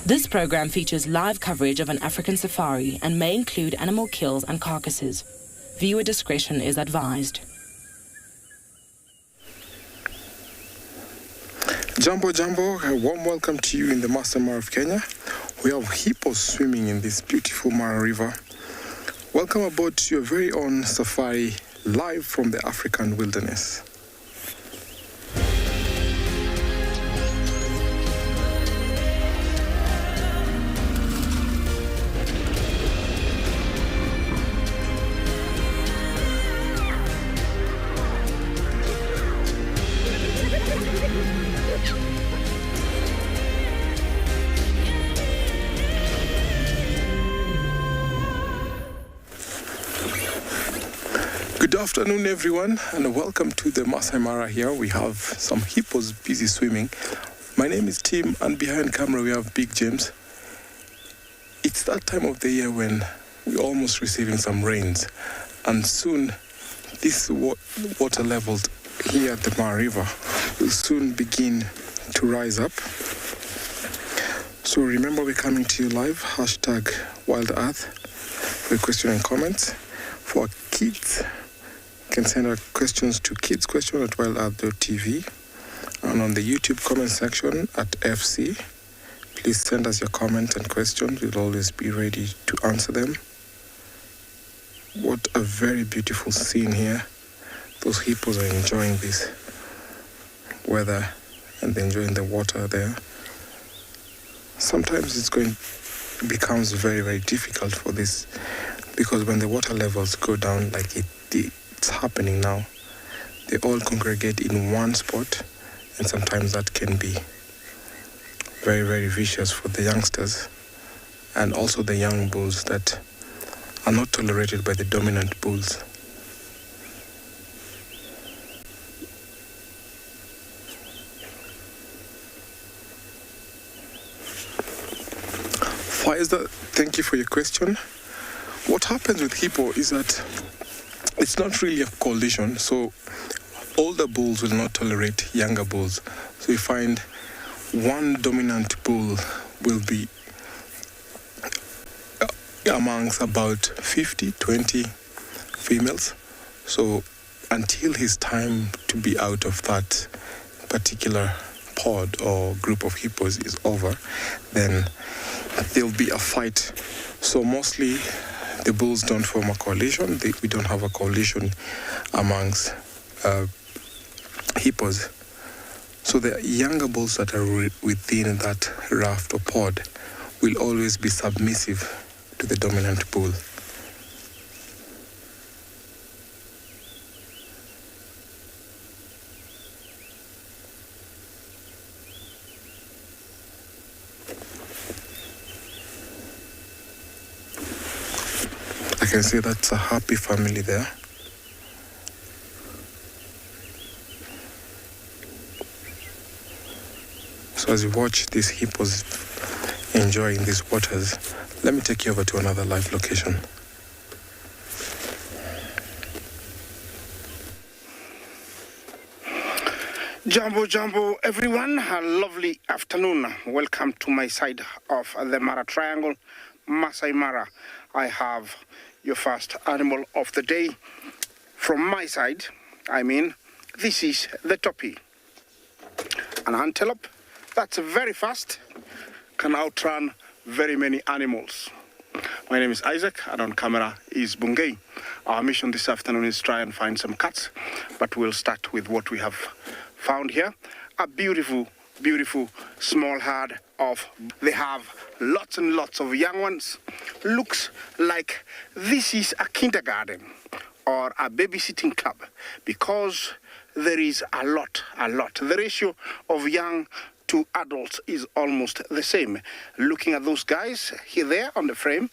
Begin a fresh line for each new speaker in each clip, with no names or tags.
This program features live coverage of an African safari and may include animal kills and carcasses. Viewer discretion is advised.
Jambo, a warm welcome to you in the Masai Mara of Kenya. We have hippos swimming in this beautiful Mara River. Welcome aboard to your very own safari, live from the African wilderness. Good afternoon, everyone, and welcome to the Masai Mara here. We have some hippos busy swimming. My name is Tim, and behind camera we have Big James. It's that time of the year when we're almost receiving some rains, and soon these water levels here at the Mara River will soon begin to rise up. So remember, we're coming to you live, #WildEarth, for your question and comments. For kids, you can send our questions to kidsquestion@wildearth.tv, and on the YouTube comment section at FC. Please send us your comments and questions. We'll always be ready to answer them. What a very beautiful scene here. Those hippos are enjoying this weather and enjoying the water there. Sometimes becomes very, very difficult for this, because when the water levels go down like it's happening now, they all congregate in one spot, and sometimes that can be very, very vicious for the youngsters and also the young bulls that are not tolerated by the dominant bulls. Thank you for your question. What happens with hippo is that it's not really a coalition, so older bulls will not tolerate younger bulls. So you find one dominant bull will be amongst about 20 females. So until his time to be out of that particular pod or group of hippos is over, then there'll be a fight. So mostly the bulls don't form a coalition. We don't have a coalition amongst hippos. So the younger bulls that are within that raft or pod will always be submissive to the dominant bull. I can see that's a happy family there. So as you watch these hippos enjoying these waters, let me take you over to another live location.
Jambo, everyone. A lovely afternoon. Welcome to my side of the Mara Triangle, Masai Mara. I have your first animal of the day. From my side, this is the topi. An antelope that's very fast, can outrun very many animals. My name is Isaac, and on camera is Bungei. Our mission this afternoon is try and find some cats, but we'll start with what we have found here. A beautiful, beautiful small herd of, they have lots and lots of young ones. Looks like this is a kindergarten or a babysitting club because there is a lot. The ratio of young to adults is almost the same. Looking at those guys here there on the frame,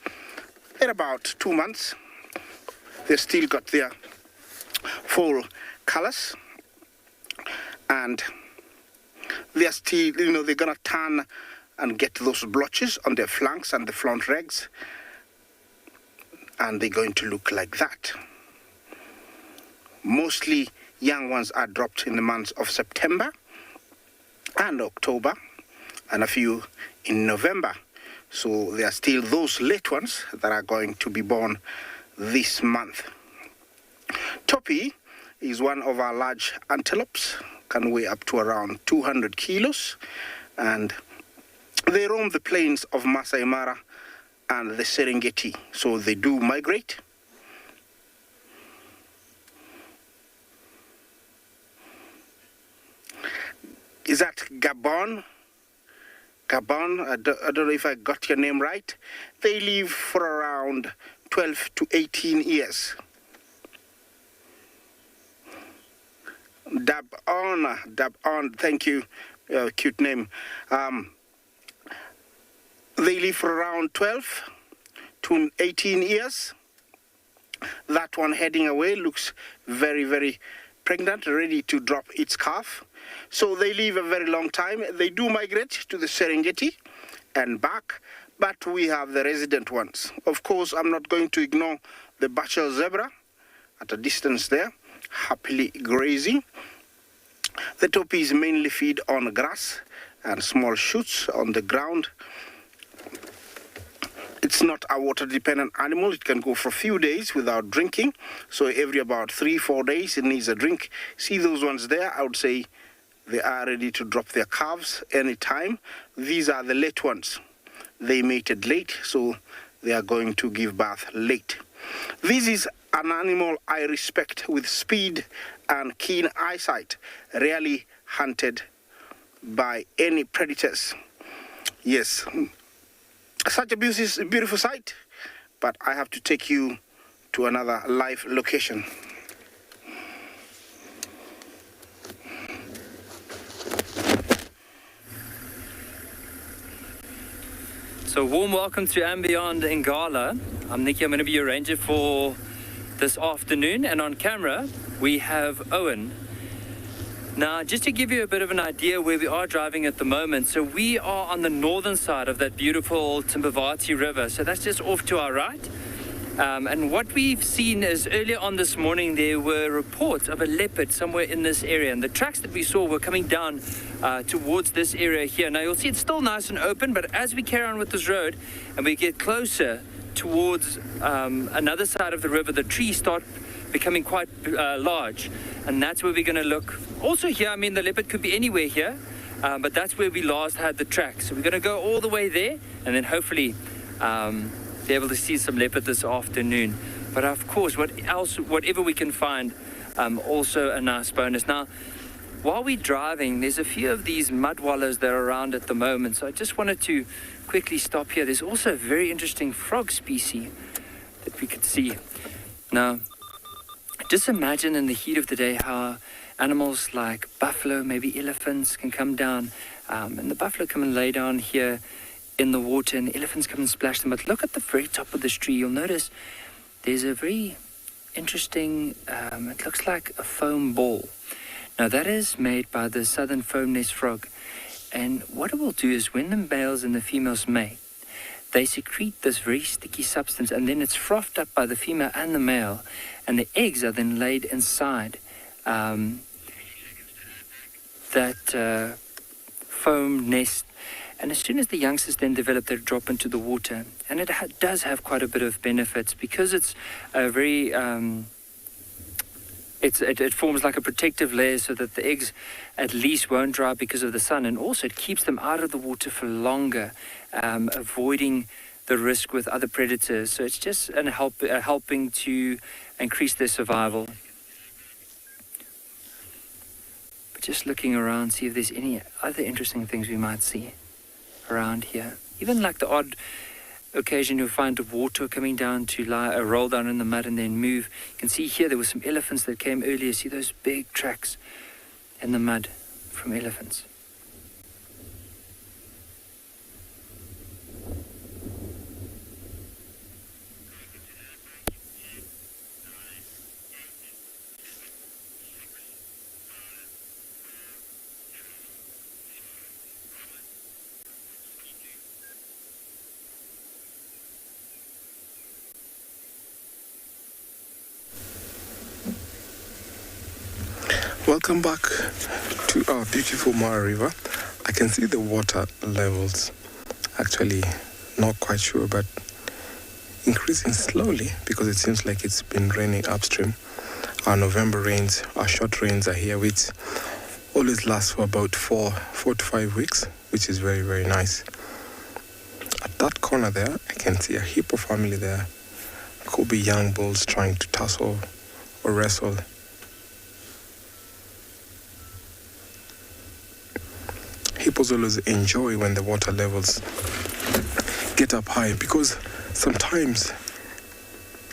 they're about 2 months. They still got their full colors, and they're still, they're gonna turn and get those blotches on their flanks and the front legs, and they're going to look like that. Mostly young ones are dropped in the months of September and October, and a few in November. So there are still those late ones that are going to be born this month. Topi is one of our large antelopes, can weigh up to around 200 kilos, and they roam the plains of Masai Mara and the Serengeti, so they do migrate. Is that Gabon? Gabon, I don't know if I got your name right. They live for around 12 to 18 years. Dab on, thank you, cute name. They live for around 12 to 18 years. That one heading away looks very, very pregnant, ready to drop its calf. So they live a very long time. They do migrate to the Serengeti and back, but we have the resident ones. Of course, I'm not going to ignore the bachelor zebra at a distance there, happily grazing. The topis mainly feed on grass and small shoots on the ground. It's not a water-dependent animal. It can go for a few days without drinking. So every about 3-4 days, it needs a drink. See those ones there? I would say they are ready to drop their calves anytime. These are the late ones. They mated late, so they are going to give birth late. This is an animal I respect with speed and keen eyesight, rarely hunted by any predators. Yes, such a beautiful sight, but I have to take you to another live location.
So warm welcome to and Beyond in Ngala. I'm Nikki, I'm going to be your ranger for this afternoon, and on camera we have Owen. Now, just to give you a bit of an idea where we are driving at the moment, so we are on the northern side of that beautiful Timbavati River, so that's just off to our right. And what we've seen is earlier on this morning there were reports of a leopard somewhere in this area, and the tracks that we saw were coming down towards this area here. Now you'll see it's still nice and open, but as we carry on with this road and we get closer towards another side of the river, the trees start becoming quite large, and that's where we're going to look. Also here, I mean, the leopard could be anywhere here, but that's where we last had the tracks. So we're going to go all the way there, and then hopefully be able to see some leopard this afternoon. But of course, whatever we can find, also a nice bonus. Now, while we're driving, there's a few of these mud wallows that are around at the moment, so I just wanted to quickly stop here. There's also a very interesting frog species that we could see. Now, just imagine in the heat of the day how animals like buffalo, maybe elephants, can come down, and the buffalo come and lay down here in the water, and the elephants come and splash them. But look at the very top of this tree. You'll notice there's a very interesting, it looks like a foam ball. Now that is made by the southern foam nest frog, and what it will do is when the males and the females mate, they secrete this very sticky substance, and then it's frothed up by the female and the male, and the eggs are then laid inside that foam nest. And as soon as the youngsters then develop, they drop into the water. And it does have quite a bit of benefits because it's a very, it forms like a protective layer so that the eggs at least won't dry because of the sun. And also it keeps them out of the water for longer, avoiding the risk with other predators. So it's just helping to increase their survival. But just looking around, see if there's any other interesting things we might see around here. Even like the odd occasion you'll find water coming down to roll down in the mud and then move. You can see here there were some elephants that came earlier. See those big tracks in the mud from elephants.
Welcome back to our beautiful Mara River. I can see the water levels, actually not quite sure, but increasing slowly because it seems like it's been raining upstream. Our November rains, our short rains are here, which always last for about 4 to 5 weeks, which is very, very nice. At that corner there, I can see a hippo family there. Could be young bulls trying to tussle or wrestle. Hippos always enjoy when the water levels get up high because sometimes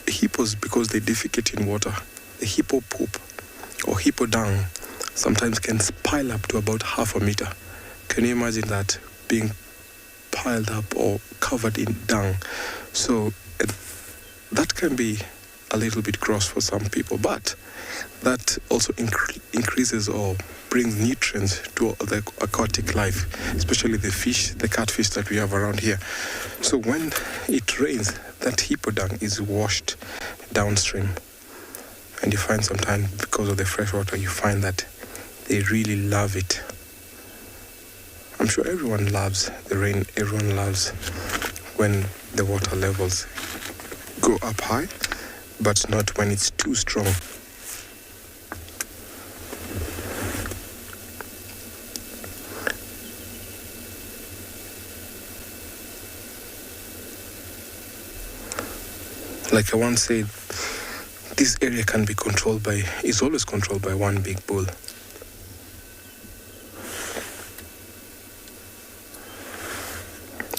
hippos, because they defecate in water, the hippo poop or hippo dung sometimes can pile up to about 1/2 meter. Can you imagine that being piled up or covered in dung? So that can be a little bit gross for some people, but that also increases or brings nutrients to the aquatic life, especially the fish, the catfish that we have around here. So when it rains, that hippo dung is washed downstream. And you find sometimes, because of the fresh water, you find that they really love it. I'm sure everyone loves the rain, everyone loves when the water levels go up high, but not when it's too strong. Like I once said, this area can be is always controlled by one big bull.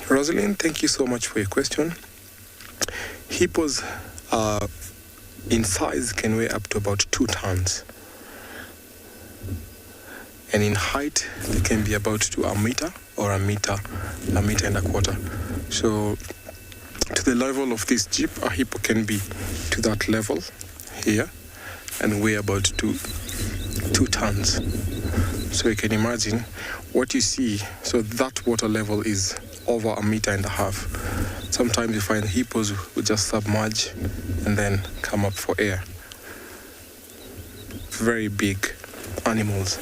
Rosalind, thank you so much for your question. Hippos in size can weigh up to about 2 tons. And in height, they can be about to a meter or a meter and a quarter. So to the level of this jeep, a hippo can be to that level here and weigh about 2 tons. So you can imagine what you see. So that water level is over 1.5 meters. Sometimes you find hippos who just submerge and then come up for air. Very big animals.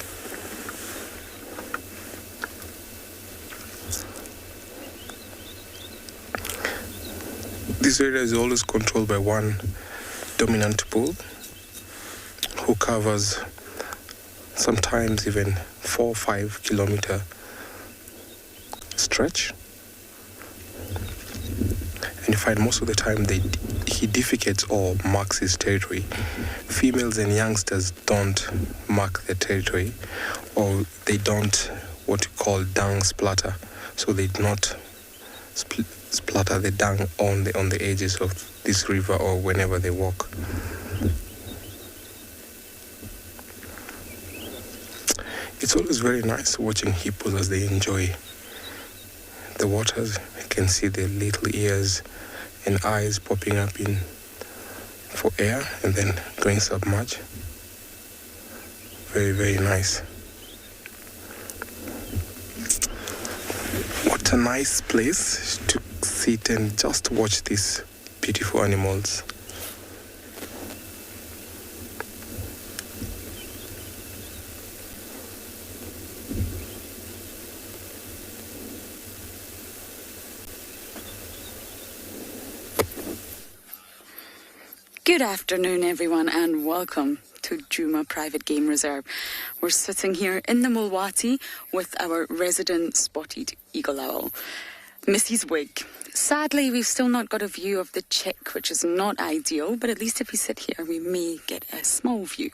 This area is always controlled by one dominant bull who covers sometimes even 4 or 5 kilometer stretch. And you find most of the time he defecates or marks his territory. Females and youngsters don't mark their territory, or they don't what you call dung splatter. So they do not splatter the dung on the edges of this river or whenever they walk. It's always very nice watching hippos as they enjoy the waters. You can see their little ears and eyes popping up in for air and then going submerged. Very, very nice. What a nice place to sit and just watch these beautiful animals.
Good afternoon, everyone, and welcome to Djuma Private Game Reserve. We're sitting here in the Mulwati with our resident spotted eagle owl. Mrs. Wig. Sadly, we've still not got a view of the chick, which is not ideal, but at least if we sit here, we may get a small view.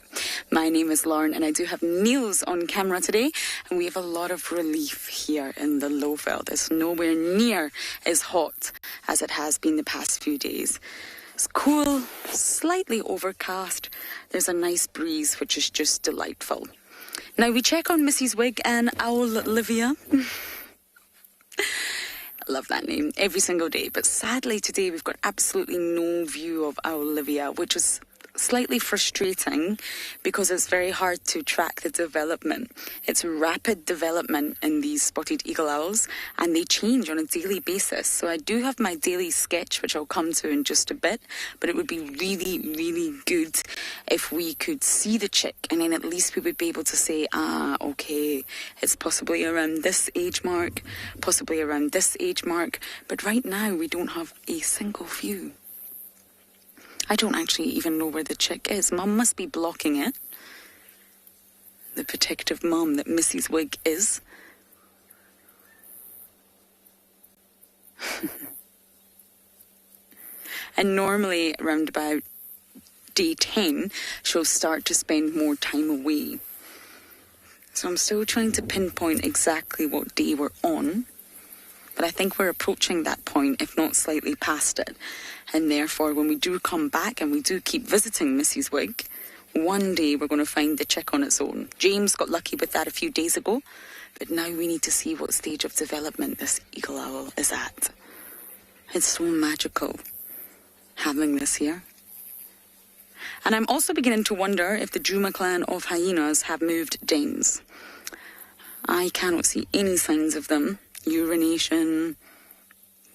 My name is Lauren, and I do have Niels on camera today, and we have a lot of relief here in the Lowveld. It's nowhere near as hot as it has been the past few days. It's cool, slightly overcast. There's a nice breeze, which is just delightful. Now we check on Mrs. Wig and Owl Olivia. Love that name every single day, but sadly today we've got absolutely no view of our Olivia, which is slightly frustrating because it's very hard to track the development. It's rapid development in these spotted eagle owls, and they change on a daily basis. So I do have my daily sketch, which I'll come to in just a bit, but it would be really, really good if we could see the chick, and then at least we would be able to say, okay, it's possibly around this age mark, possibly around this age mark, but right now we don't have a single view. I don't actually even know where the chick is. Mum must be blocking it. The protective mum that Mrs. Wig is. And normally around about day 10, she'll start to spend more time away. So I'm still trying to pinpoint exactly what day we're on. But I think we're approaching that point, if not slightly past it. And therefore, when we do come back and we do keep visiting Mrs. Wig, one day we're going to find the chick on its own. James got lucky with that a few days ago, but now we need to see what stage of development this eagle owl is at. It's so magical having this here. And I'm also beginning to wonder if the Juma clan of hyenas have moved dens. I cannot see any signs of them. Urination,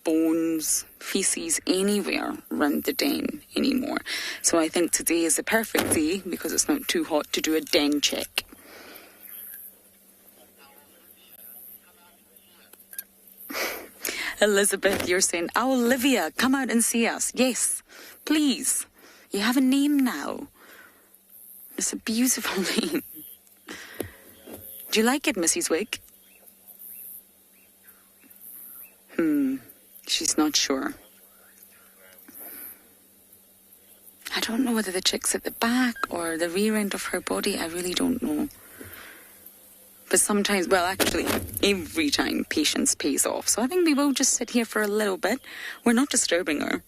bones, feces anywhere around the den anymore. So I think today is the perfect day, because it's not too hot, to do a den check. Elizabeth, you're saying, oh, Olivia, come out and see us. Yes, please. You have a name now. It's a beautiful name. Do you like it, Mrs. Wig? She's not sure. I don't know whether the chick's at the back or the rear end of her body. I really don't know. But sometimes, well, actually, every time patience pays off. So I think we will just sit here for a little bit. We're not disturbing her.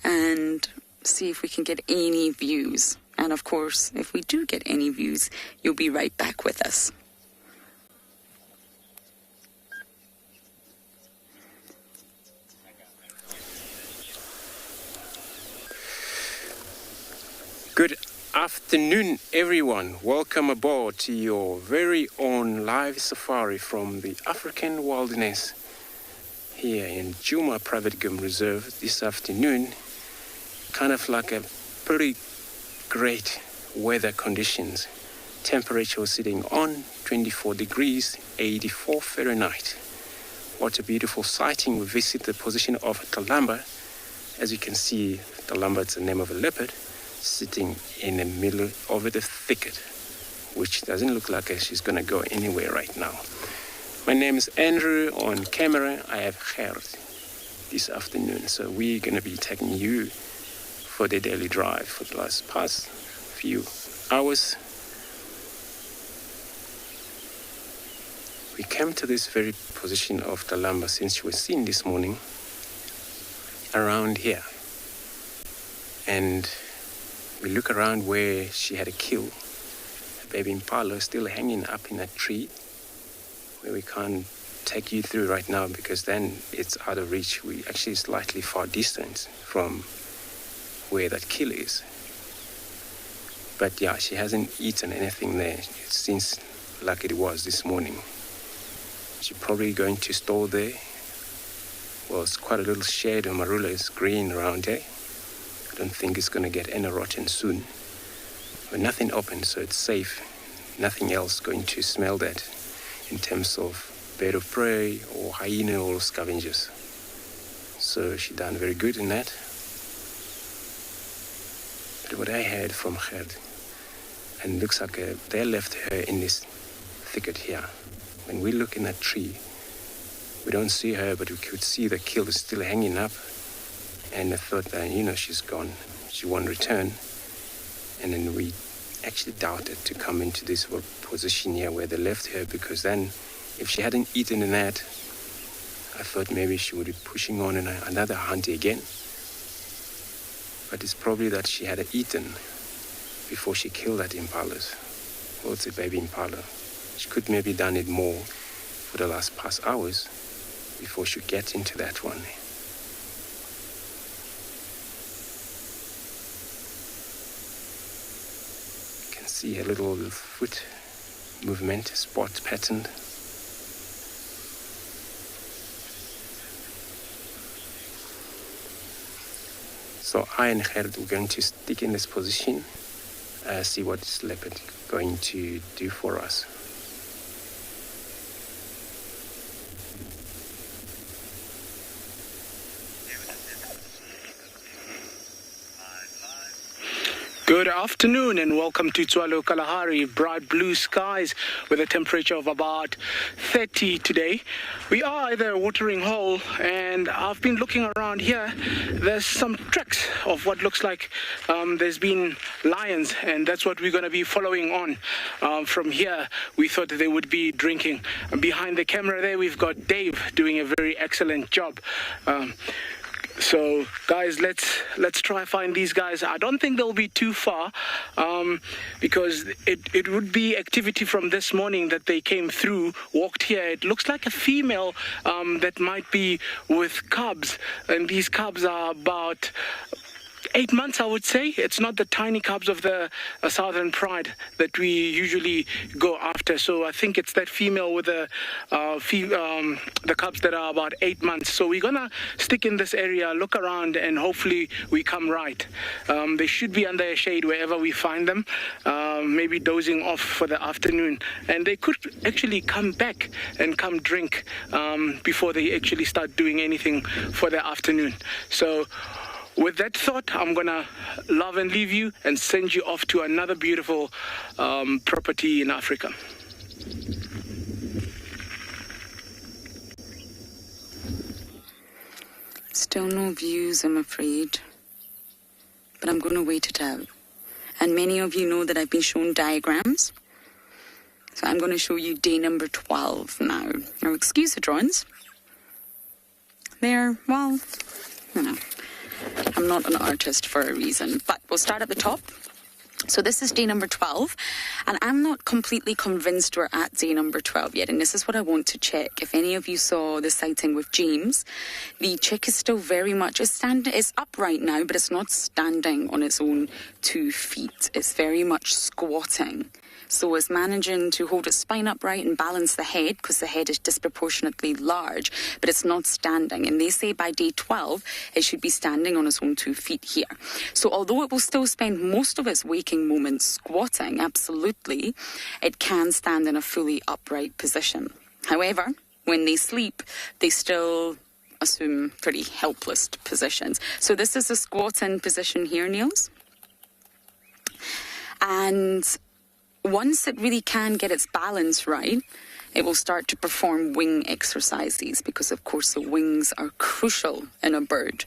And see if we can get any views. And of course, if we do get any views, you'll be right back with us.
Good afternoon, everyone. Welcome aboard to your very own live safari from the African wilderness here in Juma Private Game Reserve this afternoon. Kind of like a pretty great weather conditions. Temperature sitting on 24 degrees, 84 Fahrenheit. What a beautiful sighting. We visit the position of Talamba. As you can see, Talamba is the name of a leopard, sitting in the middle of the thicket, which doesn't look like she's going to go anywhere right now. My name is Andrew. On camera, I have Gerd this afternoon. So we're going to be taking you for the daily drive for the past few hours. We came to this very position of Talamba since she was seen this morning around here. And we look around where she had a kill. A baby impala still hanging up in a tree where we can't take you through right now because then it's out of reach. We actually slightly far distance from where that kill is. But yeah, she hasn't eaten anything there since like it was this morning. She's probably going to store there. Well, it's quite a little shade of marula is green around here. I don't think it's going to get any rotten soon. But nothing open, so it's safe. Nothing else going to smell that in terms of bird of prey or hyena or scavengers. So she done very good in that. But what I heard from her, and looks like they left her in this thicket here. When we look in that tree,
we don't see her, but we could see the kill is still hanging up. And I thought that, she's gone. She won't return. And then we actually doubted to come into this position here where they left her, because then if she hadn't eaten in that, I thought maybe she would be pushing on another hunt again. But it's probably that she had eaten before she killed that impalas. Well, it's a baby impala. She could maybe done it more for the last past hours before she get into that one. You can see a little foot movement, spot pattern. So I and Gerrit, we're going to stick in this position, see what this leopard going to do for us.
Good afternoon and welcome to Tswalo Kalahari. Bright blue skies with a temperature of about 30 today. We are at the watering hole and I've been looking around here. There's some tracks of what looks like there's been lions, and that's what we're going to be following on from here. We thought they would be drinking. Behind the camera there we've got Dave doing a very excellent job. So guys, let's try find these guys. I don't think they'll be too far because it would be activity from this morning that they came through, walked here. It looks like a female that might be with cubs, and these cubs are about 8 months, I would say. It's not the tiny cubs of the Southern Pride that we usually go after. So I think it's that female with the cubs that are about 8 months. So we're gonna stick in this area, look around, and hopefully we come right. They should be under a shade wherever we find them, maybe dozing off for the afternoon. And they could actually come back and come drink before they actually start doing anything for the afternoon. So with that thought, I'm going to love and leave you and send you off to another beautiful property in Africa.
Still no views, I'm afraid. But I'm going to wait it out. And many of you know that I've been shown diagrams. So I'm going to show you day number 12 now. Now, excuse the drawings. They're, well, I'm not an artist for a reason, but we'll start at the top. So this is day number 12, and I'm not completely convinced we're at day number 12 yet, and this is what I want to check. If any of you saw the sighting with James, the chick is still very much, it's upright now, but it's not standing on its own 2 feet. It's very much squatting. So it's managing to hold its spine upright and balance the head, because the head is disproportionately large, but it's not standing. And they say by day 12, it should be standing on its own 2 feet here. So although it will still spend most of its waking moments squatting, absolutely, it can stand in a fully upright position. However, when they sleep, they still assume pretty helpless positions. So this is a squatting position here, Niels. And once it really can get its balance right, it will start to perform wing exercises, because of course the wings are crucial in a bird,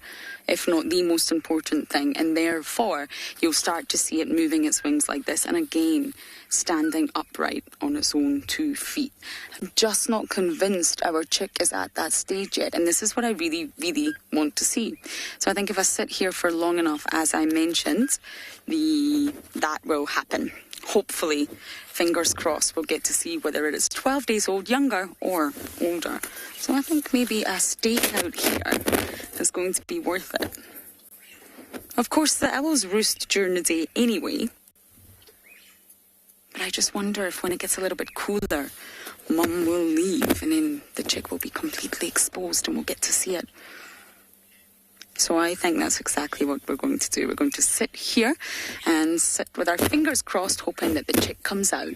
if not the most important thing, and therefore you'll start to see it moving its wings like this, and again standing upright on its own 2 feet. I'm just not convinced our chick is at that stage yet, and this is what I really, really want to see. So I think if I sit here for long enough, as I mentioned, that will happen. Hopefully, fingers crossed, we'll get to see whether it is 12 days old, younger, or older. So I think maybe a stake out here is going to be worth it. Of course, the owls roost during the day anyway. But I just wonder if when it gets a little bit cooler, Mum will leave and then the chick will be completely exposed and we'll get to see it. So I think that's exactly what we're going to do. We're going to sit here and sit with our fingers crossed, hoping that the chick comes out.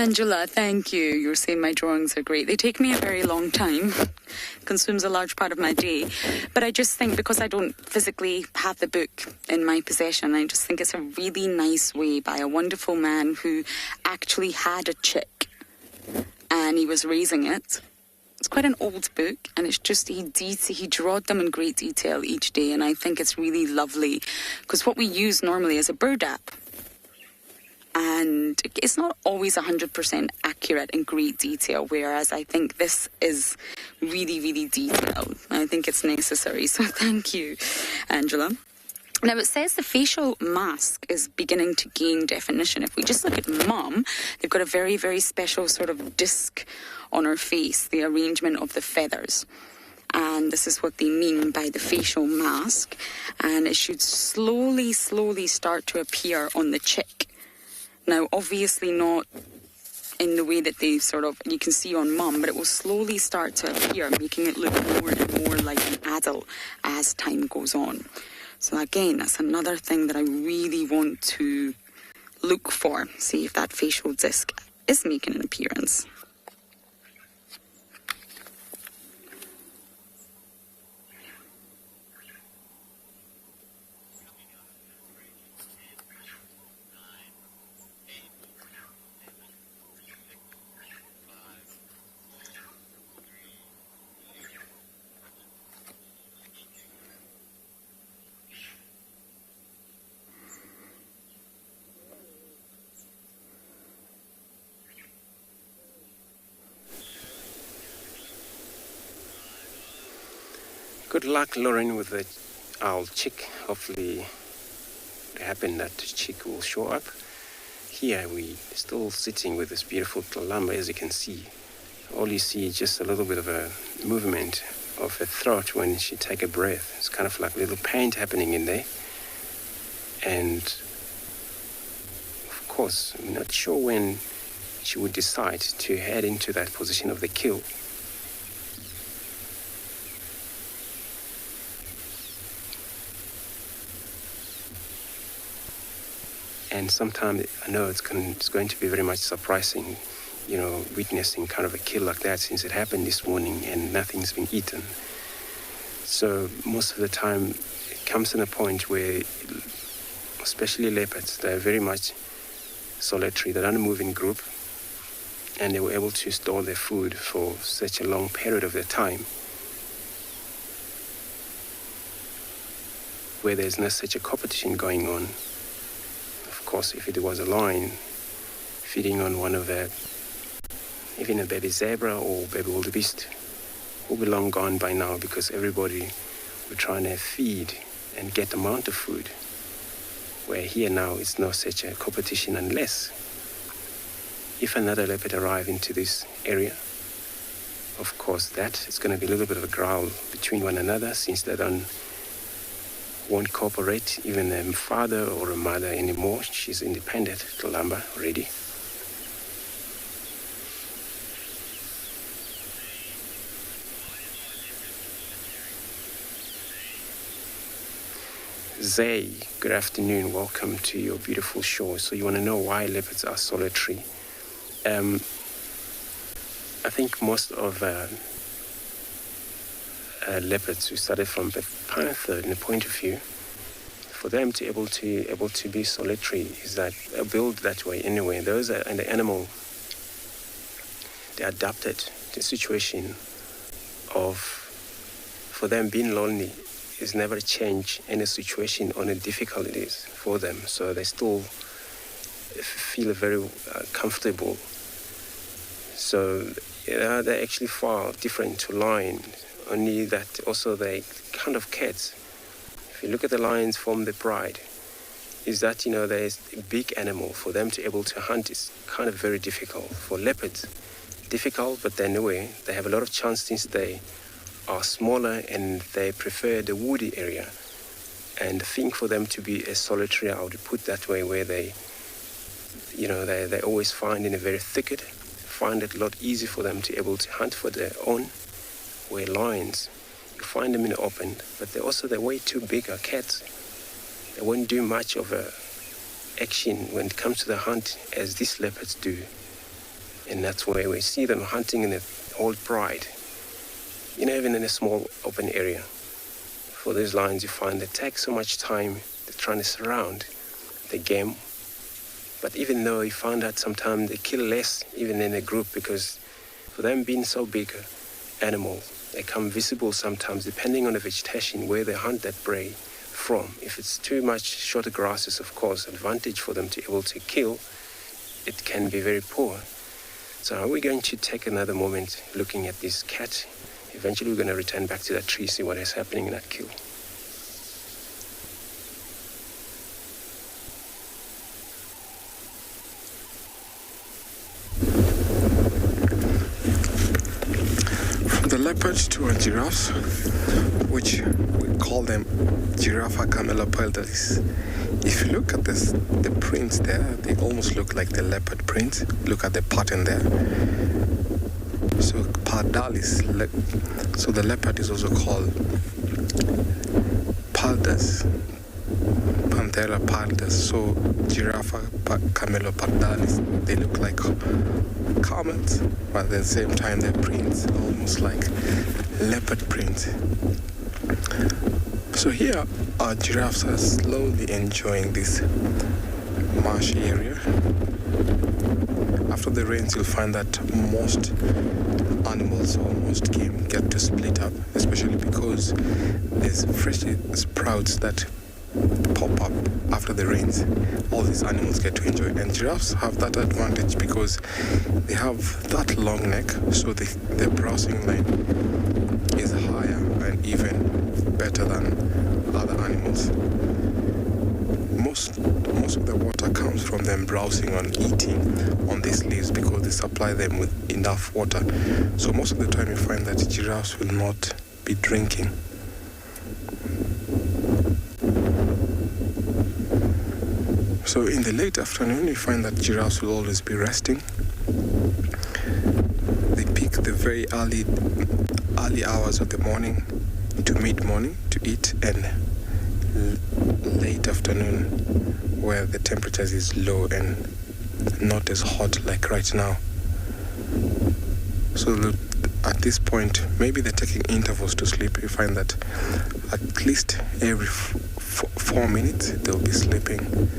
Angela, thank you. You're saying my drawings are great. They take me a very long time. Consumes a large part of my day. But I just think because I don't physically have the book in my possession, I just think it's a really nice way by a wonderful man who actually had a chick and he was raising it. It's quite an old book, and it's just he drawed them in great detail each day, and I think it's really lovely because what we use normally is a bird app, and it's not always 100% accurate in great detail, whereas I think this is really, really detailed. I think it's necessary, so thank you, Angela. Now, it says the facial mask is beginning to gain definition. If we just look at Mum, they've got a very, very special sort of disc on her face, the arrangement of the feathers. And this is what they mean by the facial mask. And it should slowly, slowly start to appear on the chick. Now, obviously not in the way that they sort of, you can see on Mum, but it will slowly start to appear, making it look more and more like an adult as time goes on. So again, that's another thing that I really want to look for, see if that facial disc is making an appearance.
Good luck, Lauren, with the owl chick. Hopefully it happen that the chick will show up. Here we still sitting with this beautiful lamb, as you can see. All you see is just a little bit of a movement of her throat when she take a breath. It's kind of like a little pain happening in there. And of course, I'm not sure when she would decide to head into that position of the kill. And sometimes I know it's going to be very much surprising, witnessing kind of a kill like that, since it happened this morning and nothing's been eaten. So most of the time it comes to a point where, especially leopards, they're very much solitary. They don't move in group, and they were able to store their food for such a long period of their time, where there's no such a competition going on. Of course, if it was a lion feeding on one of the, even a baby zebra or baby wildebeest, will be long gone by now, because everybody will trying to feed and get the amount of food. Where here now it's not such a competition, unless if another leopard arrive into this area. Of course, that is going to be a little bit of a growl between one another, since they won't cooperate, even a father or a mother anymore. She's independent, Kalamba, already. Zay, good afternoon. Welcome to your beautiful show. So you want to know why leopards are solitary? I think most of leopards who started from the panther in the point of view, for them to able to be solitary is that they're built that way anyway. Those are, and the animal, they adapted to the situation of, for them being lonely is never change any situation on a difficult it is for them. So they still feel very comfortable. So they're actually far different to lions. Only that also they kind of cats. If you look at the lions from the pride, is that there's a big animal. For them to able to hunt is kind of very difficult. For leopards, difficult, but then anyway, they have a lot of chance since they are smaller and they prefer the woody area. And the thing for them to be a solitary, I would put that way, where they always find in a very thicket, find it a lot easier for them to able to hunt for their own. Where lions, you find them in the open, but they're way too big. Cats, they won't do much of a action when it comes to the hunt as these leopards do. And that's where we see them hunting in the old pride. Even in a small open area. For these lions, you find they take so much time, they're trying to surround the game. But even though you find that sometimes they kill less, even in a group, because for them being so big animals, they come visible sometimes, depending on the vegetation, where they hunt that prey from. If it's too much shorter grasses, of course, advantage for them to be able to kill, it can be very poor. So we're going to take another moment looking at this cat. Eventually we're going to return back to that tree, see what is happening in that kill.
From the leopard to a giraffe, which we call them Giraffa camelopardalis. If you look at the prints there, they almost look like the leopard prints. Look at the pattern there. So pardalis, so the leopard is also called pardus, Panthera pardus. So Giraffa camelopardalis, they look like camels, but at the same time their prints almost like leopard prints. So here our giraffes are slowly enjoying this marshy area. After the rains, you'll find that most animals or most game get to split up, especially because there's fresh sprouts that pop up after the rains. All these animals get to enjoy, and giraffes have that advantage because they have that long neck, so their browsing line is higher and even better than other animals. Most of the water comes from them browsing and eating on these leaves because they supply them with enough water. So most of the time you find that giraffes will not be drinking. So in the late afternoon you find that giraffes will always be resting. They pick the very early hours of the morning to mid-morning to eat, and late afternoon where the temperatures is low and not as hot like right now. So at this point, maybe they're taking intervals to sleep. You find that at least every 4 minutes they'll be sleeping,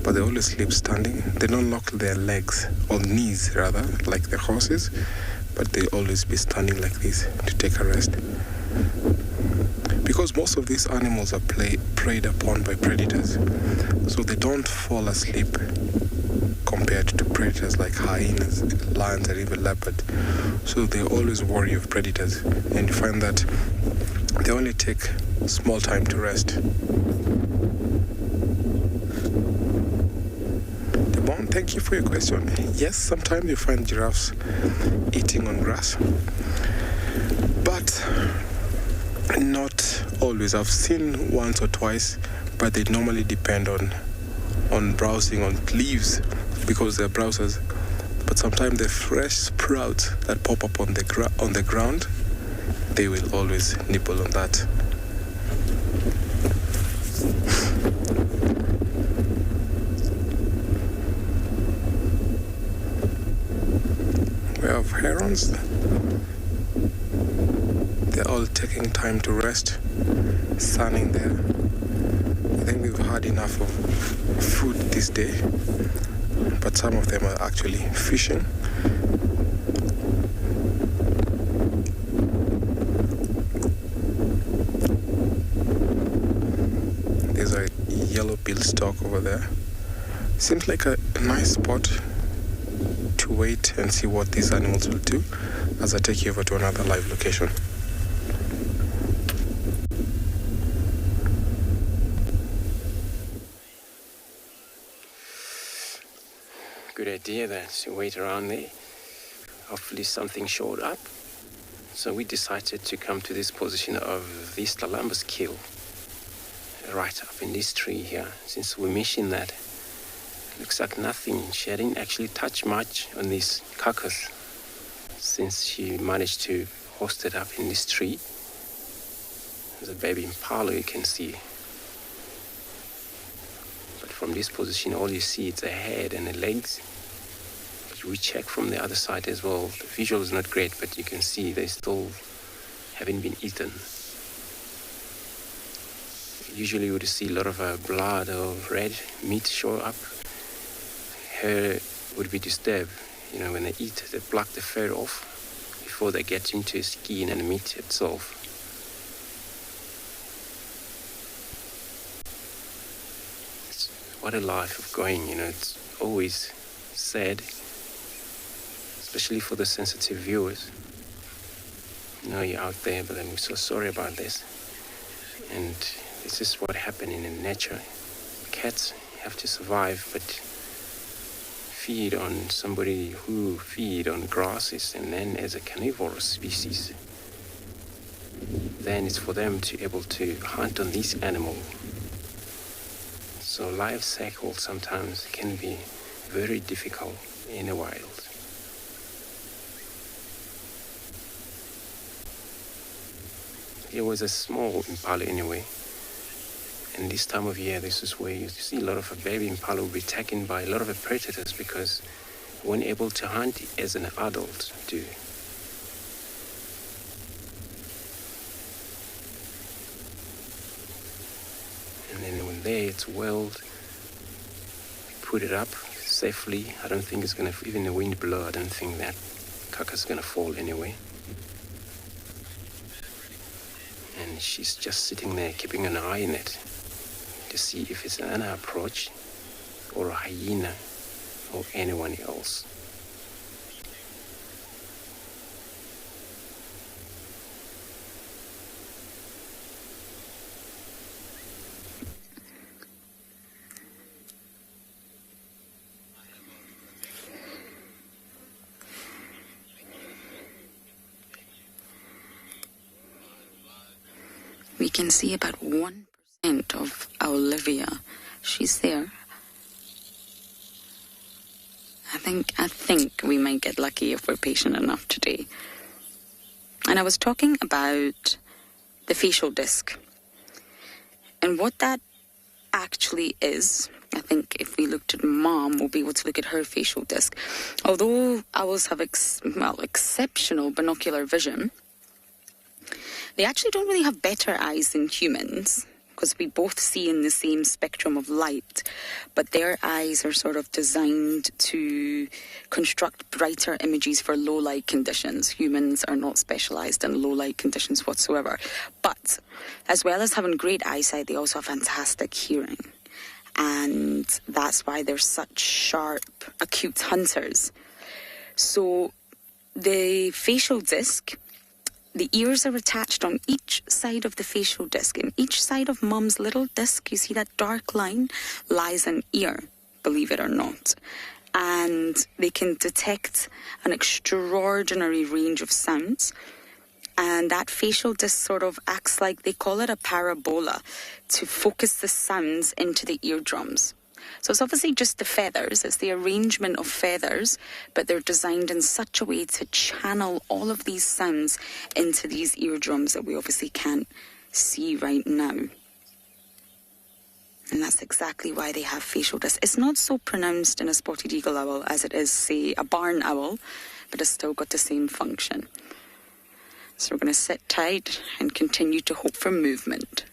but they always sleep standing. They don't lock their legs, or knees rather, like the horses, but they always be standing like this to take a rest. Because most of these animals are preyed upon by predators, so they don't fall asleep compared to predators like hyenas, lions, and even leopard. So they always worry of predators, and you find that they only take small time to rest. Devon, thank you for your question. Yes, sometimes you find giraffes eating on grass, but not always. I've seen once or twice, but they normally depend on browsing on leaves because they're browsers. But sometimes the fresh sprouts that pop up on the ground, they will always nibble on that. We have herons. They're all taking time to rest, sunning there. I think they've had enough of food this day, but some of them are actually fishing. There's a yellow-billed stork over there. Seems like a nice spot to wait and see what these animals will do as I take you over to another live location.
Good idea there, to wait around there. Hopefully something showed up. So we decided to come to this position of this Columbus kill, right up in this tree here. Since we mentioned that, looks like nothing. She didn't actually touch much on this carcass since she managed to host it up in this tree. There's a baby impala you can see. But from this position, all you see is a head and the legs. we check from the other side as well. The visual is not great, but you can see they still haven't been eaten. Usually you would see a lot of blood or red meat show up. Hair would be disturbed. You know, when they eat, they pluck the fur off before they get into skin and meat itself. What a life of going, you know, it's always sad, especially for the sensitive viewers. You know, you're out there, but I'm so sorry about this. And this is what happened in nature. Cats have to survive, but feed on somebody who feed on grasses, and then as a carnivorous species, then it's for them to able to hunt on these animals. So life cycle sometimes can be very difficult in the wild. It was a small impala anyway. And this time of year, this is where you see a lot of baby impala will be taken by a lot of predators because they weren't able to hunt as an adult do. And then when it's welled, put it up safely. I don't think it's going to, even the wind blow, I don't think that carcass is going to fall anyway. And she's just sitting there keeping an eye on it to see if it's an approach or a hyena or anyone else.
We can see about 1% of our Olivia. She's there. I think we might get lucky if we're patient enough today. And I was talking about the facial disc. And what that actually is, I think if we looked at Mom, we'll be able to look at her facial disc. Although owls have exceptional binocular vision, they actually don't really have better eyes than humans, because we both see in the same spectrum of light, but their eyes are sort of designed to construct brighter images for low light conditions. Humans are not specialized in low light conditions whatsoever. But as well as having great eyesight, they also have fantastic hearing. And that's why they're such sharp, acute hunters. So the facial disc, the ears are attached on each side of the facial disc. In each side of Mum's little disc, you see that dark line, lies an ear, believe it or not. And they can detect an extraordinary range of sounds. And that facial disc sort of acts like, they call it a parabola, to focus the sounds into the eardrums. So it's obviously just the feathers, it's the arrangement of feathers, but they're designed in such a way to channel all of these sounds into these eardrums that we obviously can't see right now. And that's exactly why they have facial discs. It's not so pronounced in a spotted eagle owl as it is, say, a barn owl, but it's still got the same function. So we're going to sit tight and continue to hope for movement.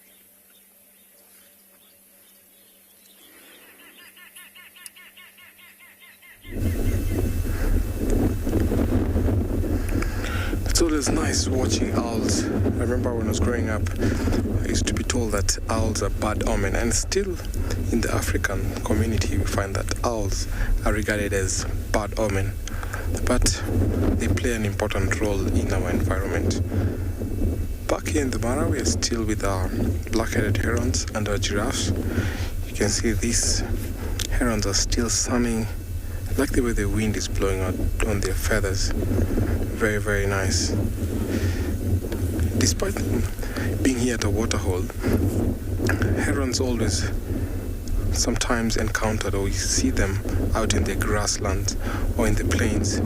It's always nice watching owls. I remember when I was growing up, I used to be told that owls are bad omen, and still in the African community we find that owls are regarded as bad omen, but they play an important role in our environment. Back here in the Mara, we are still with our black-headed herons and our giraffes. You can see these herons are still sunning. I like the way the wind is blowing out on their feathers. Very, very nice. Despite being here at a waterhole, herons always sometimes encountered, or you see them out in the grasslands or in the plains,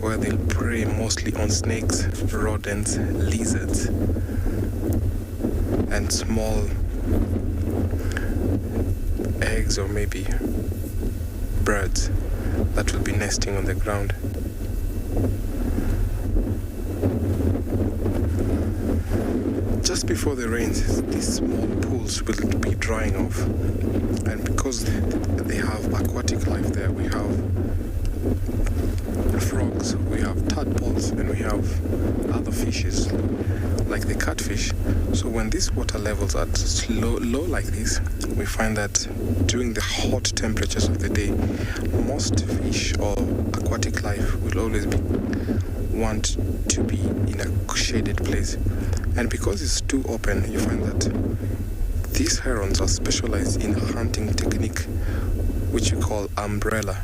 where they'll prey mostly on snakes, rodents, lizards, and small eggs or maybe birds. that will be nesting on the ground. Just before the rains, these small pools will be drying off, and because they have aquatic life there, we have frogs, we have tadpoles, and we have other fishes like the catfish. So when these water levels are low like this, we find that during the hot temperatures of the day, most fish or aquatic life will always want to be in a shaded place. And because it's too open, you find that these herons are specialized in a hunting technique which we call umbrella.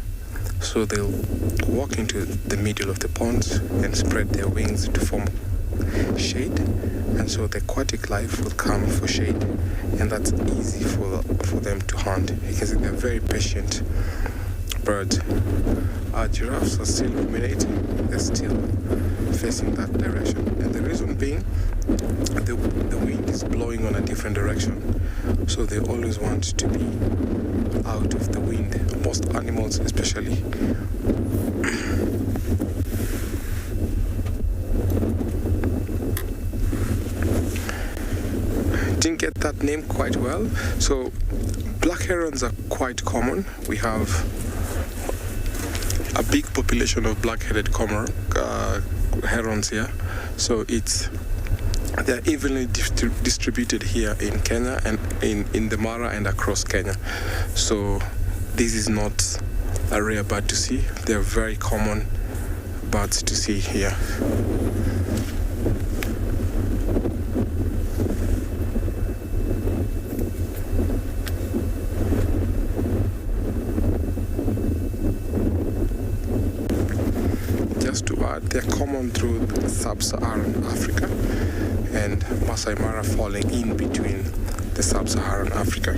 So they'll walk into the middle of the ponds and spread their wings to form shade, and so the aquatic life will come for shade, and that's easy for them to hunt. You can see they're very patient birds. Our giraffes are still ruminating, they're still facing that direction, and the reason being the wind is blowing on a different direction, so they always want to be out of the wind. Most animals especially. Didn't get that name quite well. So black herons are quite common. We have a big population of black-headed herons here. So they're evenly distributed here in Kenya and in the Mara and across Kenya. So this is not a rare bird to see. They're very common birds to see here. Just to add, they're common through sub-Saharan Africa, and Masai Mara falling in between the sub-Saharan Africa.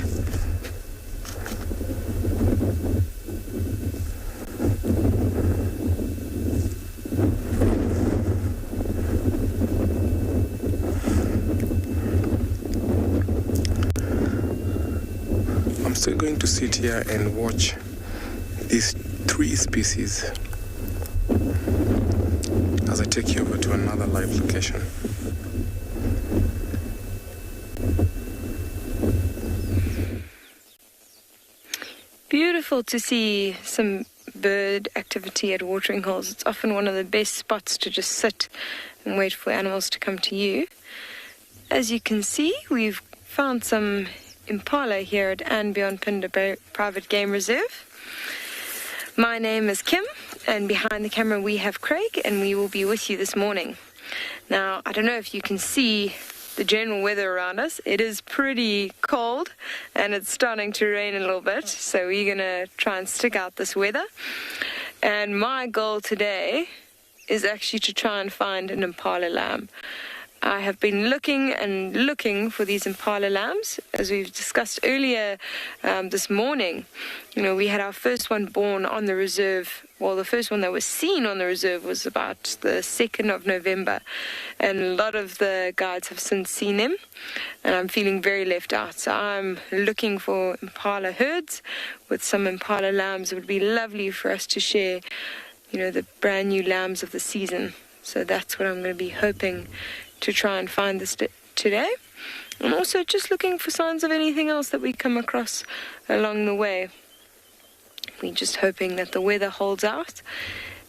I'm still going to sit here and watch these three species as I take you over to another live location.
Beautiful to see some bird activity at watering holes. It's often one of the best spots to just sit and wait for animals to come to you. As you can see, we've found some impala here at Anbionpinda Private Game Reserve. My name is Kim, and behind the camera we have Craig, and we will be with you this morning. Now, I don't know if you can see the general weather around us. It is pretty cold, and it's starting to rain a little bit, so we're going to try and stick out this weather. And my goal today is actually to try and find an impala lamb. I have been looking for these impala lambs, as we've discussed earlier this morning. You know, we had our first one born on the reserve. Well, the first one that was seen on the reserve was about the 2nd of November, and a lot of the guides have since seen him, and I'm feeling very left out. So I'm looking for impala herds with some impala lambs. It would be lovely for us to share, you know, the brand new lambs of the season. So that's what I'm going to be hoping to try and find this today. And also just looking for signs of anything else that we come across along the way. We're just hoping that the weather holds out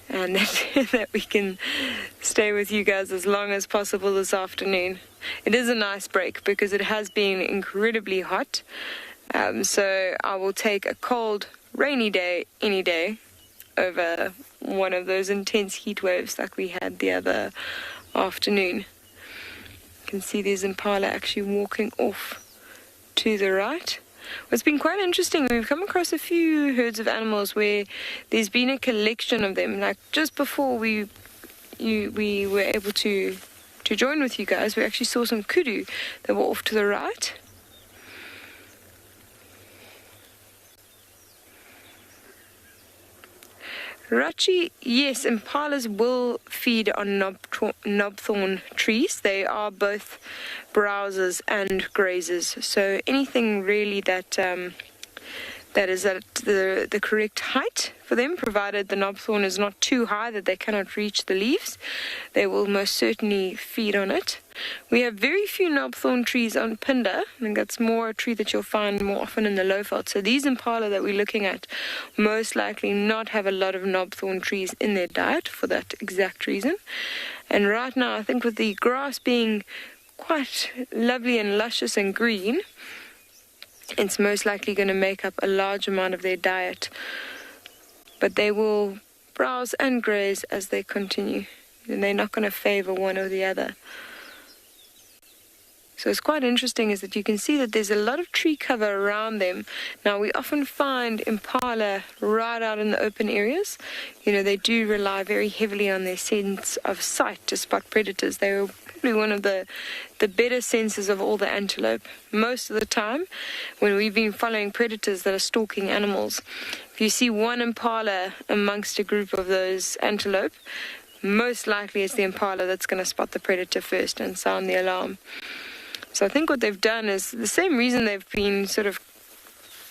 and that we can stay with you guys as long as possible this afternoon. It is a nice break because it has been incredibly hot. So I will take a cold, rainy day any day over one of those intense heat waves like we had the other afternoon. You can see there's impala actually walking off to the right. What's been quite interesting, we've come across a few herds of animals where there's been a collection of them. Like just before we were able to join with you guys, we actually saw some kudu that were off to the right. Rachi, yes, impalas will feed on knobthorn trees. They are both browsers and grazers. So anything really that that is at the correct height for them, provided the knobthorn is not too high that they cannot reach the leaves. They will most certainly feed on it. We have very few knobthorn trees on Phinda. I think that's more a tree that you'll find more often in the low veld. So these impala that we're looking at most likely not have a lot of knobthorn trees in their diet for that exact reason. And right now, I think with the grass being quite lovely and luscious and green, it's most likely going to make up a large amount of their diet. But they will browse and graze as they continue. And they're not going to favor one or the other. So it's quite interesting is that you can see that there's a lot of tree cover around them. Now, we often find impala right out in the open areas. You know, they do rely very heavily on their sense of sight to spot predators. They're probably one of the better senses of all the antelope. Most of the time, when we've been following predators that are stalking animals, if you see one impala amongst a group of those antelope, most likely it's the impala that's going to spot the predator first and sound the alarm. So I think what they've done is the same reason they've been sort of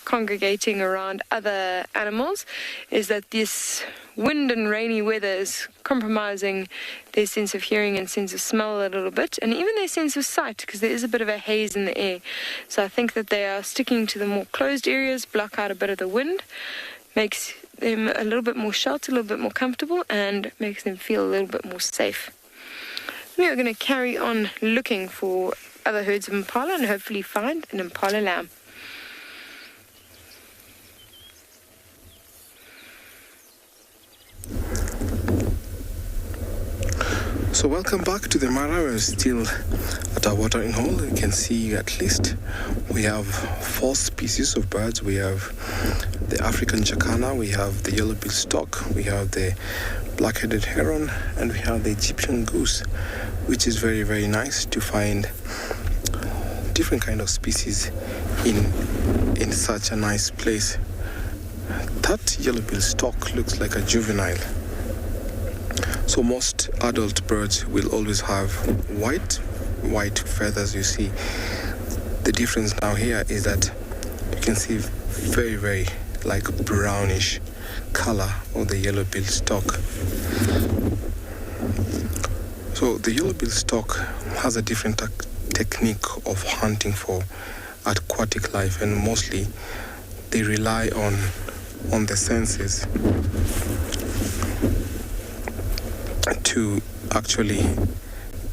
congregating around other animals is that this wind and rainy weather is compromising their sense of hearing and sense of smell a little bit, and even their sense of sight, because there is a bit of a haze in the air. So I think that they are sticking to the more closed areas, block out a bit of the wind, makes them a little bit more sheltered, a little bit more comfortable, and makes them feel a little bit more safe. We are going to carry on looking for other herds of impala and hopefully find an impala lamb.
So welcome back to the Mara. We're still at our watering hole. You can see at least we have 4 species of birds. We have the African jacana, we have the yellow-billed stork, we have the black-headed heron, and we have the Egyptian goose, which is very, very nice to find different kind of species in such a nice place. That yellow-billed stork looks like a juvenile. So most adult birds will always have white feathers. You see, the difference now here is that you can see very, very like brownish color of the yellow-billed stork. So the yellow-billed stork has a different technique of hunting for aquatic life, and mostly they rely on the senses to actually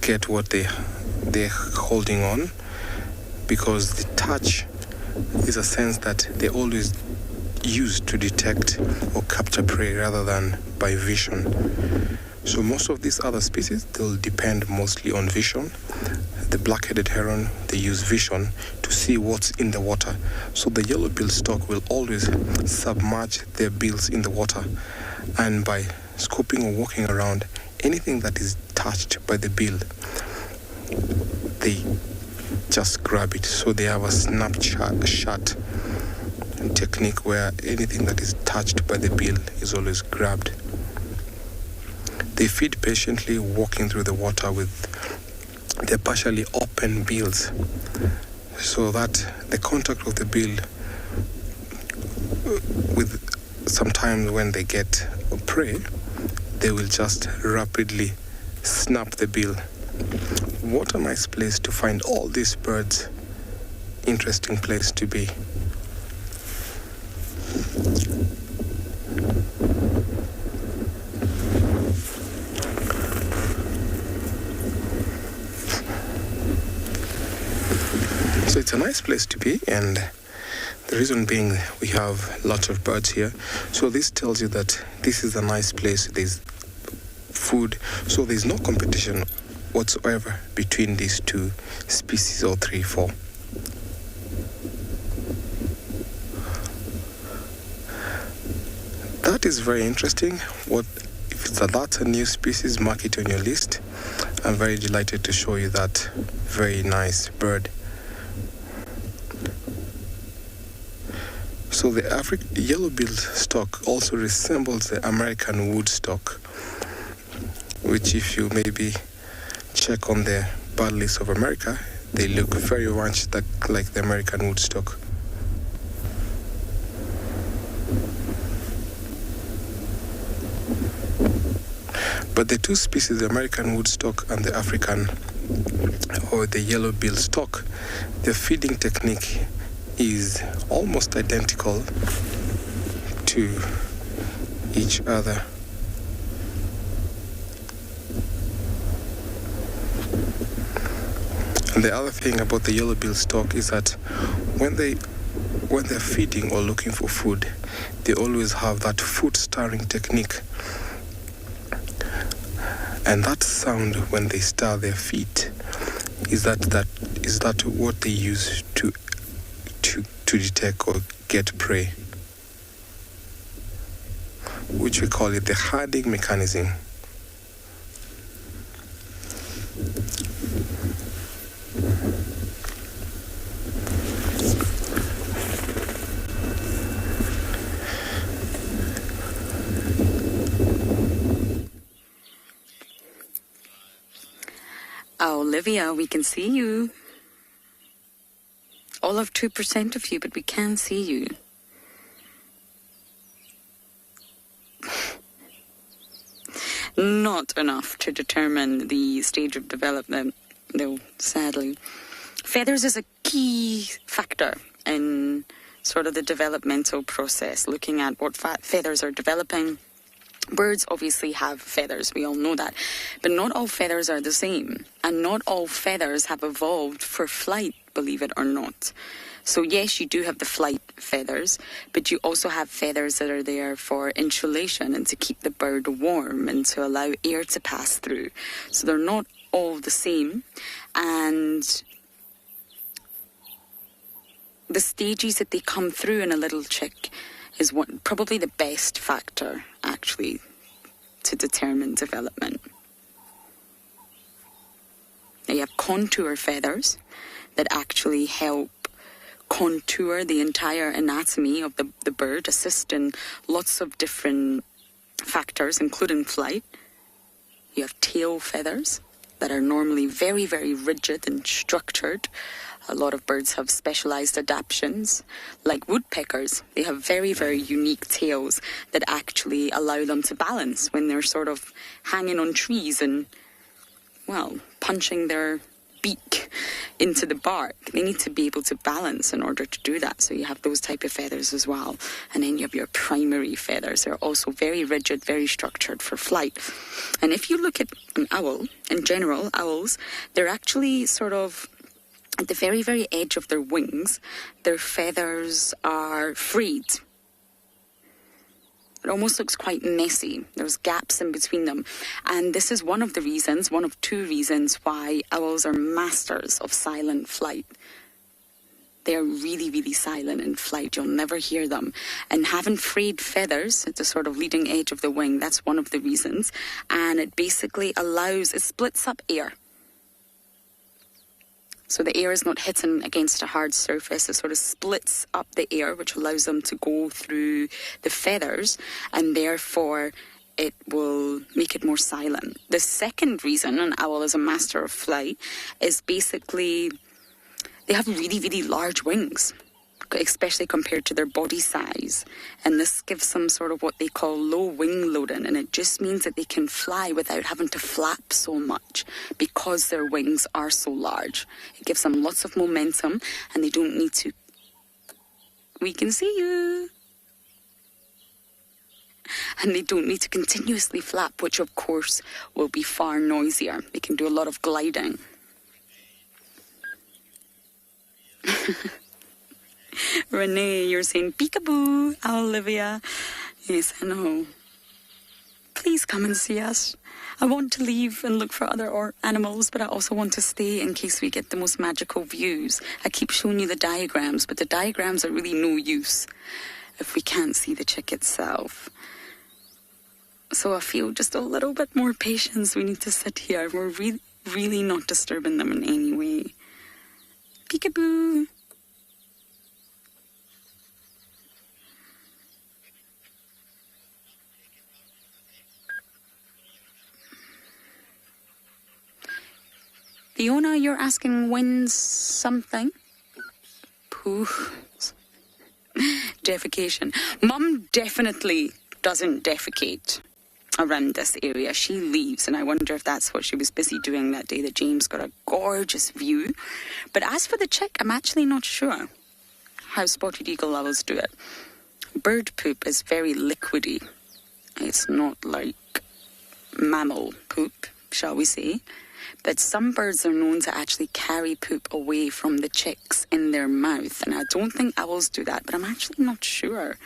get what they're holding on, because the touch is a sense that they always use to detect or capture prey rather than by vision. So most of these other species, they'll depend mostly on vision. The black-headed heron, they use vision to see what's in the water. So the yellow-billed stork will always submerge their bills in the water, and by scooping or walking around, anything that is touched by the bill, they just grab it. So they have a snapshot technique where anything that is touched by the bill is always grabbed. They feed patiently, walking through the water with their partially open bills, so that the contact of the bill with sometimes when they get prey, they will just rapidly snap the bill. What a nice place to find all these birds. Interesting place to be. So it's a nice place to be, and the reason being we have lots of birds here. So this tells you that this is a nice place. There's food, so there's no competition whatsoever between these two species, or 3, 4. That is very interesting. That's a new species, mark it on your list. I'm very delighted to show you that very nice bird. So the yellow-billed stork also resembles the American woodstock, which if you maybe check on the bird list of America, they look very much like the American woodstock. But the two species, the American woodstock and the African or the yellow-billed stork, their feeding technique is almost identical to each other. And the other thing about the yellow-billed stork is that when they're feeding or looking for food, they always have that foot stirring technique. And that sound when they stir their feet is that what they use to detect or get prey, which we call it the herding mechanism.
Olivia, we can see you. All of 2% of you, but we can see you. Not enough to determine the stage of development, though, sadly. Feathers is a key factor in sort of the developmental process, looking at what feathers are developing. Birds obviously have feathers, we all know that, but not all feathers are the same, and not all feathers have evolved for flight, believe it or not. So yes, you do have the flight feathers, but you also have feathers that are there for insulation and to keep the bird warm and to allow air to pass through. So they're not all the same, and the stages that they come through in a little chick is probably the best factor, actually, to determine development. Now you have contour feathers that actually help contour the entire anatomy of the bird, assist in lots of different factors, including flight. You have tail feathers that are normally very, very rigid and structured. A lot of birds have specialized adaptations, like woodpeckers. They have very, very unique tails that actually allow them to balance when they're sort of hanging on trees and, well, punching their beak into the bark. They need to be able to balance in order to do that. So you have those type of feathers as well. And then you have your primary feathers. They're also very rigid, very structured for flight. And if you look at an owl, in general, owls, they're actually sort of at the very, very edge of their wings, their feathers are frayed. It almost looks quite messy. There's gaps in between them. And this is one of the reasons, one of two reasons why owls are masters of silent flight. They are really, really silent in flight. You'll never hear them. And having frayed feathers at the sort of leading edge of the wing, that's one of the reasons. And it basically it splits up air. So the air is not hitting against a hard surface. It sort of splits up the air, which allows them to go through the feathers, and therefore it will make it more silent. The second reason an owl is a master of flight is basically they have really, really large wings, especially compared to their body size. And this gives them sort of what they call low wing loading, and it just means that they can fly without having to flap so much because their wings are so large. It gives them lots of momentum, and they don't need to... We can see you! And they don't need to continuously flap, which of course will be far noisier. They can do a lot of gliding. Renee, you're saying peekaboo, Olivia. Yes, I know. Please come and see us. I want to leave and look for other animals, but I also want to stay in case we get the most magical views. I keep showing you the diagrams, but the diagrams are really no use if we can't see the chick itself. So I feel just a little bit more patience. We need to sit here. We're really not disturbing them in any way. Peekaboo. Fiona, you're asking when's something? Pooh. Defecation. Mum definitely doesn't defecate. around this area. She leaves, and I wonder if that's what she was busy doing that day that James got a gorgeous view. But as for the chick, I'm actually not sure how spotted eagle owls do it. Bird poop is very liquidy. It's not like mammal poop, shall we say. But some birds are known to actually carry poop away from the chicks in their mouth. And I don't think owls do that, but I'm actually not sure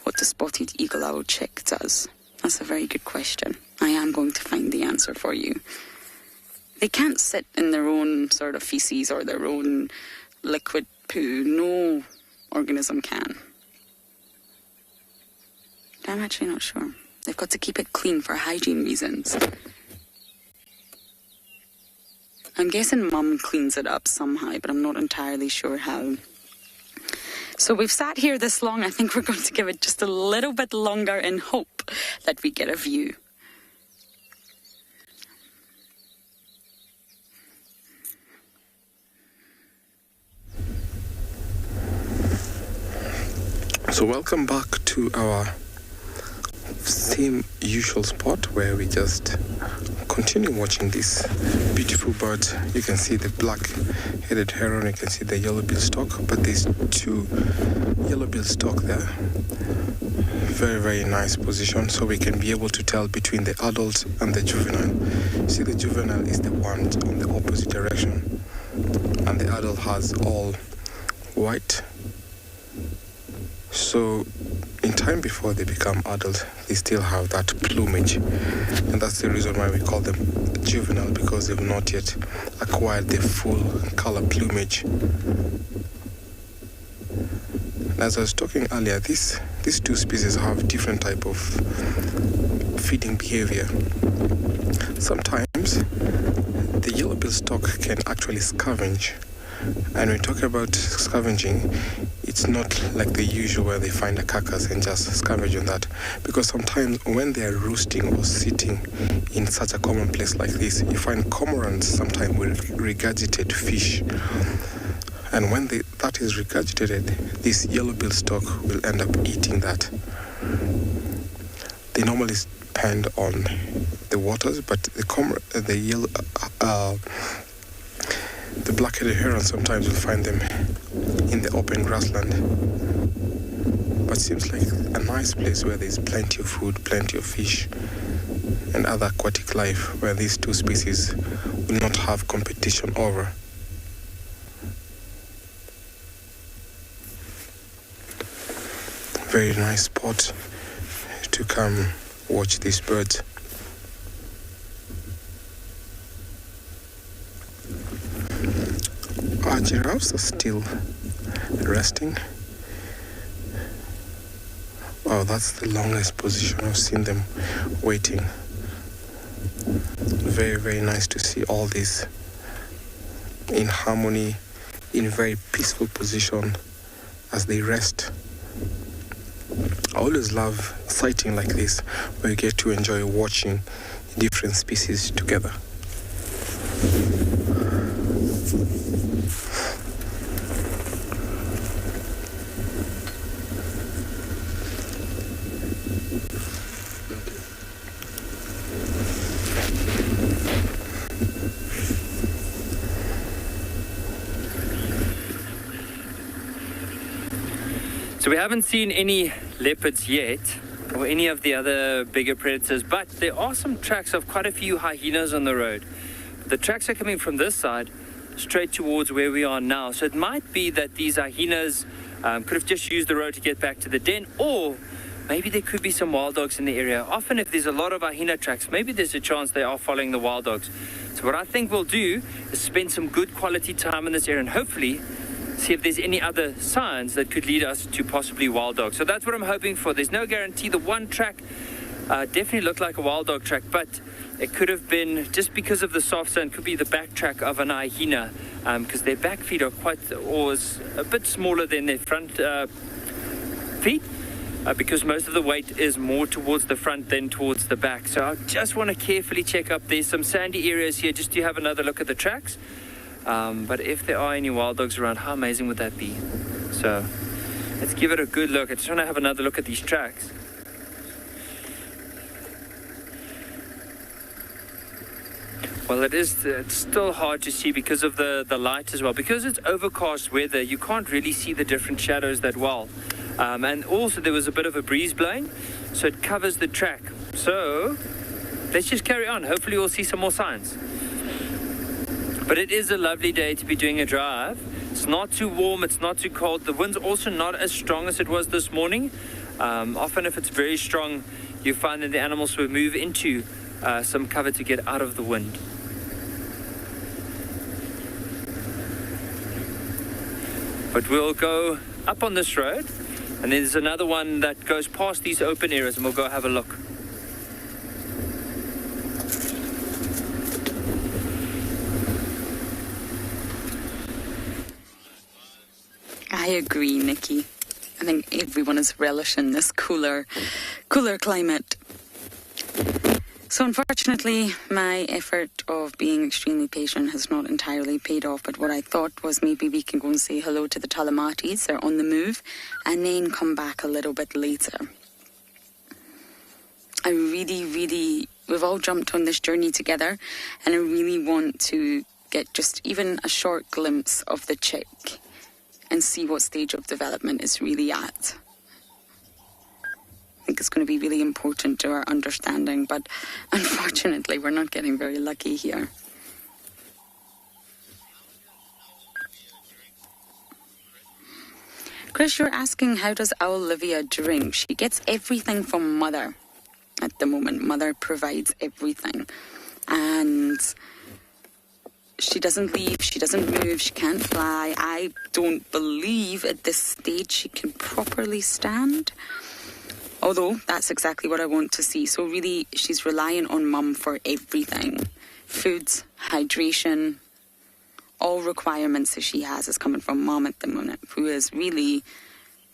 what the spotted eagle owl chick does. That's a very good question. I am going to find the answer for you. They can't sit in their own sort of feces or their own liquid poo. No organism can. I'm actually not sure. They've got to keep it clean for hygiene reasons. I'm guessing Mum cleans it up somehow, but I'm not entirely sure how. So we've sat here this long. I think we're going to give it just a little bit longer in hope that we get a view.
So welcome back to our same usual spot where we just continue watching these beautiful birds. You can see the black-headed heron, you can see the yellow-billed stork, but there's two yellow-billed stork there. Very, very nice position, so we can be able to tell between the adult and the juvenile. See, the juvenile is the one on the opposite direction, and the adult has all white. So in time before they become adult, they still have that plumage, and that's the reason why we call them juvenile, because they've not yet acquired the full color plumage. And as I was talking earlier, these two species have different type of feeding behavior. Sometimes the yellow-billed stork can actually scavenge. And when we talk about scavenging, it's not like the usual where they find a carcass and just scavenge on that. Because sometimes when they are roosting or sitting in such a common place like this, you find cormorants sometimes will regurgitate fish. And when that is regurgitated, this yellow-billed stork will end up eating that. They normally depend on the waters, but the black-headed heron sometimes will find them in the open grassland. But it seems like a nice place where there's plenty of food, plenty of fish, and other aquatic life where these two species will not have competition over. Very nice spot to come watch these birds. Our giraffes are still resting. Wow, that's the longest position I've seen them waiting. Very, very nice to see all this in harmony, in very peaceful position as they rest. I always love sighting like this, where you get to enjoy watching different species together.
So we haven't seen any leopards yet, or any of the other bigger predators, but there are some tracks of quite a few hyenas on the road. The tracks are coming from this side, straight towards where we are now. So it might be that these hyenas could have just used the road to get back to the den, or maybe there could be some wild dogs in the area. Often if there's a lot of hyena tracks, maybe there's a chance they are following the wild dogs. So what I think we'll do is spend some good quality time in this area and hopefully see if there's any other signs that could lead us to possibly wild dogs. So that's what I'm hoping for. There's no guarantee. The one track definitely looked like a wild dog track, but it could have been, just because of the soft sand, could be the back track of an hyena, because their back feet are always a bit smaller than their front feet, because most of the weight is more towards the front than towards the back. So I just want to carefully check up. There's some sandy areas here just to have another look at the tracks. But if there are any wild dogs around, how amazing would that be? So let's give it a good look. I just want to have another look at these tracks. Well, it's still hard to see because of the light as well. Because it's overcast weather, you can't really see the different shadows that well. And also there was a bit of a breeze blowing, so it covers the track. So let's just carry on. Hopefully we'll see some more signs. But it is a lovely day to be doing a drive. It's not too warm, it's not too cold. The wind's also not as strong as it was this morning. Often if it's very strong, you find that the animals will move into some cover to get out of the wind. But we'll go up on this road, and there's another one that goes past these open areas, and we'll go have a look.
I agree, Nikki. I think everyone is relishing this cooler climate. So unfortunately, my effort of being extremely patient has not entirely paid off, but what I thought was maybe we can go and say hello to the Talamatis. They're on the move, and then come back a little bit later. I really, we've all jumped on this journey together, and I really want to get just even a short glimpse of the chick and see what stage of development it's really at. I think it's going to be really important to our understanding, but unfortunately we're not getting very lucky here. Chris, you're asking, how does Olivia drink? She gets everything from Mother at the moment. Mother provides everything, and she doesn't leave, she doesn't move, she can't fly. I don't believe at this stage she can properly stand. Although, that's exactly what I want to see. So really, she's relying on Mum for everything. Foods, hydration, all requirements that she has is coming from Mum at the moment, who is really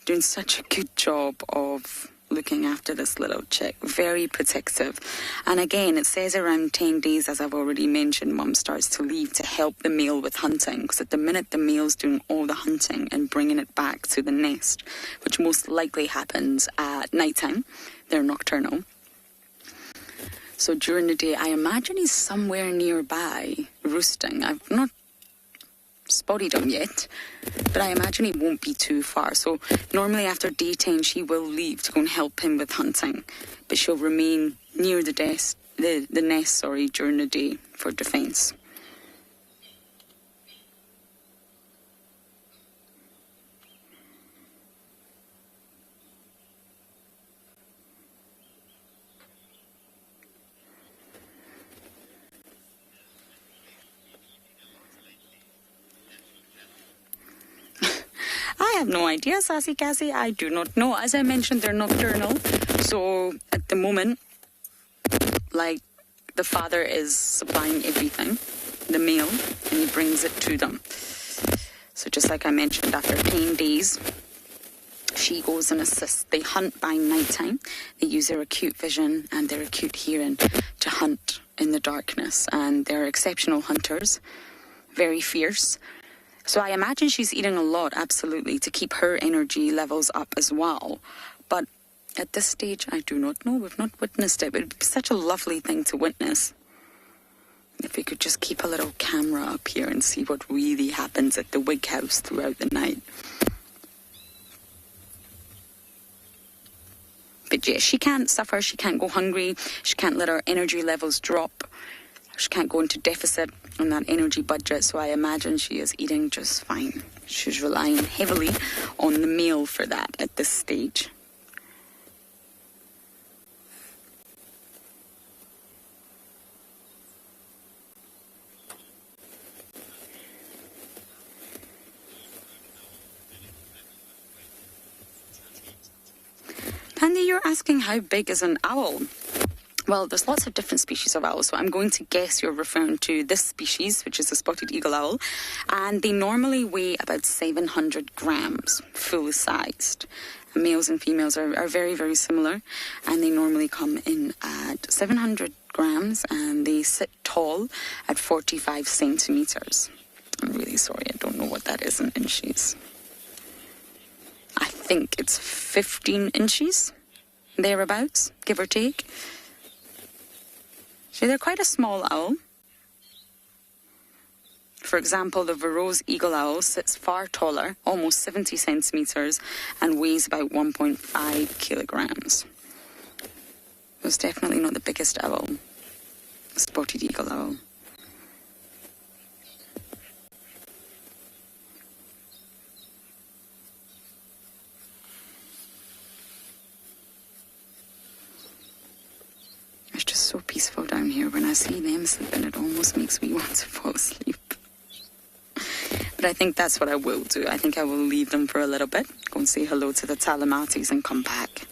doing such a good job of looking after this little chick. Very protective. And again, it says around 10 days, as I've already mentioned, Mum starts to leave to help the male with hunting. Because at the minute, the male's doing all the hunting and bringing it back to the nest, which most likely happens at nighttime. They're nocturnal. So during the day, I imagine he's somewhere nearby roosting. I've not spotted him yet, but I imagine he won't be too far. So normally after daytime she will leave to go and help him with hunting, but she'll remain near the nest during the day for defence. I have no idea, Sassy Cassie. I do not know. As I mentioned, they're nocturnal. So at the moment, like, the father is supplying everything, the male, and he brings it to them. So just like I mentioned, after 10 days, she goes and assists. They hunt by nighttime. They use their acute vision and their acute hearing to hunt in the darkness. And they're exceptional hunters, very fierce. So I imagine she's eating a lot, absolutely, to keep her energy levels up as well. But at this stage, I do not know. We've not witnessed it. But it would be such a lovely thing to witness. If we could just keep a little camera up here and see what really happens at the Wig House throughout the night. But yeah, she can't suffer. She can't go hungry. She can't let her energy levels drop. She can't go into deficit on that energy budget, so I imagine she is eating just fine. She's relying heavily on the male for that at this stage. Pandy, you're asking how big is an owl? Well, there's lots of different species of owls, so I'm going to guess you're referring to this species, which is a spotted eagle owl, and they normally weigh about 700 grams, full-sized. Males and females are very, very similar, and they normally come in at 700 grams, and they sit tall at 45 centimetres. I'm really sorry, I don't know what that is in inches. I think it's 15 inches, thereabouts, give or take. So they're quite a small owl. For example, the Verreaux's eagle owl sits far taller, almost 70 centimetres, and weighs about 1.5 kilograms. It's definitely not the biggest owl, the spotted eagle owl. It's just so peaceful down here. When I see them sleeping, it almost makes me want to fall asleep. But I think that's what I will do. I think I will leave them for a little bit, go and say hello to the Talamatis and come back.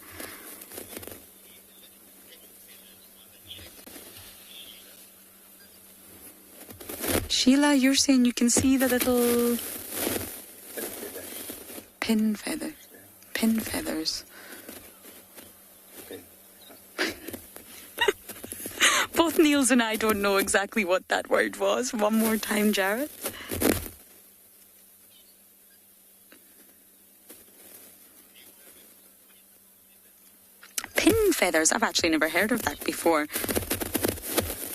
Sheila, you're saying you can see the little pin feathers. Both Niels and I don't know exactly what that word was. One more time, Jared. Pin feathers. I've actually never heard of that before.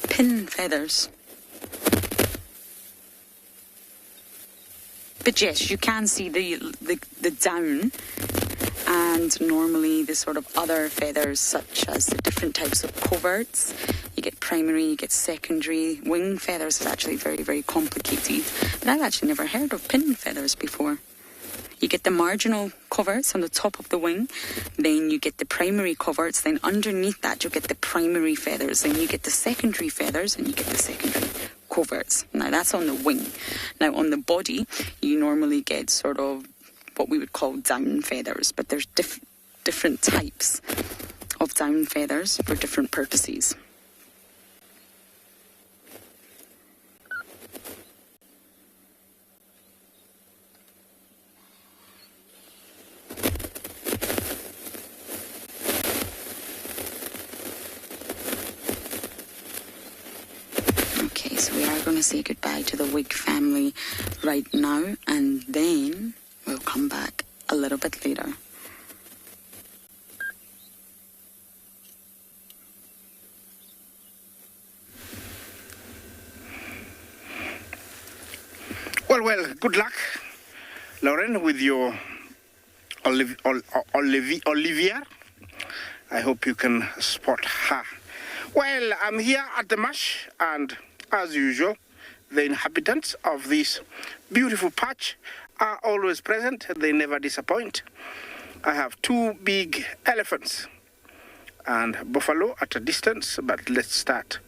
Pin feathers. But yes, you can see the down, and normally the sort of other feathers, such as the different types of coverts. You get primary, you get secondary. Wing feathers is actually very, very complicated. But I've actually never heard of pin feathers before. You get the marginal coverts on the top of the wing, then you get the primary coverts, then underneath that you get the primary feathers, then you get the secondary feathers, and you get the secondary coverts. Now that's on the wing. Now on the body, you normally get sort of what we would call down feathers, but there's different types of down feathers for different purposes. So we are going to say goodbye to the Wig family right now, and then we'll come back a little bit later.
Well, good luck, Lauren, with your Olivia. I hope you can spot her. Well, I'm here at the marsh, and as usual, the inhabitants of this beautiful patch are always present. They never disappoint. I have two big elephants and buffalo at a distance, but let's start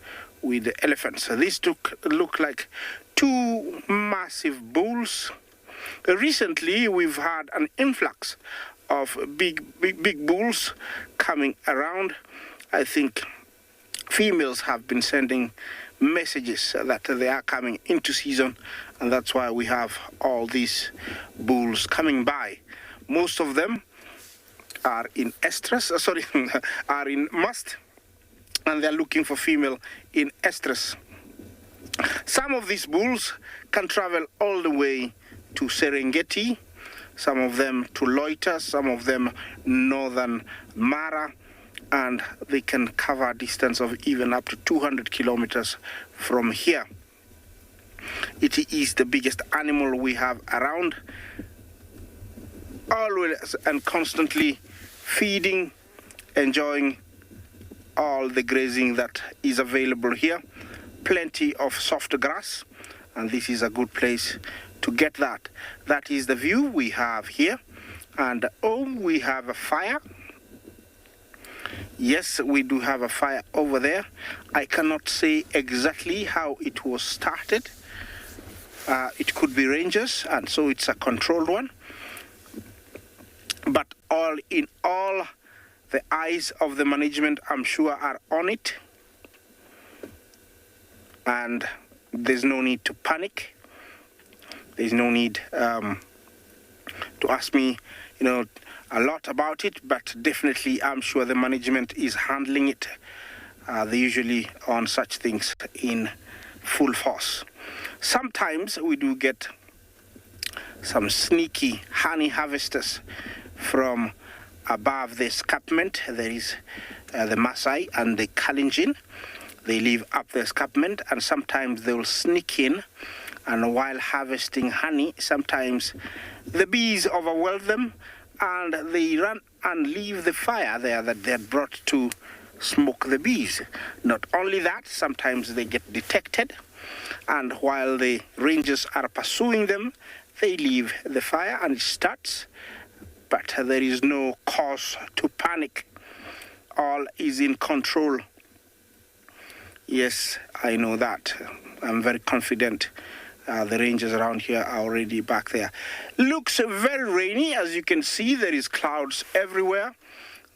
with the elephants. So these look like two massive bulls. Recently, we've had an influx of big bulls coming around. I think females have been sending messages that they are coming into season, and that's why we have all these bulls coming by. Most of them are in are in must, and they're looking for female in estrus. Some of these bulls can travel all the way to Serengeti, some of them to Loiter, some of them northern Mara, and they can cover a distance of even up to 200 kilometers from here. It is the biggest animal we have around, always and constantly feeding, enjoying all the grazing that is available here. Plenty of soft grass, and this is a good place to get that. That is the view we have here. And we have a fire. Yes, we do have a fire over there. I cannot say exactly how it was started. It could be rangers, and so it's a controlled one. But all in all, the eyes of the management, I'm sure, are on it. And there's no need to panic. There's no need to ask me, a lot about it, but definitely I'm sure the management is handling it. They're usually on such things in full force. Sometimes we do get some sneaky honey harvesters from above the escarpment. There is the Maasai and the Kalenjin. They live up the escarpment, and sometimes they will sneak in And while harvesting honey, sometimes the bees overwhelm them and they run and leave the fire there that they had brought to smoke the bees. Not only that, sometimes they get detected, and while the rangers are pursuing them, they leave the fire and it starts, but there is no cause to panic. All is in control. Yes, I know that. I'm very confident. The rangers around here are already back there. Looks very rainy. As you can see, there is clouds everywhere.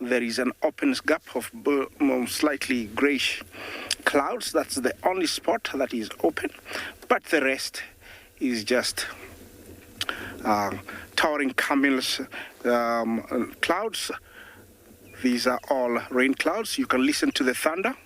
There is an open gap of slightly grayish clouds. That's the only spot that is open, but the rest is just towering cumulus clouds. These are all rain clouds. You can listen to the thunder.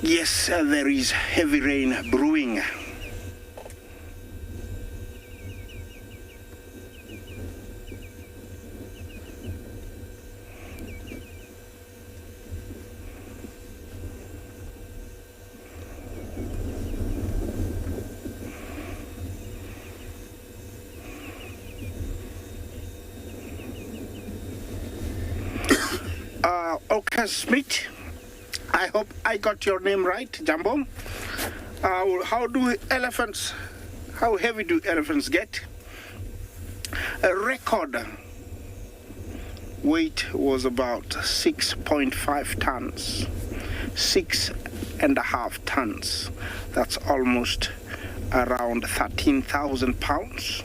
Yes, there is heavy rain brewing. Okay, Smith. I hope I got your name right, Jumbo. How heavy do elephants get? A record weight was about 6.5 tons. 6.5 tons. That's almost around 13,000 pounds.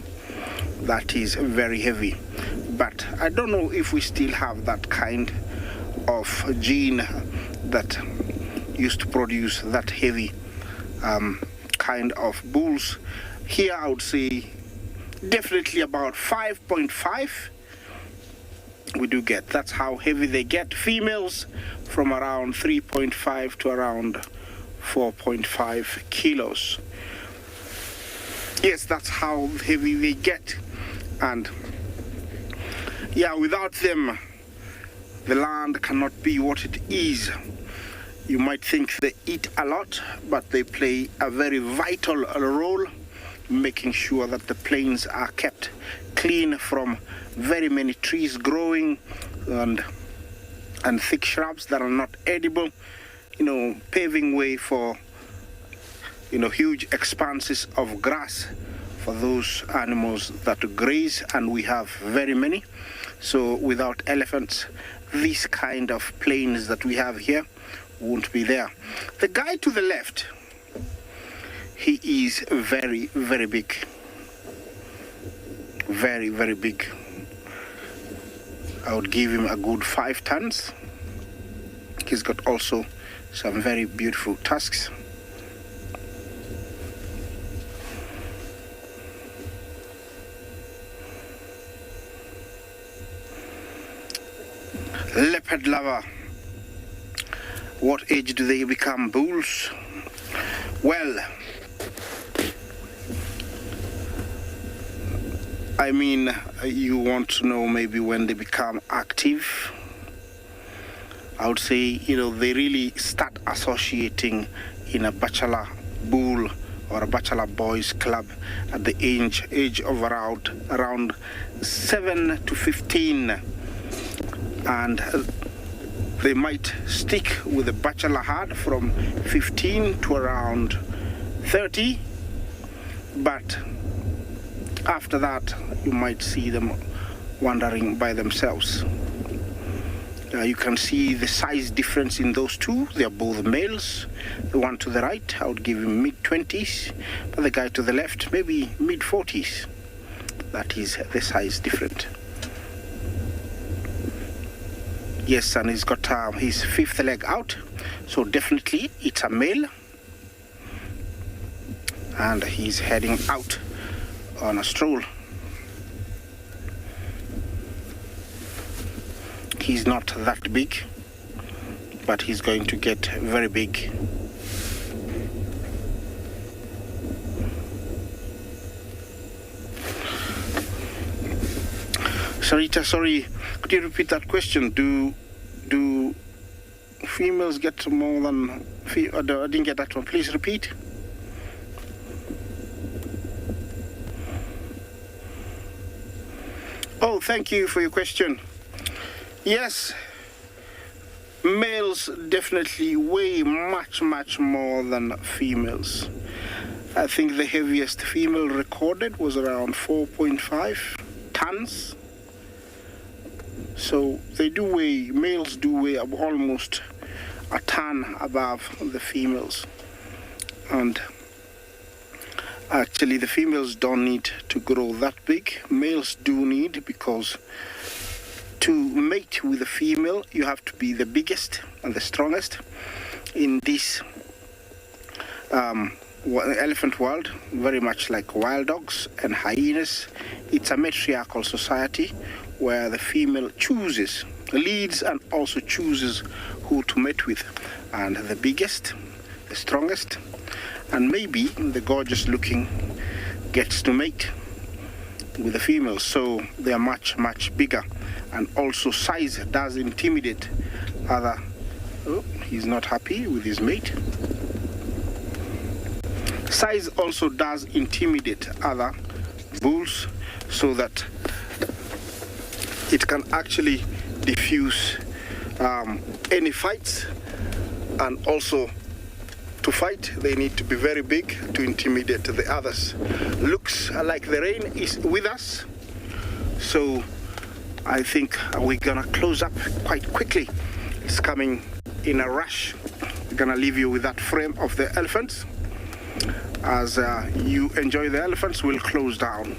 That is very heavy. But I don't know if we still have that kind of gene that used to produce that heavy kind of bulls. Here I would say definitely about 5.5 we do get. That's how heavy they get. Females from around 3.5 to around 4.5 kilos. Yes, that's how heavy they get. And yeah, without them the land cannot be what it is. You might think they eat a lot, but they play a very vital role making sure that the plains are kept clean from very many trees growing and thick shrubs that are not edible, paving way for huge expanses of grass for those animals that graze, and we have very many. So without elephants, this kind of plains that we have here won't be there. The guy to the left, he is very, very big. Very, very big. I would give him a good 5 tons. He's got also some very beautiful tusks. Leopard lover. What age do they become bulls? Well, I mean, you want to know maybe when they become active. I would say, they really start associating in a bachelor bull or a bachelor boys club at the age of around 7 to 15. And they might stick with the bachelor herd from 15 to around 30, but after that you might see them wandering by themselves. You can see the size difference in those two. They are both males. The one to the right, I would give him mid-20s, but the guy to the left, maybe mid-40s. That is the size different. Yes, and he's got his 5th leg out, so definitely it's a male. And he's heading out on a stroll. He's not that big, but he's going to get very big. Sarita, sorry, could you repeat that question? Do females get more than... I didn't get that one. Please repeat. Oh, thank you for your question. Yes, males definitely weigh much more than females. I think the heaviest female recorded was around 4.5 tons. So they do weigh, males do weigh almost a ton above the females. And actually the females don't need to grow that big. Males do need, because to mate with a female, you have to be the biggest and the strongest. In this elephant world, very much like wild dogs and hyenas, it's a matriarchal society where the female chooses, leads, and also chooses who to mate with. And the biggest, the strongest, and maybe the gorgeous looking gets to mate with the females. So they are much bigger. And also size does intimidate other... Oh, he's not happy with his mate. Size also does intimidate other bulls, so that it can actually diffuse any fights. And also, to fight, they need to be very big to intimidate the others. Looks like the rain is with us, so I think we're gonna close up quite quickly. It's coming in a rush. We're gonna leave you with that frame of the elephants. As you enjoy the elephants, we'll close down.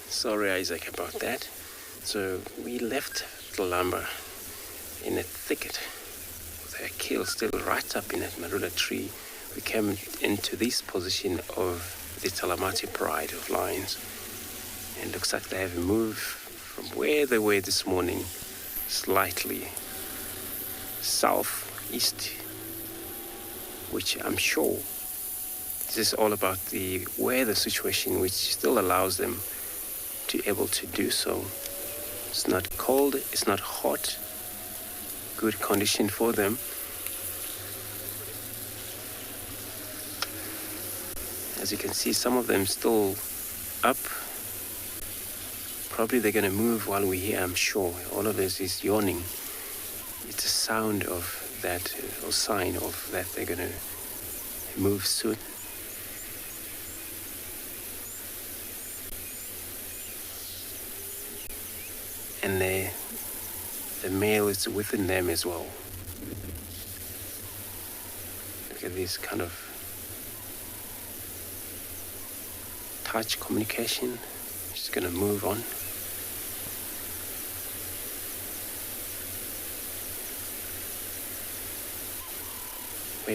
Sorry, Isaac, about that. So we left the lumber in a thicket with her kill still right up in that marula tree. We came into this position of the Talamati pride of lions. And it looks like they have moved from where they were this morning, slightly southeast, which I'm sure this is all about the weather situation, which still allows them to able to do so. It's not cold, it's not hot, good condition for them. As you can see, some of them still up. Probably they're going to move while we're here, I'm sure. All of this is yawning. It's a sound of that, or sign of that they're going to move soon. And the male is within them as well. Look at this kind of touch communication. Just going to move on.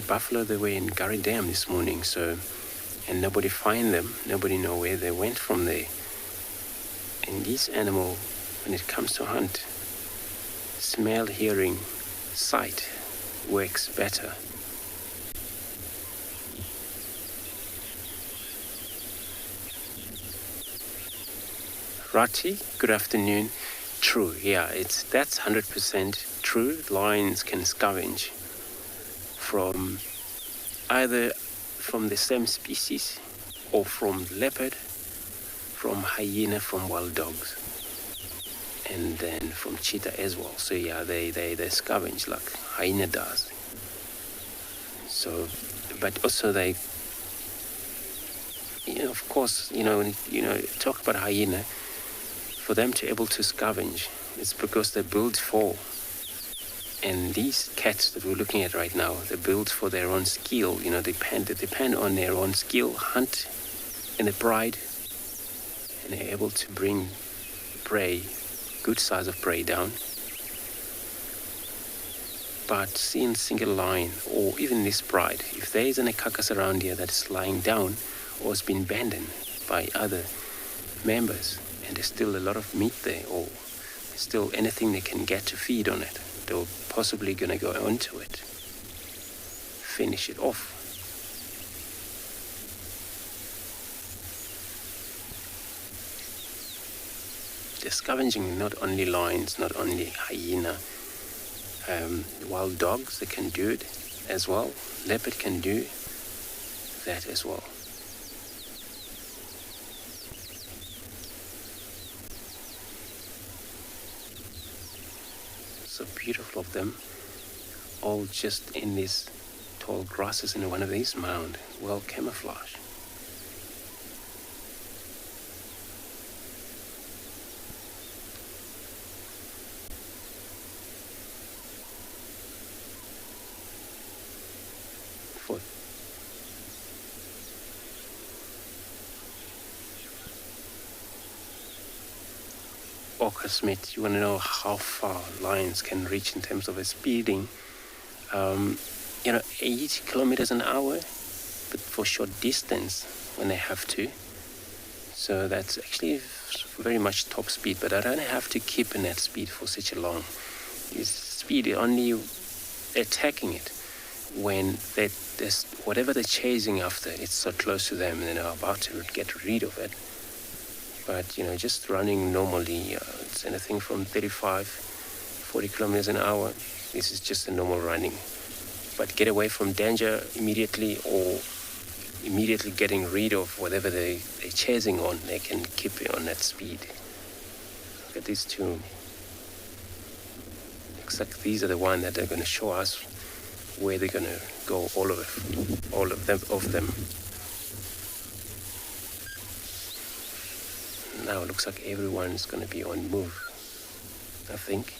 Buffalo, they were in Gurry Dam this morning, so, and nobody find them, nobody know where they went from there. And this animal, when it comes to hunt, smell, hearing, sight works better. Rati, good afternoon. True, yeah, that's 100% true. Lions can scavenge from either from the same species or from leopard, from hyena, from wild dogs, and then from cheetah as well. So yeah, they scavenge like hyena does. So, but also they, of course, talk about hyena. For them to able to scavenge, it's because they're built for. And these cats that we're looking at right now, they're built for their own skill. They depend on their own skill, hunt in the pride, and they're able to bring prey, good size of prey down. But seeing single lion, or even this pride, if there is a carcass around here that is lying down or has been abandoned by other members, and there's still a lot of meat there, or still anything they can get to feed on it, they're possibly going to go onto it. finish it off. They're scavenging not only lions, not only hyena, wild dogs, they can do it as well. Leopard can do that as well. So beautiful of them, all just in these tall grasses in one of these mounds, well camouflaged. Smith, you want to know how far lions can reach in terms of a speeding. 8 kilometers an hour, but for short distance when they have to. So that's actually very much top speed, but I don't have to keep in that speed for such a long. It's speed only attacking it when whatever they're chasing after, it's so close to them and they're about to get rid of it. But, just running normally, it's anything from 35, 40 kilometers an hour. This is just a normal running. But get away from danger immediately, or immediately getting rid of whatever they're chasing on, they can keep it on that speed. Look at these two. Looks like these are the ones that are going to show us where they're going to go, all of them. Now it looks like everyone's going to be on move, I think.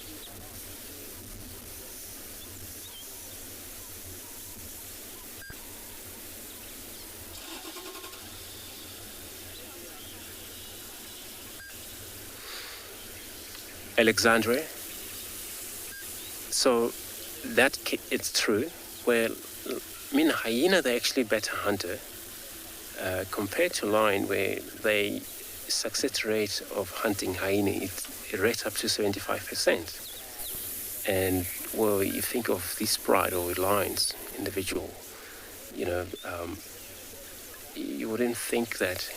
Alexandria. So it's true. Well, hyena, they're actually better hunter compared to lion, where they success rate of hunting hyena, it rates up to 75%. And you think of this pride or lions individual, you wouldn't think that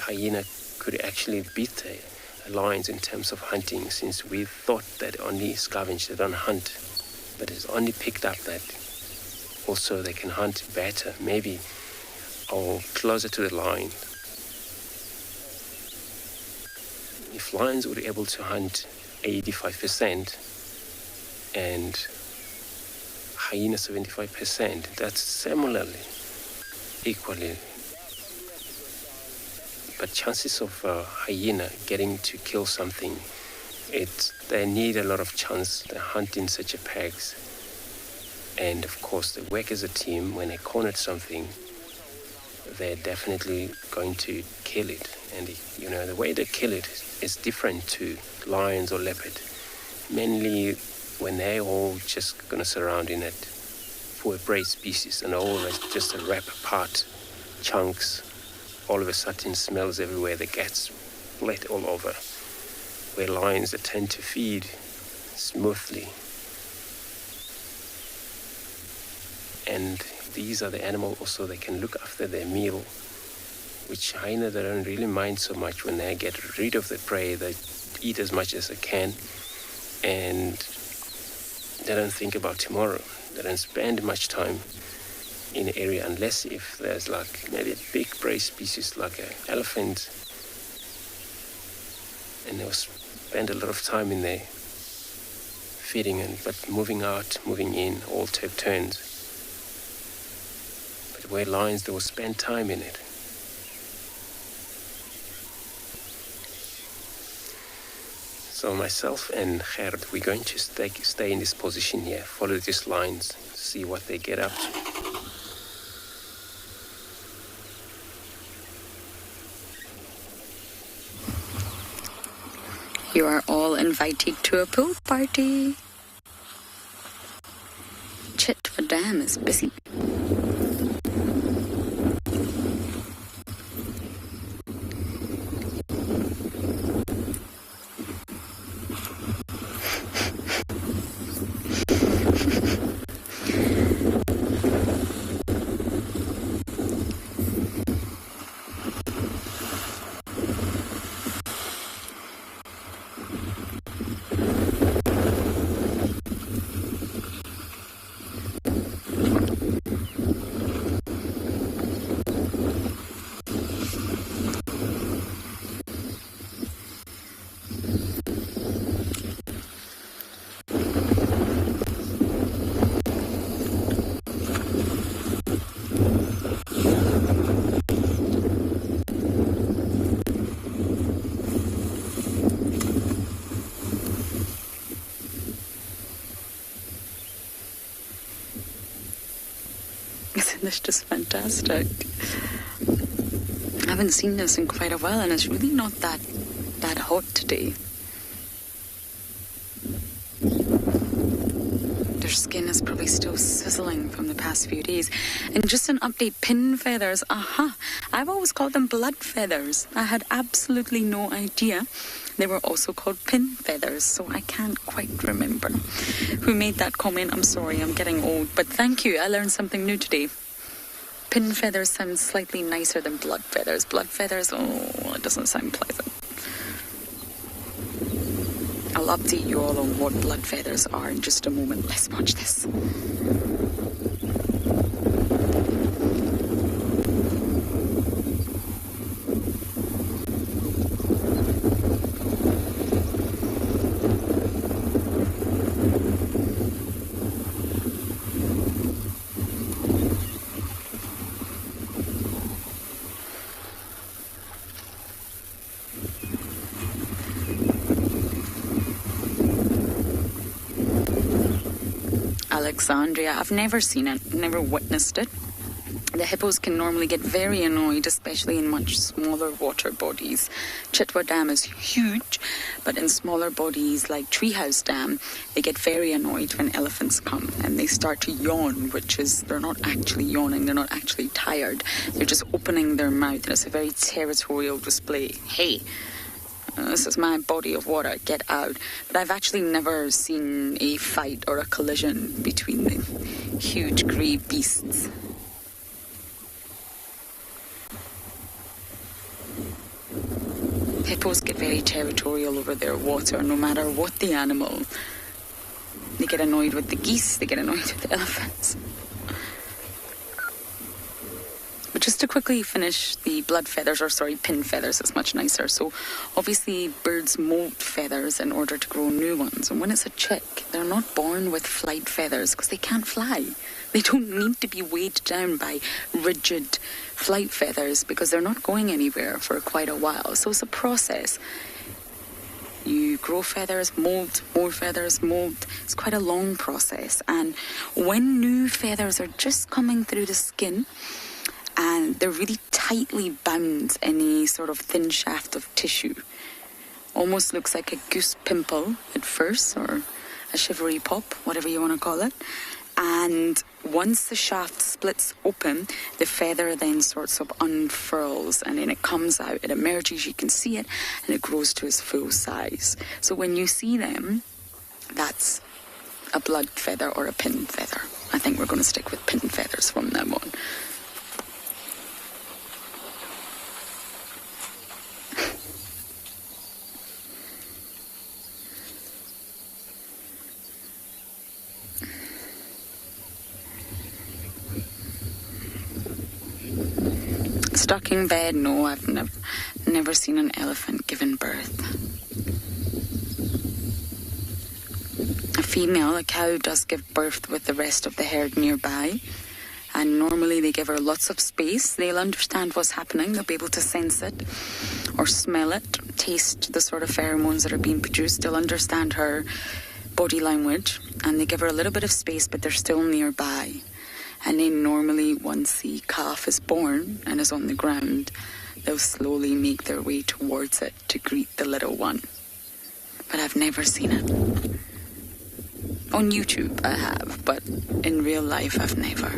hyena could actually beat lions in terms of hunting, since we thought that only scavenge, they don't hunt. But it's only picked up that also they can hunt better, maybe, or closer to the lion. If lions were able to hunt 85% and hyena 75%, that's similarly, equally. But chances of hyena getting to kill something, they need a lot of chance. They hunt in such a packs, and of course they work as a team. When they corner something, they're definitely going to kill it. And the way they kill it is different to lions or leopard. Mainly when they're all just going to surround in it for a prey species, and all just rip apart chunks. All of a sudden smells everywhere, they get split all over. Where lions, they tend to feed smoothly. And these are the animals also, they can look after their meal, which hyena, they don't really mind so much. When they get rid of the prey, they eat as much as they can, and they don't think about tomorrow. They don't spend much time in an area, unless if there's maybe a big prey species like an elephant, and they'll spend a lot of time in there feeding, but moving out, moving in, all take turns. But where lions, they will spend time in it. So myself and Gerd, we're going to stay in this position here, follow these lines, see what they get up to.
You are all invited to a pool party. Chit for Dam is busy. English just fantastic. I haven't seen this in quite a while, and it's really not that hot today. Their skin is probably still sizzling from the past few days. And just an update, pin feathers. I've always called them blood feathers. I had absolutely no idea they were also called pin feathers, so I can't quite remember who made that comment. I'm sorry, I'm getting old, but thank you. I learned something new today. Pin feathers sound slightly nicer than blood feathers. Blood feathers, it doesn't sound pleasant. I'll update you all on what blood feathers are in just a moment. Let's watch this. Alexandria. I've never seen it, never witnessed it. The hippos can normally get very annoyed, especially in much smaller water bodies. Chitwa Dam is huge, but in smaller bodies like Treehouse Dam, they get very annoyed when elephants come and they start to yawn, which is, they're not actually yawning, they're not actually tired. They're just opening their mouth, and it's a very territorial display. Hey, this is my body of water, get out. But I've actually never seen a fight or a collision between the huge grey beasts. Hippos get very territorial over their water, no matter what the animal. They get annoyed with the geese, they get annoyed with the elephants. But just to quickly finish the blood feathers, pin feathers, it's much nicer. So obviously birds molt feathers in order to grow new ones. And when it's a chick, they're not born with flight feathers because they can't fly. They don't need to be weighed down by rigid flight feathers because they're not going anywhere for quite a while. So it's a process. You grow feathers, mold, more feathers, mold. It's quite a long process. And when new feathers are just coming through the skin, and they're really tightly bound in a sort of thin shaft of tissue. Almost looks like a goose pimple at first, or a shivery pop, whatever you want to call it. And once the shaft splits open, the feather then sorts of unfurls, and then it comes out, it emerges, you can see it, and it grows to its full size. So when you see them, that's a blood feather or a pin feather. I think we're going to stick with pin feathers from now on. Stuck in bed? No, I've never seen an elephant giving birth. A female, a cow, does give birth with the rest of the herd nearby, and normally they give her lots of space. They'll understand what's happening, they'll be able to sense it or smell it, taste the sort of pheromones that are being produced. They'll understand her body language, and they give her a little bit of space, but they're still nearby. And then normally once the calf is born and is on the ground, they'll slowly make their way towards it to greet the little one. But I've never seen it. On YouTube I have, but in real life I've never.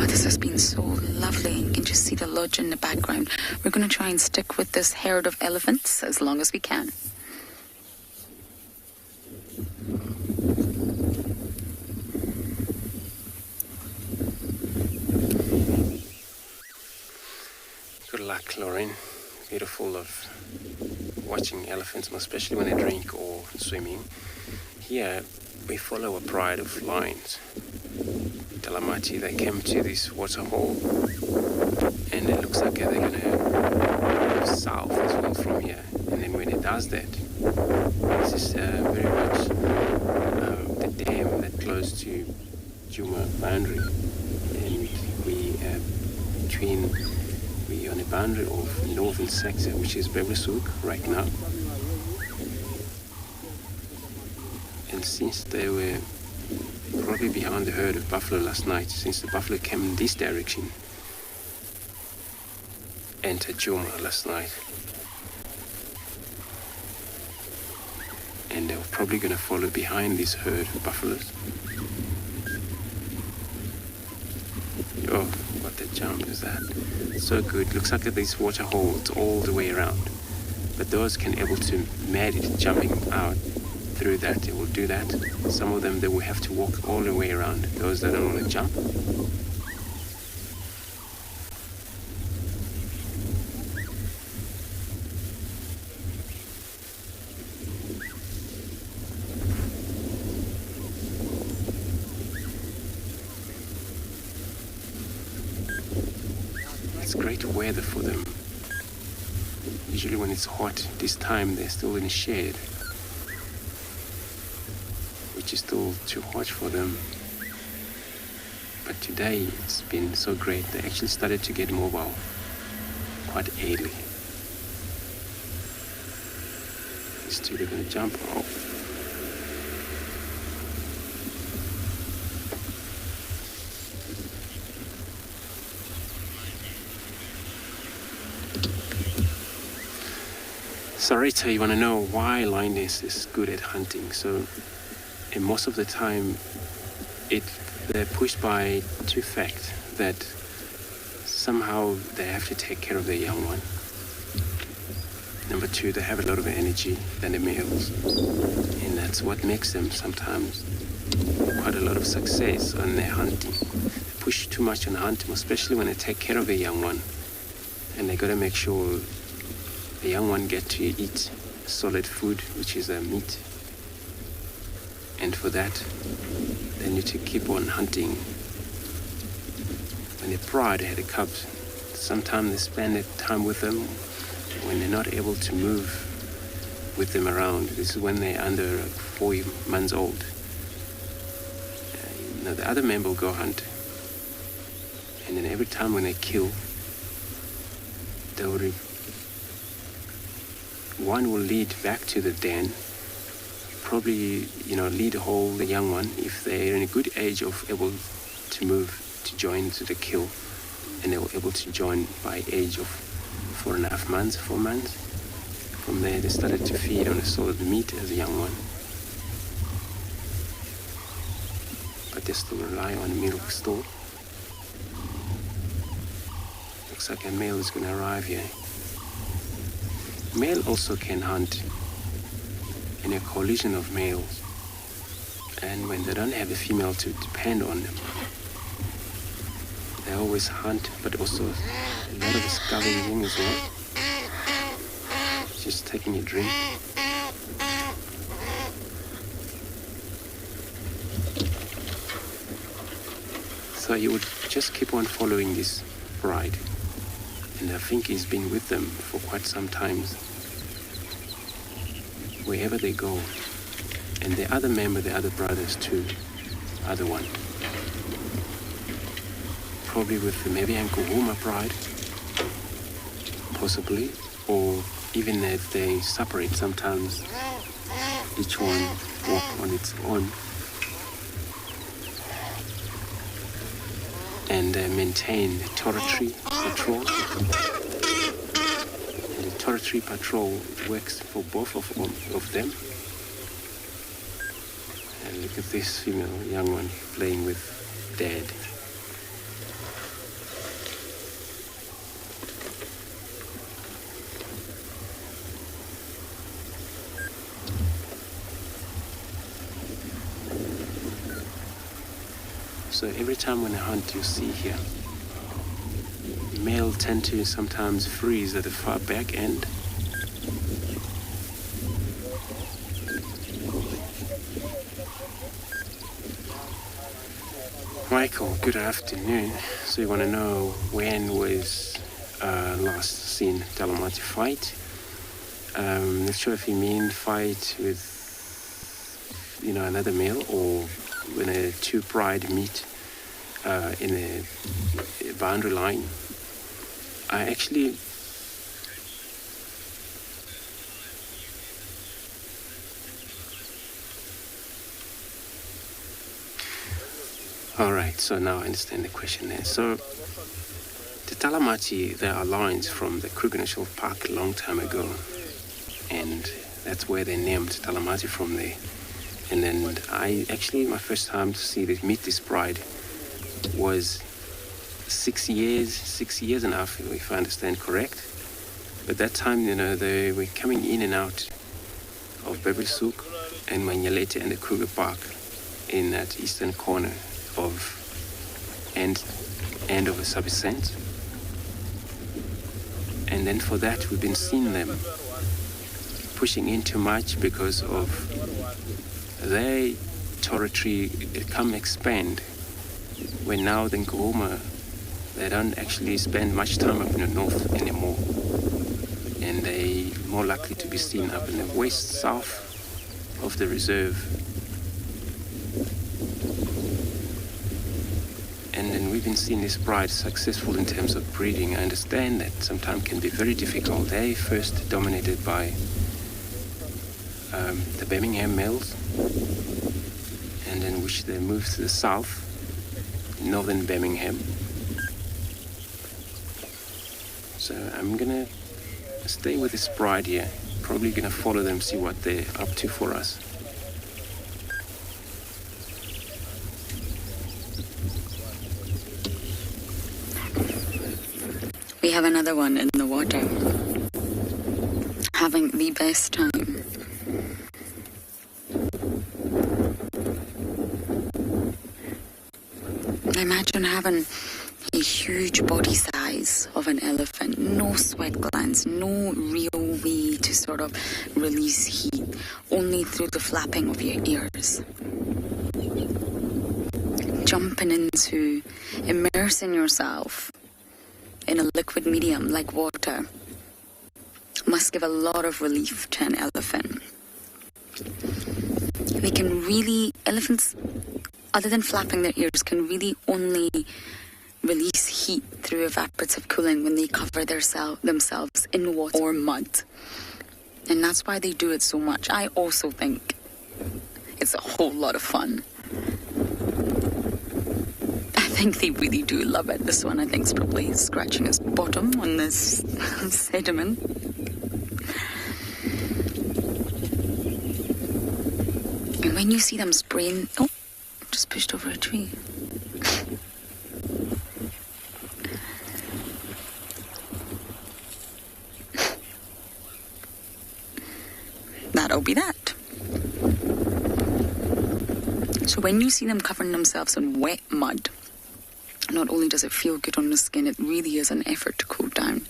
This has been so lovely. You can just see the lodge in the background. We're going to try and stick with this herd of elephants as long as we can.
Good luck, Lauren. Beautiful of watching elephants, especially when they drink or swimming. Here we follow a pride of lions. Talamati, they came to this waterhole, and it looks like they're going to go south as well from here. And then when it does that, this is very much the dam that close to Juma boundary, and we We're on the boundary of the northern sector, which is Bevershoek right now. And since they were probably behind the herd of buffalo last night, since the buffalo came in this direction, entered Joma last night. And they were probably going to follow behind this herd of buffaloes. Oh, what a jump is that. So good. Looks like these water holes all the way around. But those can able to manage jumping out through that. They will do that. Some of them, they will have to walk all the way around. Those that don't want to jump. It's great weather for them. Usually when it's hot this time, they're still in the shade, which is still too hot for them. But today it's been so great. They actually started to get mobile quite early. These two, they're going to jump off. Sarita, you want to know why lioness is good at hunting. So, and most of the time, they're pushed by two facts that somehow they have to take care of their young one. Number two, they have a lot of energy than the males, and that's what makes them sometimes quite a lot of success on their hunting. They push too much on hunting, especially when they take care of their young one, and they got to make sure the young one get to eat solid food, which is meat. And for that, they need to keep on hunting. When they pride, they had the cubs. Sometimes they spend their time with them when they're not able to move with them around. This is when they're under 4 months old. The other men will go hunt. And then every time when they kill, they will one will lead back to the den, probably, lead the young one if they're in a good age of able to move to join to the kill, and they were able to join by age of 4.5 months, 4 months. From there, they started to feed on the solid meat as a young one. But they still rely on milk still. Looks like a male is going to arrive here. Male also can hunt in a coalition of males, and when they don't have a female to depend on them, they always hunt, but also a lot of scavenging as well. Just taking a drink. So he would just keep on following this bride. And I think he's been with them for quite some time, wherever they go. And the other member, the other brothers too, other one. Probably with maybe Uncle Huma pride, possibly, or even if they separate sometimes, each one walk on its own. And maintain the territory patrol. And the territory patrol works for both of them. And look at this female young one playing with dad. So every time when I hunt, you see here, male tend to sometimes freeze at the far back end. Michael, good afternoon. So you want to know when was last seen Talamati fight? Not sure if you mean fight with, another male, or when two pride meet in a boundary line. I actually all right, so now I understand the question there. So the Talamati, there are lions from the Kruger National Park a long time ago, and that's where they named Talamati from there. And then I actually, my first time to meet this bride was 6 years and a half, if I understand correct. But that time, they were coming in and out of Bebelsoek and Manyalete and the Kruger Park in that eastern corner of end of a sub-ascent. And then for that, we've been seeing them pushing in too much because of their territory come expand. When now the Ngoma, they don't actually spend much time up in the north anymore. And they more likely to be seen up in the west, south of the reserve. And then we've been seeing this bride successful in terms of breeding. I understand that sometimes can be very difficult. They first dominated by the Birmingham males, and then which they moved to the south, northern Birmingham. So I'm gonna stay with this bride here. Probably gonna follow them, see what they're up to for us.
We have another one in the water, having the best time. Imagine having a huge body size of an elephant, no sweat glands, no real way to sort of release heat, only through the flapping of your ears. Jumping into, immersing yourself in a liquid medium like water must give a lot of relief to an elephant. They can really, elephants, other than flapping their ears, can really only release heat through evaporative cooling when they cover themselves in water or mud. And that's why they do it so much. I also think it's a whole lot of fun. I think they really do love it. This one, I think, is probably scratching his bottom on this sediment. And when you see them spraying... Oh, just pushed over a tree. That'll be that. So when you see them covering themselves in wet mud, not only does it feel good on the skin, it really is an effort to cool down.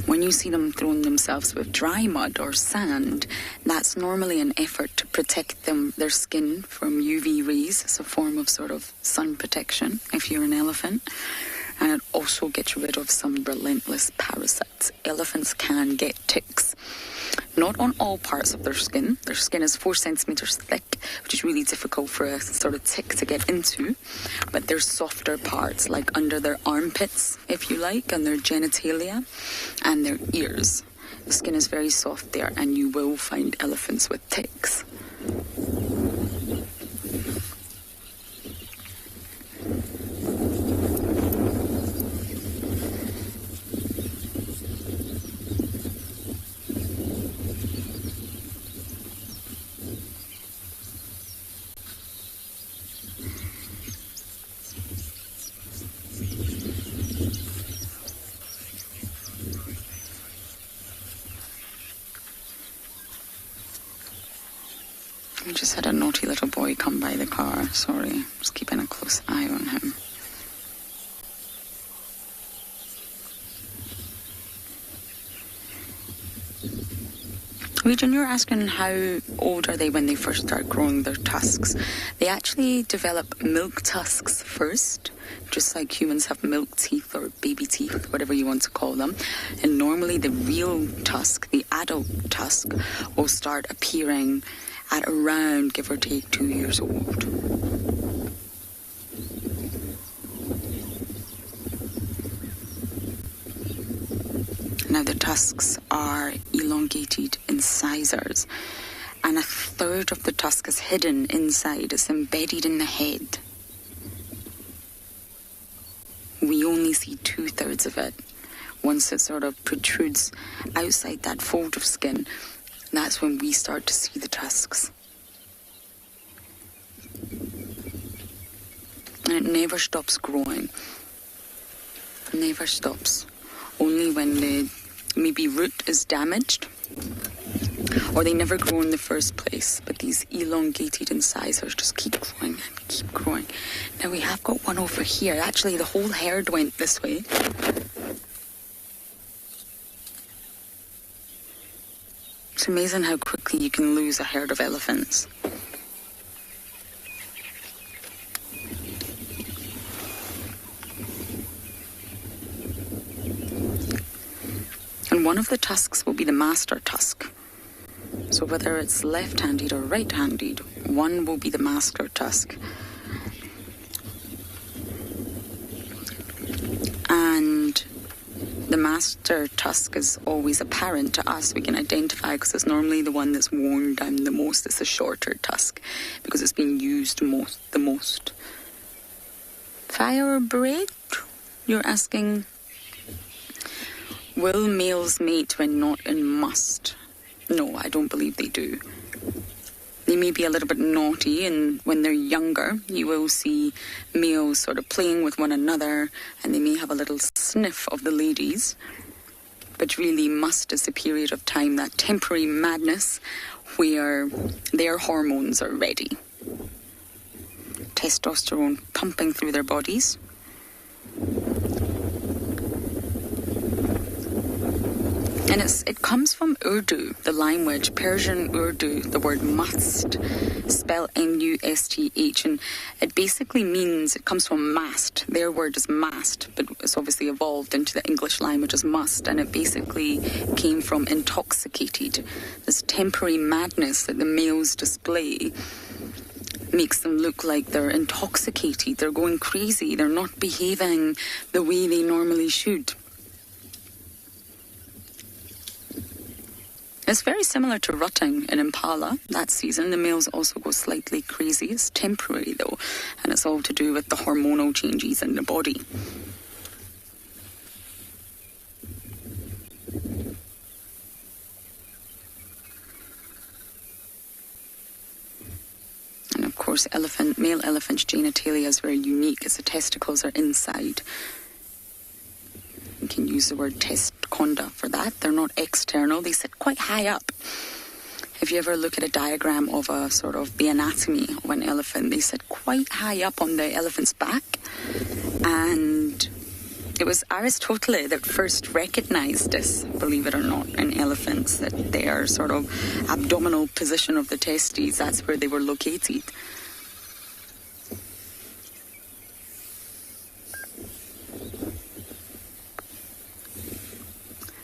When you see them throwing themselves with dry mud or sand, that's normally an effort to protect their skin from UV rays. It's a form of sort of sun protection if you're an elephant. And it also gets rid of some relentless parasites. Elephants can get ticks. Not on all parts of their skin. Their skin is 4 centimeters thick, which is really difficult for a sort of tick to get into. But there's softer parts, like under their armpits, if you like, and their genitalia, and their ears. The skin is very soft there, and you will find elephants with ticks. We just had a naughty little boy come by the car. Sorry, just keeping a close eye on him. Regin, you're asking how old are they when they first start growing their tusks. They actually develop milk tusks first, just like humans have milk teeth or baby teeth, whatever you want to call them. And normally the real tusk, the adult tusk, will start appearing at around, give or take, 2 years old. tusks are elongated incisors, and a third of the tusk is hidden inside. It's embedded in the head. We only see 2/3 of it. Once it sort of protrudes outside that fold of skin, that's when we start to see the tusks. And it never stops growing. Never stops. Only when the maybe root is damaged, or they never grow in the first place. But these elongated incisors just keep growing and keep growing. Now we have got one over here. Actually, the whole herd went this way. It's amazing how quickly you can lose a herd of elephants. And one of the tusks will be the master tusk. So whether it's left-handed or right-handed, one will be the master tusk. And the master tusk is always apparent to us. We can identify because it's normally the one that's worn down the most. It's the shorter tusk because it's been used the most. Fire or break? You're asking, will males mate when not in must? No, I don't believe they do. They may be a little bit naughty, and when they're younger, you will see males sort of playing with one another, and they may have a little sniff of the ladies. But really, must is a period of time, that temporary madness, where their hormones are ready. Testosterone pumping through their bodies. And it comes from Urdu, the language, Persian Urdu, the word must, spelled M-U-S-T-H, and it basically means, it comes from mast. Their word is mast, but it's obviously evolved into the English language as must, and it basically came from intoxicated. This temporary madness that the males display makes them look like they're intoxicated, they're going crazy, they're not behaving the way they normally should. It's very similar to rutting in impala. That season, the males also go slightly crazy. It's temporary, though, and it's all to do with the hormonal changes in the body. And of course, male elephant's genitalia is very unique, as the testicles are inside. You can use the word testconda for that. They're not external. They sit quite high up. If you ever look at a diagram of a sort of the anatomy of an elephant, they sit quite high up on the elephant's back. And it was Aristotle that first recognized this, believe it or not, in elephants, that their sort of abdominal position of the testes, that's where they were located.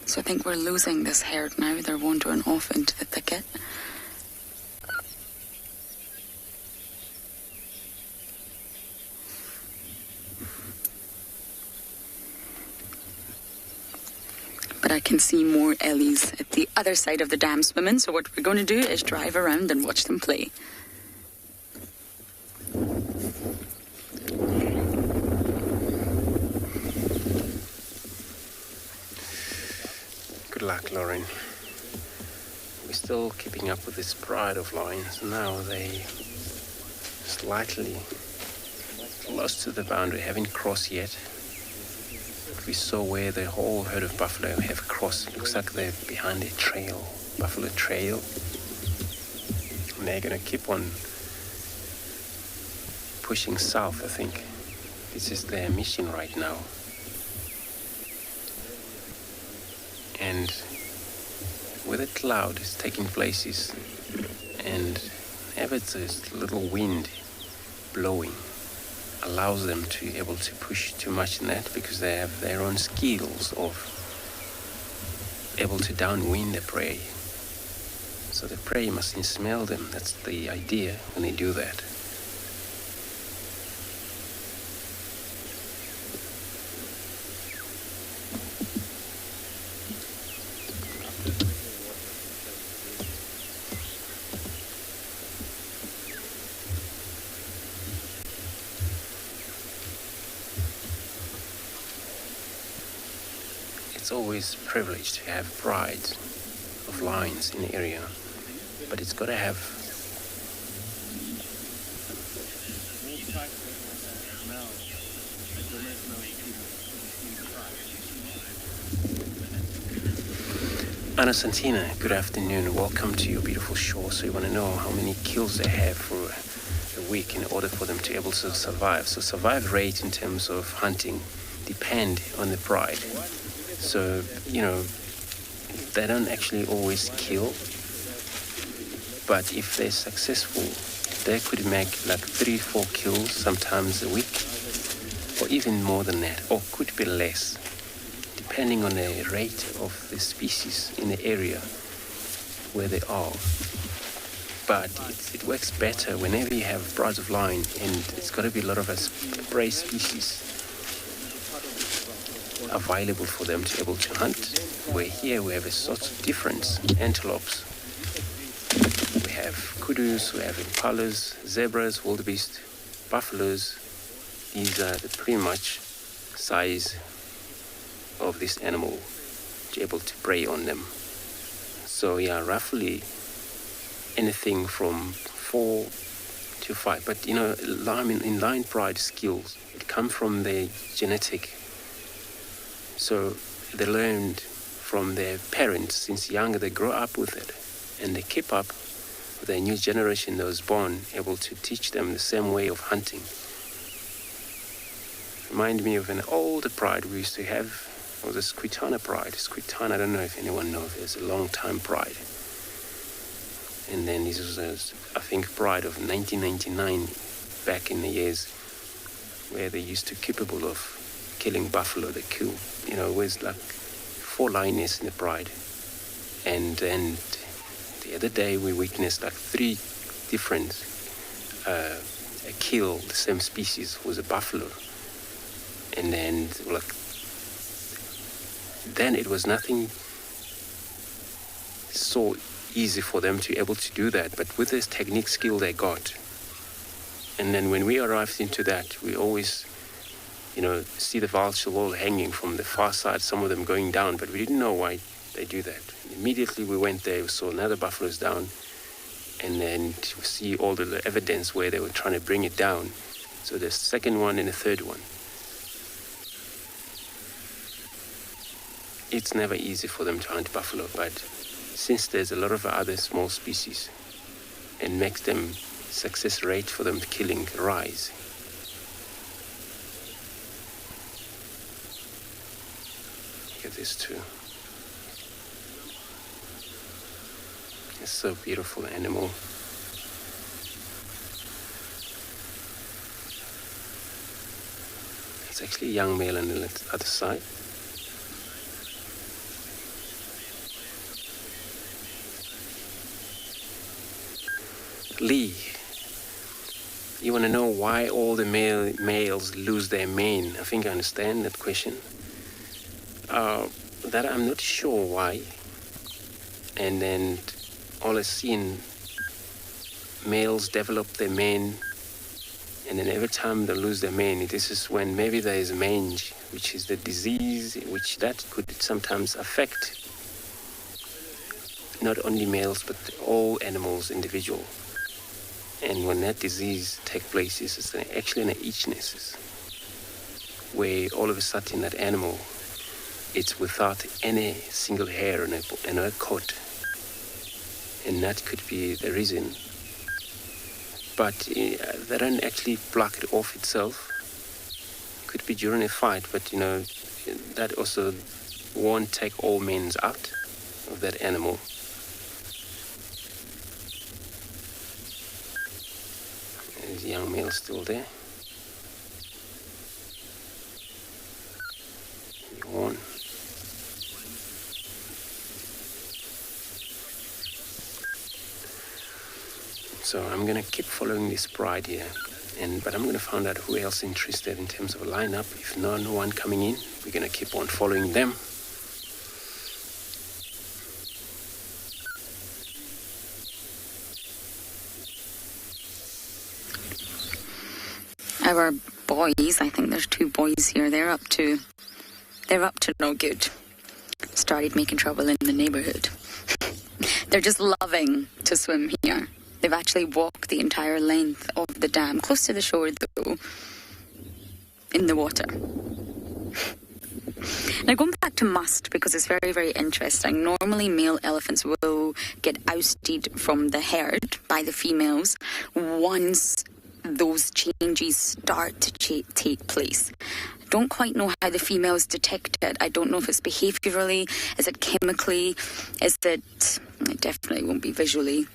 So I think we're losing this herd now. They're wandering off into the thicket. But I can see more Ellies at the other side of the dam swimming. So what we're going to do is drive around and watch them play.
Good luck, Lauren. We're still keeping up with this pride of lions. Now they slightly close to the boundary, haven't crossed yet. But we saw where the whole herd of buffalo have crossed. Looks like they're behind a trail, buffalo trail. And they're going to keep on pushing south, I think. This is their mission right now. And where the cloud is taking places and ever there's a little wind blowing allows them to be able to push too much in that, because they have their own skills of able to downwind the prey. So the prey mustn't smell them. That's the idea when they do that. it's always privileged to have pride of lions in the area, but it's got to have Anna Santina, good afternoon. Welcome to your beautiful shore. So you want to know how many kills they have for a week in order for them to be able to survive. So survival rate in terms of hunting depend on the pride. So, they don't actually always kill, but if they're successful, they could make like 3-4 kills sometimes a week, or even more than that, or could be less, depending on the rate of the species in the area where they are. But it works better whenever you have brides of lion, and it's got to be a lot of prey species available for them to be able to hunt. Where here we have a sort of difference. Antelopes, we have kudus, we have impalas, zebras, wildebeest, buffaloes. These are the pretty much size of this animal to be able to prey on them. So yeah, roughly anything from 4 to 5. But in lion pride skills, it comes from the genetic. So they learned from their parents since young. They grow up with it, and they keep up with the new generation that was born, able to teach them the same way of hunting. Remind me of an older pride we used to have. It was a Squitana pride. Squitana, I don't know if anyone knows, it's a long time pride. And then this was, I think, pride of 1999, back in the years where they used to capable of killing buffalo. They kill, with like 4 lionesses in the pride. And then the other day we witnessed like 3 different kill the same species was a buffalo. And then it was nothing so easy for them to be able to do that, but with this technique skill they got. And then when we arrived into that, we always see the vulture all hanging from the far side, some of them going down, but we didn't know why they do that. Immediately we went there, we saw another buffalo's down, and then we see all the evidence where they were trying to bring it down. So the second one and the third one. It's never easy for them to hunt buffalo, but since there's a lot of other small species, it makes them success rate for them killing rise. Look at this too. It's so beautiful animal. It's actually a young male on the other side. Lee, you want to know why all the males lose their mane? I think I understand that question. That I'm not sure why. And then all I've seen, males develop their mane, and then every time they lose their mane, this is when maybe there is mange, which is the disease, which that could sometimes affect not only males, but all animals, individual. And when that disease takes place, it's actually an itchiness, where all of a sudden that animal, it's without any single hair in a coat. And that could be the reason. But they don't actually pluck it off itself. Could be during a fight, but that also won't take all manes out of that animal. There's a young male still there. Yawn. So I'm going to keep following this pride here, but I'm going to find out who else interested in terms of a lineup. If no one coming in, we're going to keep on following them.
Our boys, I think there's 2 boys here, they're up to no good. started making trouble in the neighborhood. They're just loving to swim here. They've actually walked the entire length of the dam, close to the shore though, in the water. Now going back to must, because it's very, very interesting. Normally male elephants will get ousted from the herd by the females once those changes start to take place. I don't quite know how the females detect it. I don't know if it's behaviourally, is it chemically, it definitely won't be visually.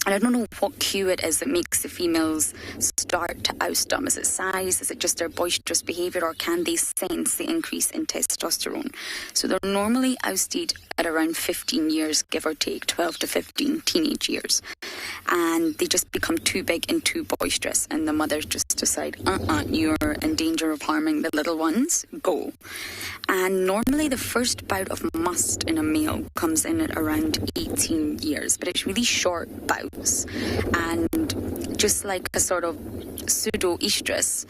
And I don't know what cue it is that makes the females start to oust them. Is it size? Is it just their boisterous behaviour? Or can they sense the increase in testosterone? So they're normally ousted at around 15 years, give or take, 12 to 15 teenage years. And they just become too big and too boisterous. And the mothers just decide, you're in danger of harming the little ones, go. And normally the first bout of must in a male comes in at around 18 years. But it's really short bouts. And just like a sort of pseudo-estrus,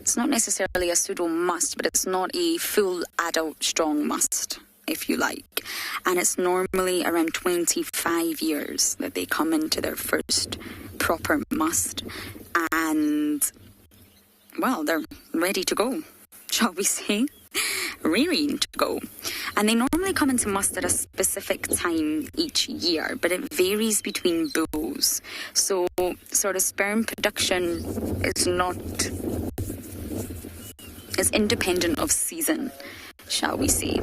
it's not necessarily a pseudo-must, but it's not a full adult strong must, if you like. And it's normally around 25 years that they come into their first proper must. And, well, they're ready to go, shall we say? Rearing to go. And they normally come into must at a specific time each year, but it varies between bulls. So sort of sperm production is independent of season, shall we say.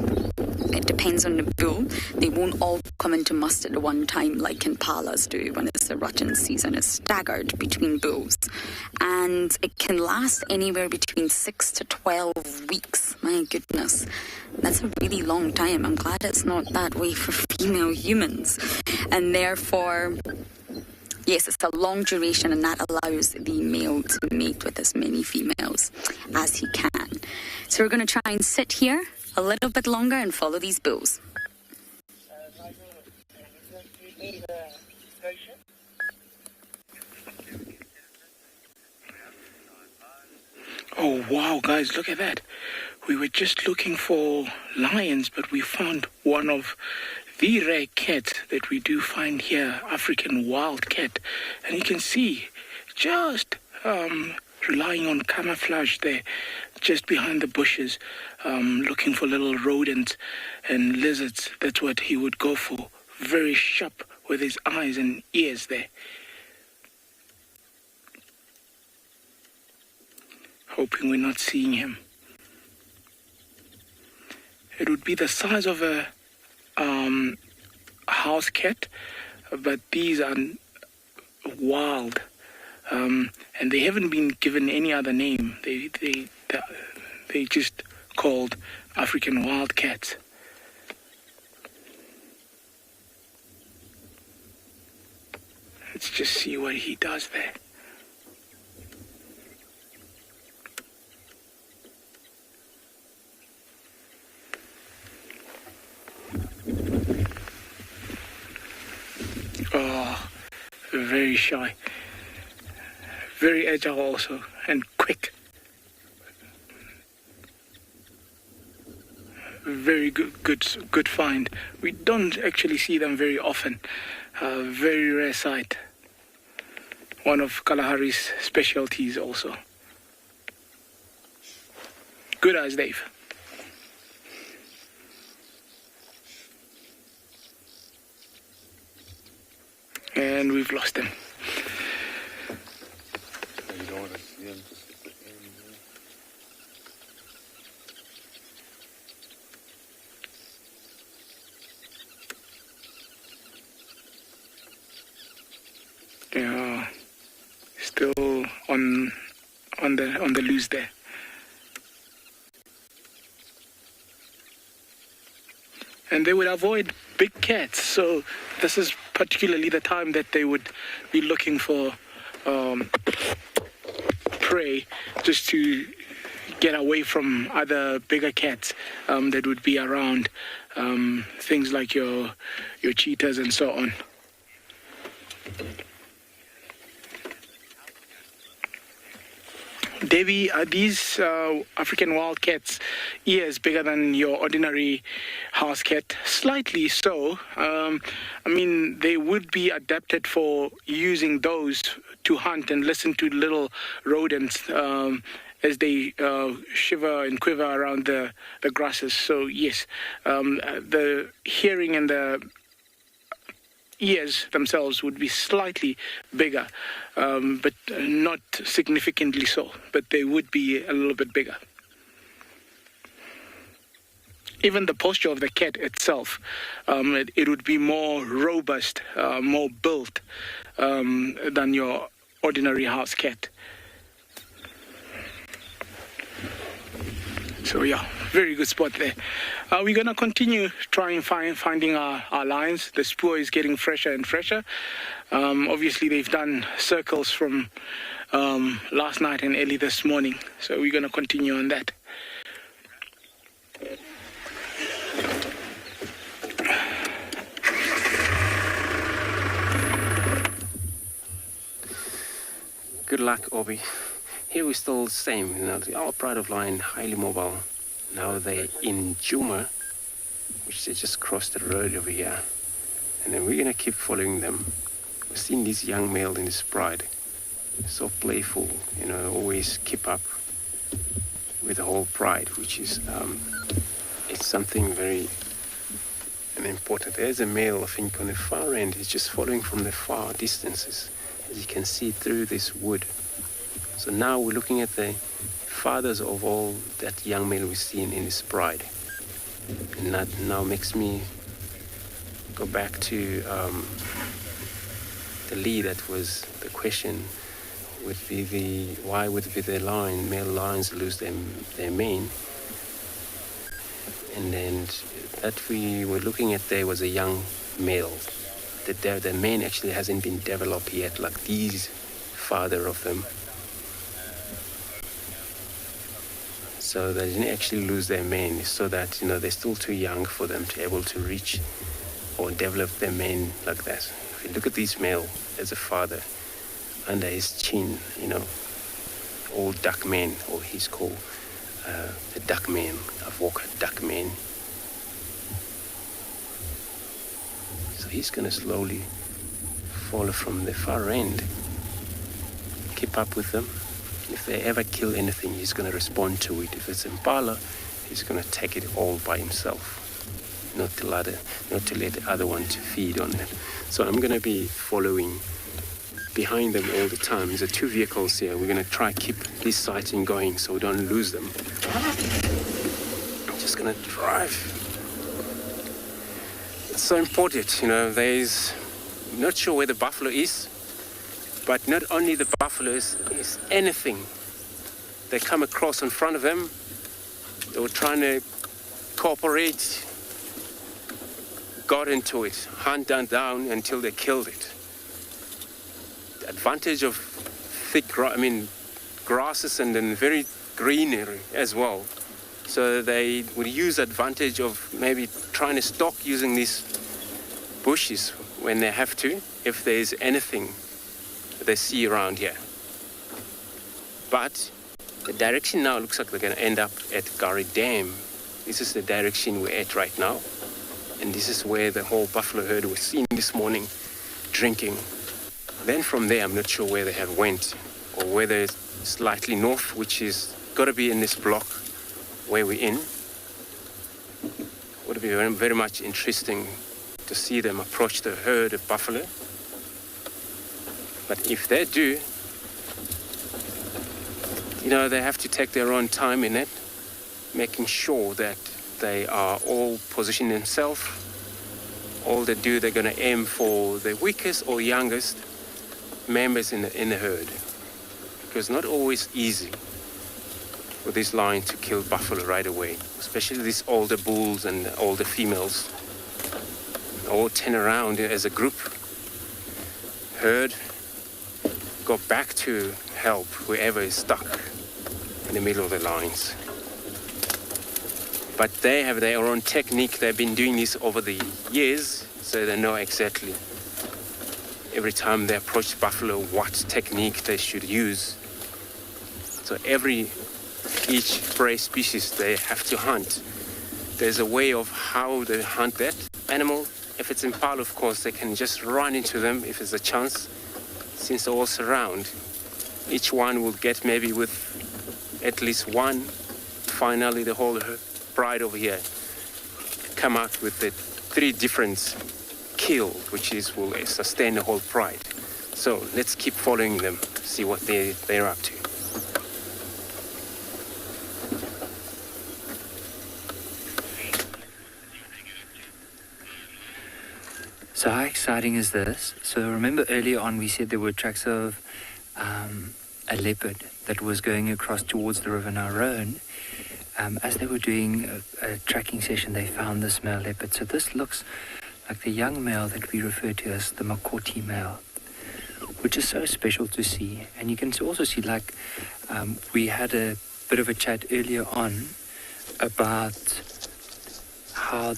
It depends on the bull. They won't all come into must at one time like impalas do when it's the rutting season. It's staggered between bulls. And it can last anywhere between 6 to 12 weeks. My goodness. That's a really long time. I'm glad it's not that way for female humans. And therefore, yes, it's a long duration, and that allows the male to mate with as many females as he can. So we're going to try and sit here a little bit longer and follow these bulls.
Oh wow, guys, look at that. We were just looking for lions, but we found one of the rare cats that we do find here, African wild cat. And you can see just relying on camouflage there, just behind the bushes, looking for little rodents and lizards. That's what he would go for. Very sharp with his eyes and ears there. Hoping we're not seeing him. It would be the size of a house cat, but these are wild, and they haven't been given any other name. They just called African wild cats. Let's just see what he does there. Oh, very shy. Very agile also, and quick. Very good find. We don't actually see them very often. Very rare sight. One of Kalahari's specialties also. Good eyes, Dave. And we've lost him. Yeah, still on the loose there. And they would avoid big cats, so this is particularly the time that they would be looking for prey, just to get away from other bigger cats that would be around, things like your cheetahs and so on. Debbie, are these African wildcats' ears bigger than your ordinary house cat? Slightly so. I mean, they would be adapted for using those to hunt and listen to little rodents as they shiver and quiver around the grasses. So yes, the hearing and the ears themselves would be slightly bigger, but not significantly so, but they would be a little bit bigger. Even the posture of the cat itself, it would be more robust, more built than your ordinary house cat. So yeah, very good spot there. We're going to continue trying finding our lines. The spoor is getting fresher and fresher. Obviously, they've done circles from last night and early this morning. So we're going to continue on that.
Good luck, Obi. Here we're still the same. You know, our pride of lion, highly mobile. Now they're in Juma, which they just crossed the road over here. And then we're going to keep following them. We've seen this young male in his pride. So playful, you know, always keep up with the whole pride, which is, it's something very important. There's a male, I think, on the far end. He's just following from the far distances, as you can see through this wood. So now we're looking at the fathers of all that young male we've seen in his pride. And that now makes me go back to the lead. That was the question, would be why would the male lions lose their mane? And then that we were looking at there was a young male. The mane actually hasn't been developed yet, like these father of them. So they didn't actually lose their mane, so that, you know, they're still too young for them to be able to reach or develop their mane like that. If you look at this male as a father, under his chin, you know, old duck mane, or he's called the duck mane, Avoka duck mane. So he's going to slowly follow from the far end, keep up with them. If they ever kill anything, he's going to respond to it. If it's impala, he's going to take it all by himself, not to let the other one to feed on it. So I'm going to be following behind them all the time. There's 2 vehicles here. We're going to try keep this sighting going so we don't lose them. I'm just going to drive. It's so important, you know. I'm not sure where the buffalo is. But not only the buffaloes, is anything they come across in front of them, they were trying to cooperate, got into it, hunt down until they killed it. The advantage of thick grasses and then very greenery as well. So they would use advantage of maybe trying to stalk using these bushes when they have to, if there's anything they see around here. But the direction now looks like they're going to end up at Gari Dam. This is the direction we're at right now. And this is where the whole buffalo herd was seen this morning drinking. Then from there, I'm not sure where they have went, or whether it's slightly north, which is got to be in this block where we're in. Would be very, very much interesting to see them approach the herd of buffalo. But if they do, you know, they have to take their own time in it, making sure that they are all positioning themselves. All they do, they're going to aim for the weakest or youngest members in the herd. Because not always easy for this lion to kill buffalo right away, especially these older bulls and older females. All turn around as a group, herd, go back to help whoever is stuck in the middle of the lines. But they have their own technique. They've been doing this over the years, so they know exactly every time they approach buffalo what technique they should use So each prey species, they have to hunt. There's a way of how they hunt that animal. If it's impala, of course, they can just run into them if there's a chance. Since they're all surround, each one will get maybe with at least one. Finally, the whole pride over here come out with the 3 different kill, which will sustain the whole pride. So let's keep following them, see what they're up to.
So how exciting is this? So remember earlier on we said there were tracks of a leopard that was going across towards the river Narone. As they were doing a tracking session, they found this male leopard. So this looks like the young male that we refer to as the Makoti male, which is so special to see. And you can also see, like, we had a bit of a chat earlier on about how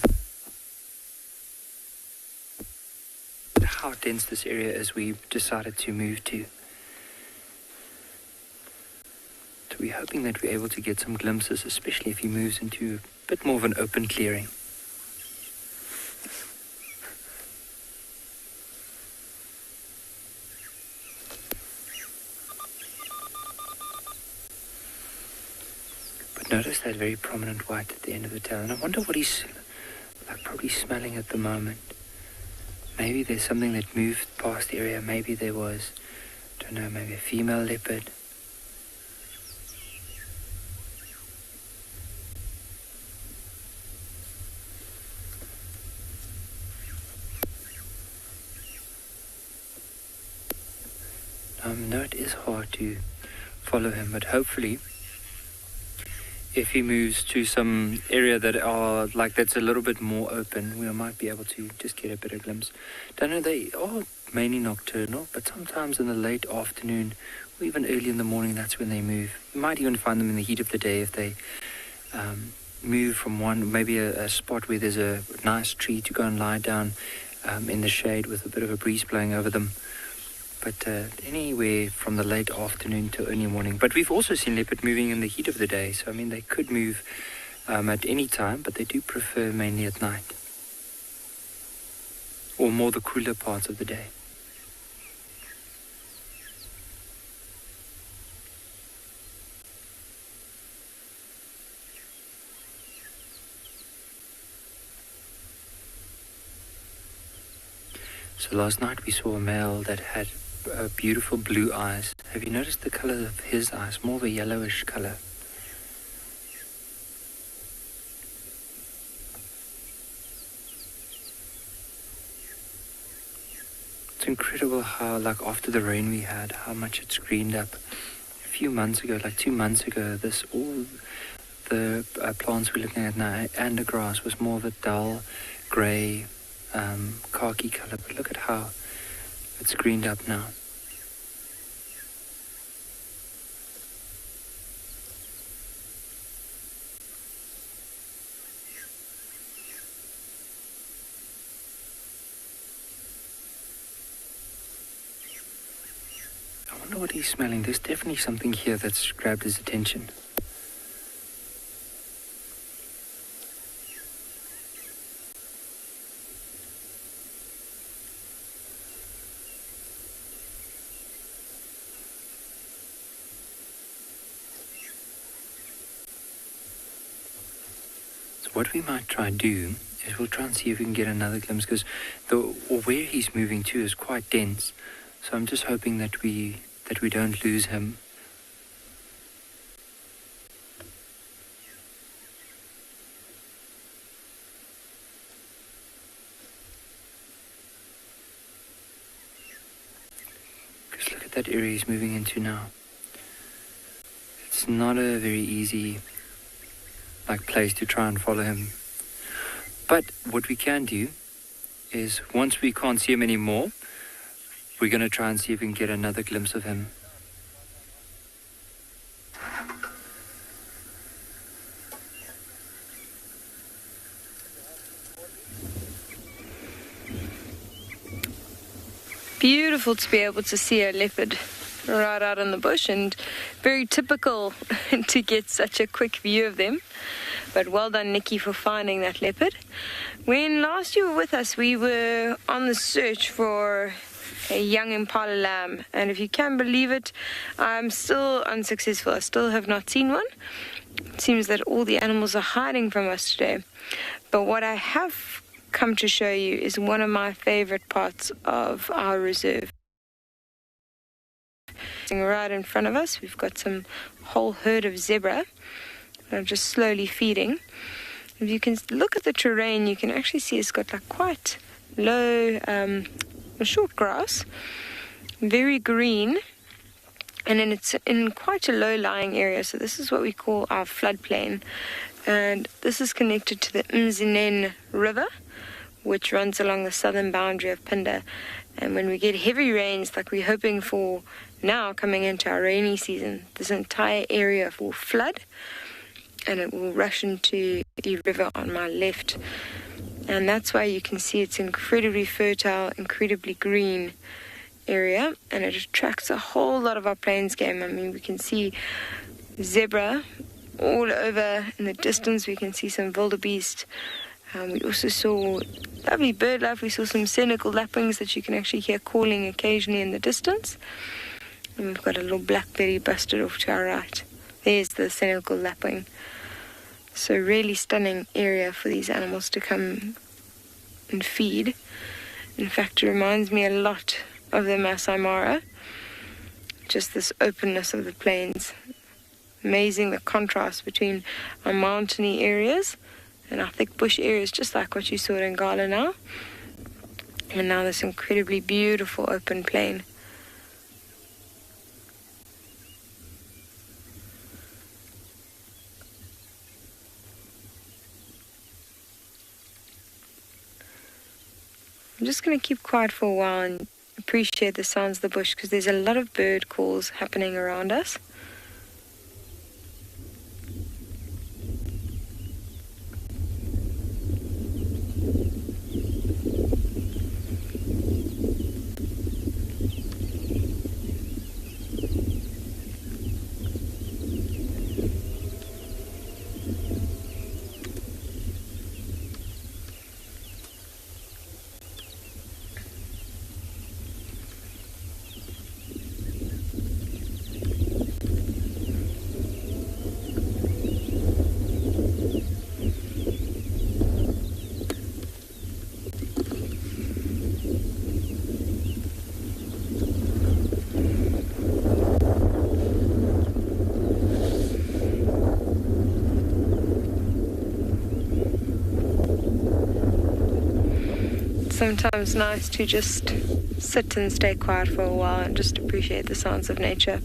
dense this area is we decided to move to. So we're hoping that we're able to get some glimpses, especially if he moves into a bit more of an open clearing. But notice that very prominent white at the end of the tail, and I wonder what he's probably smelling at the moment. Maybe there's something that moved past the area. Maybe there was, don't know, maybe a female leopard. No, it is hard to follow him, but hopefully, if he moves to some area that's a little bit more open, we might be able to just get a better glimpse. Don't know, they are mainly nocturnal, but sometimes in the late afternoon or even early in the morning, that's when they move. You might even find them in the heat of the day if they move from maybe a spot where there's a nice tree to go and lie down in the shade with a bit of a breeze blowing over them. But anywhere from the late afternoon to early morning. But we've also seen leopard moving in the heat of the day. So, I mean, they could move at any time, but they do prefer mainly at night. Or more the cooler parts of the day. So last night we saw a male that had beautiful blue eyes. Have you noticed the color of his eyes? More of a yellowish color. It's incredible how, after the rain we had, how much it's greened up. A few months ago, 2 months ago, all the plants we're looking at now and the grass was more of a dull grey khaki color, but look at how it's greened up now. I wonder what he's smelling. There's definitely something here that's grabbed his attention. What we might try and do is we'll try and see if we can get another glimpse, because where he's moving to is quite dense. So I'm just hoping that we don't lose him. Because look at that area he's moving into now. It's not a very easy place to try and follow him. But what we can do is, once we can't see him anymore, we're going to try and see if we can get another glimpse of him.
Beautiful to be able to see a leopard right out in the bush, and very typical to get such a quick view of them. But well done, Nikki, for finding that leopard. When last you were with us, we were on the search for a young impala lamb, and if you can believe it, I'm still unsuccessful. I still have not seen one. It seems that all the animals are hiding from us today. But what I have come to show you is one of my favorite parts of our reserve. Right in front of us, we've got some whole herd of zebra that are just slowly feeding. If you can look at the terrain, you can actually see it's got like quite low, short grass, very green, and then it's in quite a low-lying area. So this is what we call our floodplain, and this is connected to the Mzinen River, which runs along the southern boundary of Phinda. And when we get heavy rains, like we're hoping for now coming into our rainy season, this entire area will flood, and it will rush into the river on my left. And that's why you can see it's incredibly fertile, incredibly green area, and it attracts a whole lot of our plains game. I mean, we can see zebra all over in the distance. We can see some wildebeest. We also saw lovely bird life. We saw some Senegal lapwings that you can actually hear calling occasionally in the distance. And we've got a little blackberry busted off to our right. There's the Senegal lapwing. So really stunning area for these animals to come and feed. In fact, it reminds me a lot of the Masai Mara. Just this openness of the plains. Amazing the contrast between our mountainy areas and our thick bush areas, just like what you saw in Ngala now. And now this incredibly beautiful open plain. I'm just going to keep quiet for a while and appreciate the sounds of the bush, because there's a lot of bird calls happening around us. Sometimes nice to just sit and stay quiet for a while and just appreciate the sounds of nature.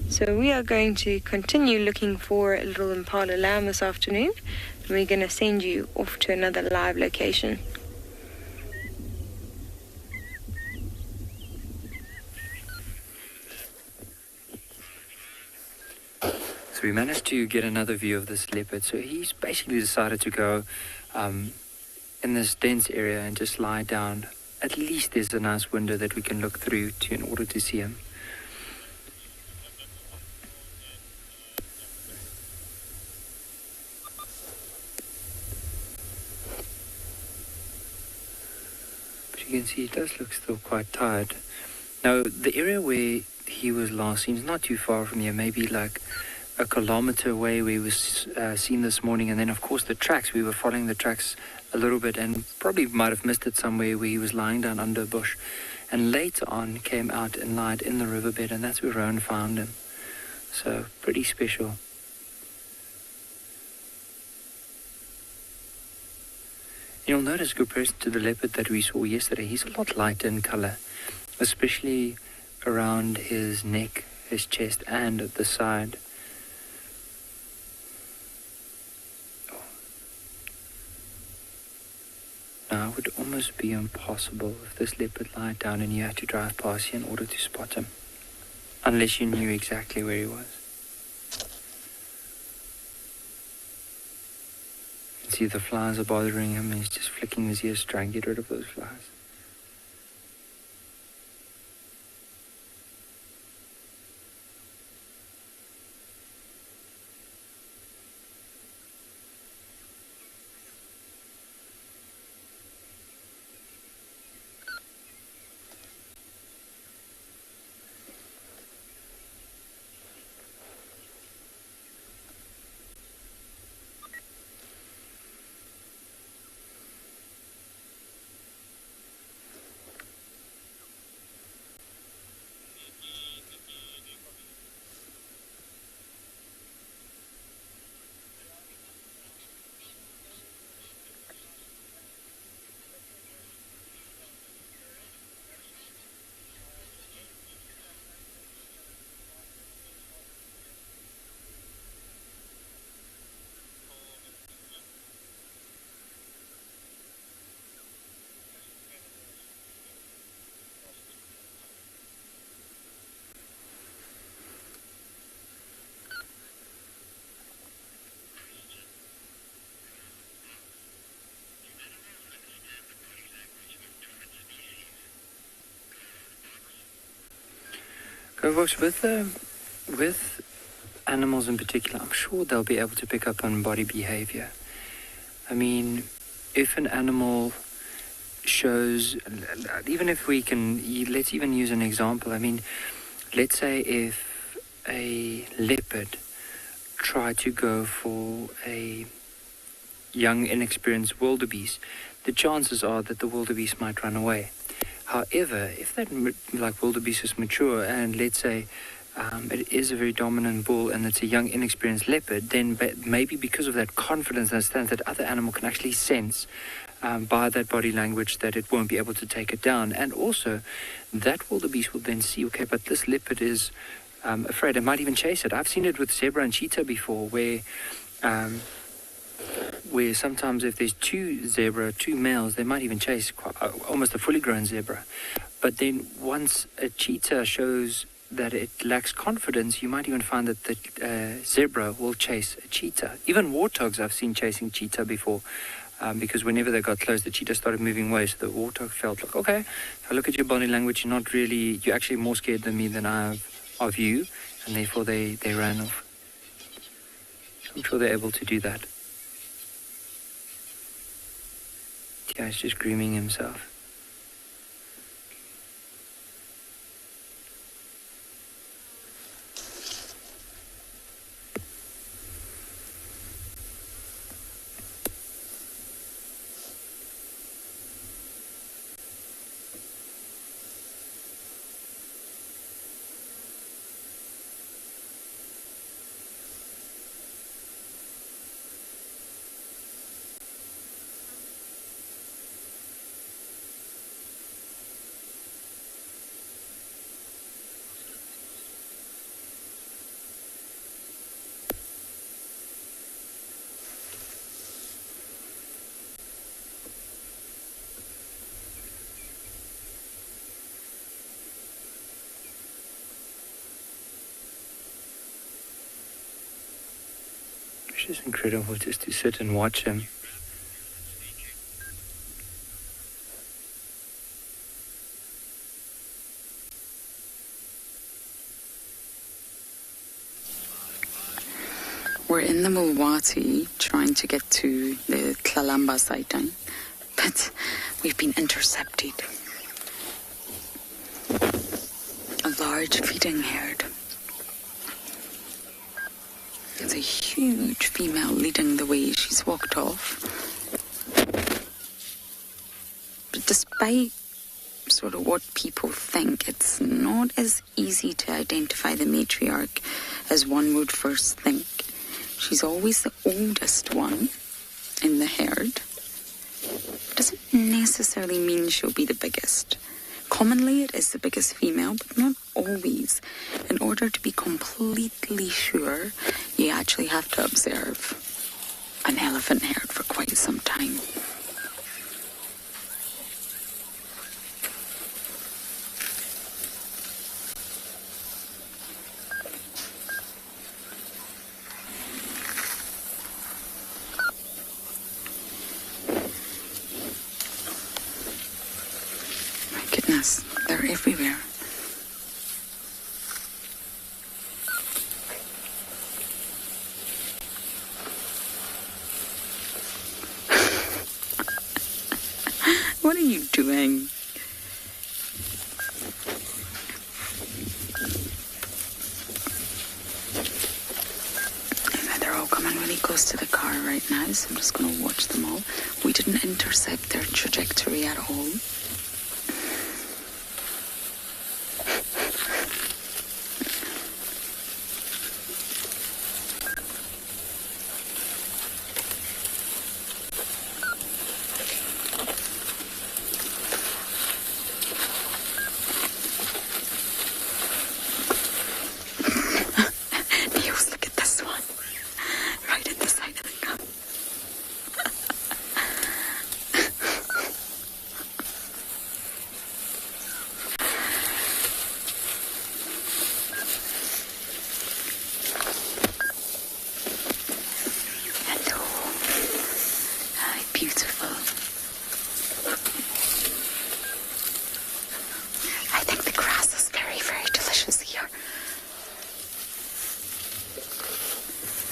So we are going to continue looking for a little impala lamb this afternoon, and we're going to send you off to another live location.
So we managed to get another view of this leopard. So he's basically decided to go in this dense area and just lie down. At least there's a nice window that we can look through to in order to see him. But you can see he does look still quite tired. Now, the area where he was last seen is not too far from here, maybe like a kilometer away where he was seen this morning. And then, of course, the tracks, we were following the tracks a little bit and probably might have missed it somewhere where he was lying down under a bush. And later on came out and lied in the riverbed, and that's where Rowan found him. So, pretty special. You'll notice, compared to the leopard that we saw yesterday, he's a lot lighter in color, especially around his neck, his chest, and at the side. Now, it would almost be impossible if this leopard lied down and you had to drive past here in order to spot him, unless you knew exactly where he was. You can see the flies are bothering him, and he's just flicking his ears to try and get rid of those flies. So, Vosh, with animals in particular, I'm sure they'll be able to pick up on body behavior. I mean, if an animal shows, even if we can, let's even use an example. I mean, let's say if a leopard tried to go for a young, inexperienced wildebeest, the chances are that the wildebeest might run away. However, if that wildebeest is mature and let's say it is a very dominant bull and it's a young, inexperienced leopard, then maybe because of that confidence and stance, that other animal can actually sense by that body language that it won't be able to take it down. And also, that wildebeest will then see, okay, but this leopard is afraid. It might even chase it. I've seen it with zebra and cheetah before, where sometimes if there's two males, they might even chase almost a fully grown zebra. But then once a cheetah shows that it lacks confidence, you might even find that the zebra will chase a cheetah. Even warthogs I've seen chasing cheetah before, because whenever they got close, the cheetah started moving away. So the warthog felt like, okay, if I look at your body language, you're actually more scared than me than I am of you, and therefore they ran off. So I'm sure they're able to do that. Yeah, he's just grooming himself. It's just incredible just to sit and watch him.
We're in the Mulwati trying to get to the Tlalamba sighting, but we've been intercepted. A large feeding herd. There's a huge female leading the way. She's walked off. But despite sort of what people think, it's not as easy to identify the matriarch as one would first think. She's always the oldest one in the herd. Doesn't necessarily mean she'll be the biggest. Commonly it is the biggest female, but not always. In order to be completely sure, you actually have to observe an elephant herd for quite some time. They're everywhere. What are you doing? They're all coming really close to the car right now, so I'm just going to watch them all. We didn't intercept their trajectory at all.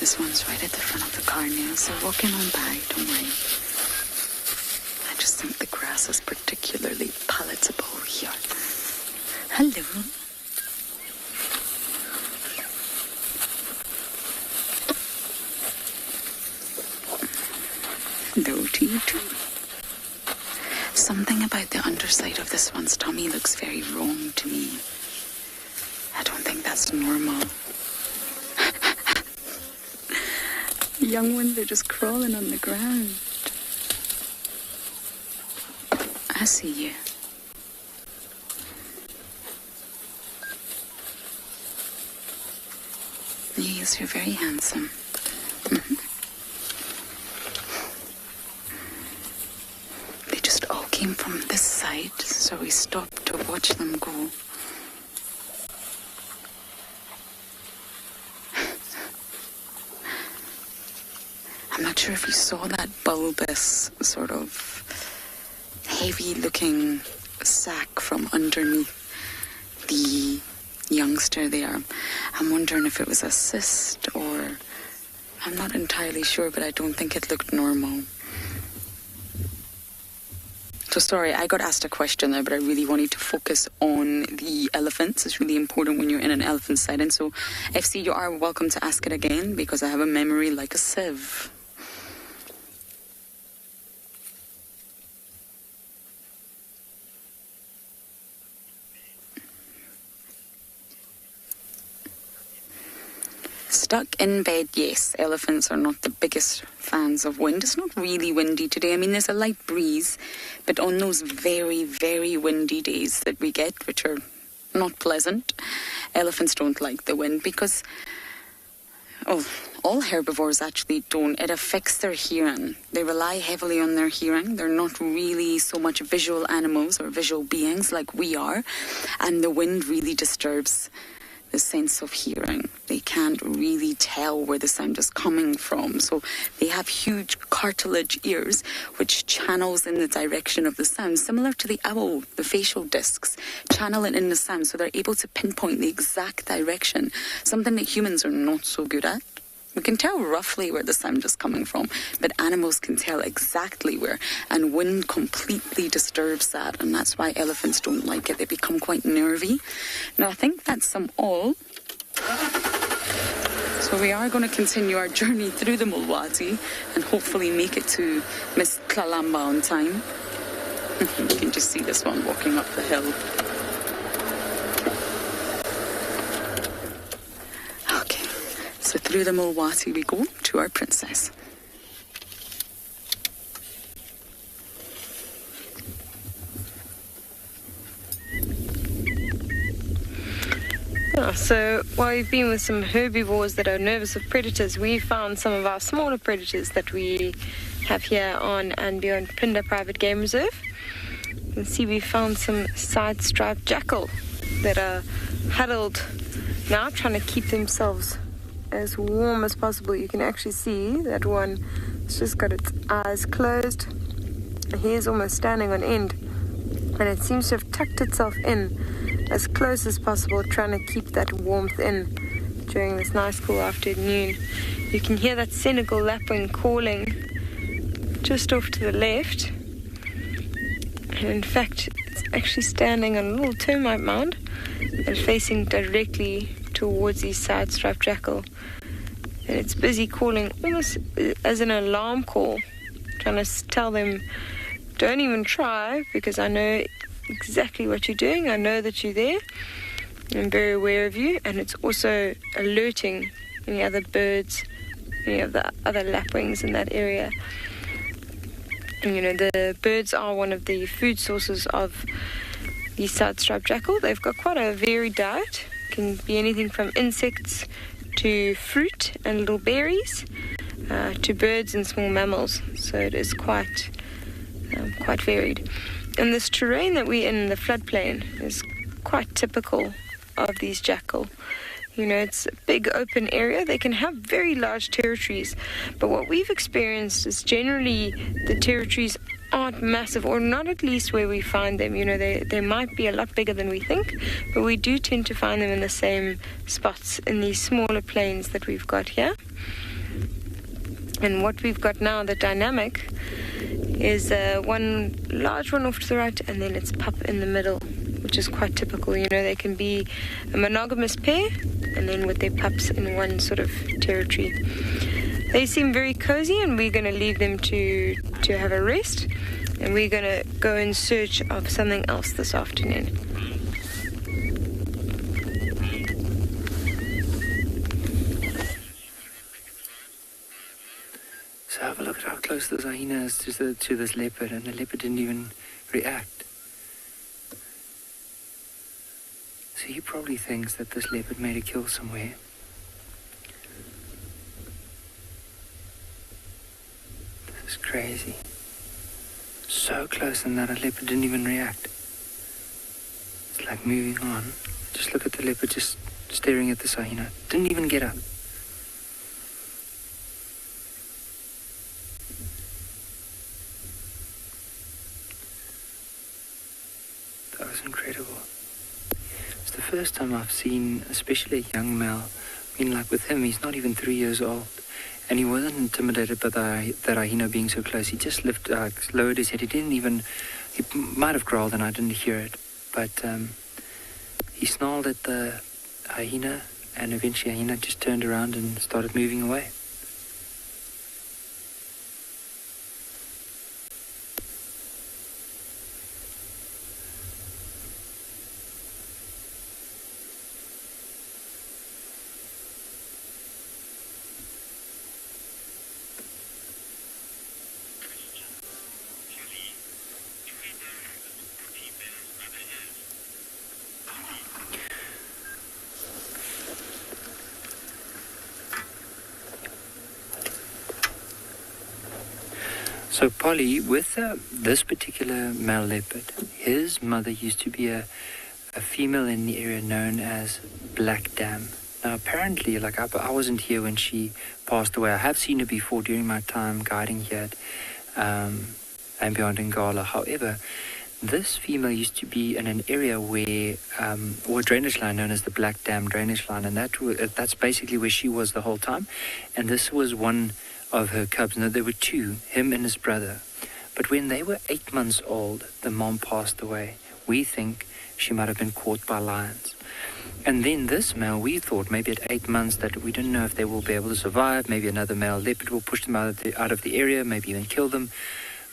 This one's right at the front of the car now, so walking on by, don't worry. I just think the grass is particularly palatable here. Hello. Hello to you too. Something about the underside of this one's tummy looks very wrong to me. I don't think that's normal. Young ones are just crawling on the ground. I see you. Yes, you're very handsome. Mm-hmm. They just all came from this side, so we stopped to watch them go. I'm not sure if you saw that bulbous, sort of heavy-looking sack from underneath the youngster there. I'm wondering if it was a cyst or... I'm not entirely sure, but I don't think it looked normal. So sorry, I got asked a question there, but I really wanted to focus on the elephants. It's really important when you're in an elephant sighting. So FC, you are welcome to ask it again, because I have a memory like a sieve. Stuck in bed, yes. Elephants are not the biggest fans of wind. It's not really windy today. I mean, there's a light breeze, but on those very, very windy days that we get, which are not pleasant, elephants don't like the wind because, all herbivores actually don't. It affects their hearing. They rely heavily on their hearing. They're not really so much visual animals or visual beings like we are, and the wind really disturbs the sense of hearing. They can't really tell where the sound is coming from. So they have huge cartilage ears, which channels in the direction of the sound, similar to the owl, the facial discs, channel it in the sound, so they're able to pinpoint the exact direction, something that humans are not so good at. We can tell roughly where the sound is coming from, but animals can tell exactly where, and wind completely disturbs that, and that's why elephants don't like it. They become quite nervy. Now, I think that's them all. So we are going to continue our journey through the Mulwati and hopefully make it to Miss Klalamba on time. You can just see this one walking up the hill. So through the Mulwati we go to our princess.
So while we've been with some herbivores that are nervous of predators, we found some of our smaller predators that we have here on and beyond Pinda Private Game Reserve. You can see we found some side-striped jackal that are huddled now, trying to keep themselves as warm as possible. You can actually see that one, it's just got its eyes closed. The hair's almost standing on end, and it seems to have tucked itself in as close as possible, trying to keep that warmth in during this nice cool afternoon. You can hear that Senegal lapwing calling just off to the left, and in fact it's actually standing on a little termite mound and facing directly towards the side-striped jackal, and it's busy calling almost as an alarm call, trying to tell them, don't even try, because I know exactly what you're doing. I know that you're there. I'm very aware of you, and it's also alerting any other birds, any of the other lapwings in that area. And the birds are one of the food sources of the side-striped jackal. They've got quite a varied diet. Can be anything from insects to fruit and little berries, to birds and small mammals. So it is quite varied. And this terrain that we're in, the floodplain, is quite typical of these jackal. It's a big open area. They can have very large territories, but what we've experienced is generally the territories aren't massive, or not at least where we find them. They might be a lot bigger than we think, but we do tend to find them in the same spots in these smaller plains that we've got here. And what we've got now, the dynamic, is one large one off to the right and then its pup in the middle, which is quite typical. You know, they can be a monogamous pair and then with their pups in one sort of territory. They seem very cozy, and we're going to leave them to have a rest, and we're going to go in search of something else this afternoon.
So have a look at how close the hyena is to this leopard, and the leopard didn't even react. So he probably thinks that this leopard made a kill somewhere. This is crazy. So close, and that a leopard didn't even react. It's like moving on. Just look at the leopard just staring at the hyena. Didn't even get up. That was incredible. It's the first time I've seen, especially a young male. I mean, like with him, he's not even 3 years old. And he wasn't intimidated by that hyena being so close. He just lowered his head. He might have growled and I didn't hear it. But he snarled at the hyena, and eventually the hyena just turned around and started moving away. So Polly, with this particular male leopard, his mother used to be a female in the area known as Black Dam. Now apparently, like I wasn't here when she passed away. I have seen her before during my time guiding here at Ambient in Gala. However, this female used to be in an area where, or a drainage line known as the Black Dam drainage line, and that's basically where she was the whole time. And this was one of her cubs. Now, there were two, him and his brother. But when they were 8 months old, the mom passed away. We think she might have been caught by lions. And then this male, we thought maybe at 8 months that we didn't know if they will be able to survive. Maybe another male leopard will push them out of the area, maybe even kill them.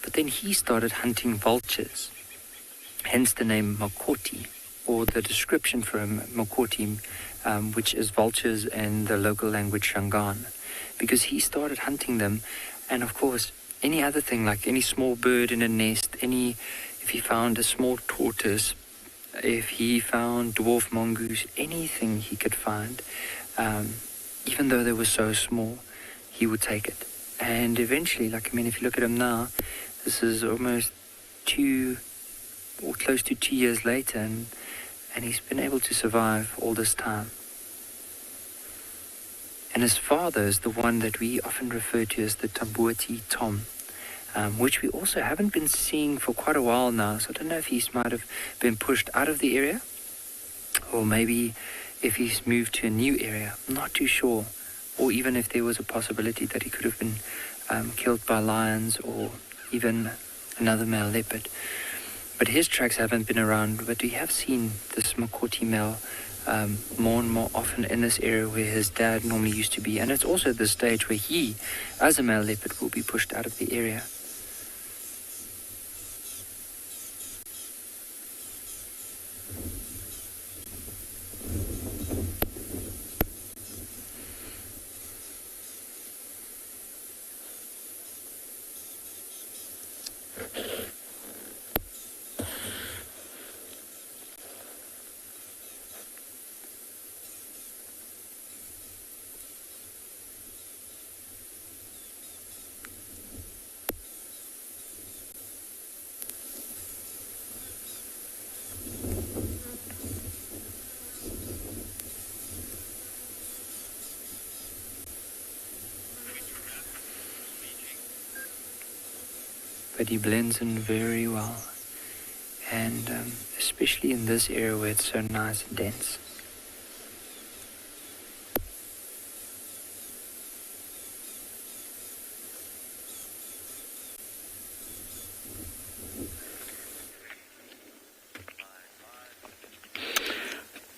But then he started hunting vultures. Hence the name Makoti, or the description for him, Makoti, which is vultures in the local language Shangaan. Because he started hunting them, and of course, any other thing, like any small bird in a nest, if he found a small tortoise, if he found dwarf mongoose, anything he could find, even though they were so small, he would take it. And eventually, if you look at him now, this is almost 2 or close to 2 years later, and he's been able to survive all this time. And his father is the one that we often refer to as the Tabuati Tom, which we also haven't been seeing for quite a while now. So I don't know if he might have been pushed out of the area, or maybe if he's moved to a new area. I'm not too sure. Or even if there was a possibility that he could have been killed by lions or even another male leopard. But his tracks haven't been around, but we have seen this Makoti male more and more often in this area where his dad normally used to be. And it's also the stage where he, as a male leopard, will be pushed out of the area. But he blends in very well, and especially in this area where it's so nice and dense.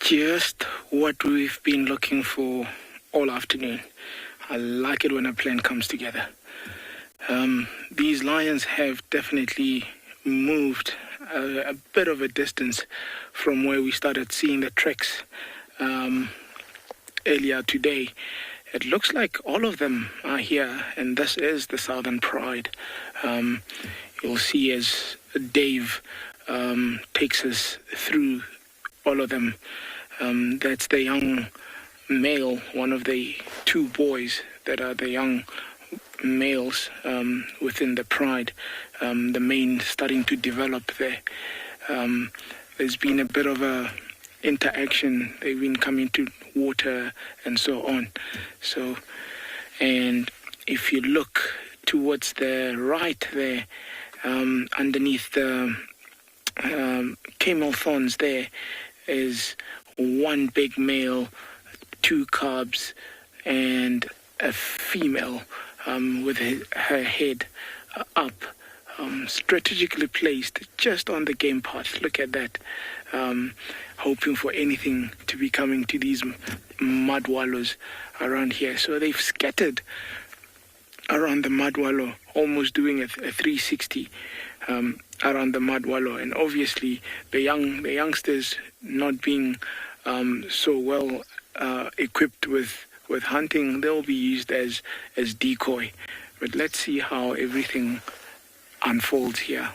just what we've been looking for all afternoon. I like it when a plan comes together. These lions have definitely moved a bit of a distance from where we started seeing the tracks earlier today. It looks like all of them are here, and this is the Southern Pride. You'll see as Dave takes us through all of them. That's the young male, one of the two boys that are the young males within the pride, the mane starting to develop there. There's been a bit of a interaction. They've been coming to water and so on. So, and if you look towards the right there, underneath the camel thorns, there is one big male, two cubs, and a female with her head up, strategically placed just on the game path. Look at that. Hoping for anything to be coming to these mud wallows around here. So they've scattered around the mud wallow, almost doing a 360 around the mud wallow. And obviously the youngsters not being so well equipped with hunting, they'll be used as decoy. But let's see how everything unfolds here.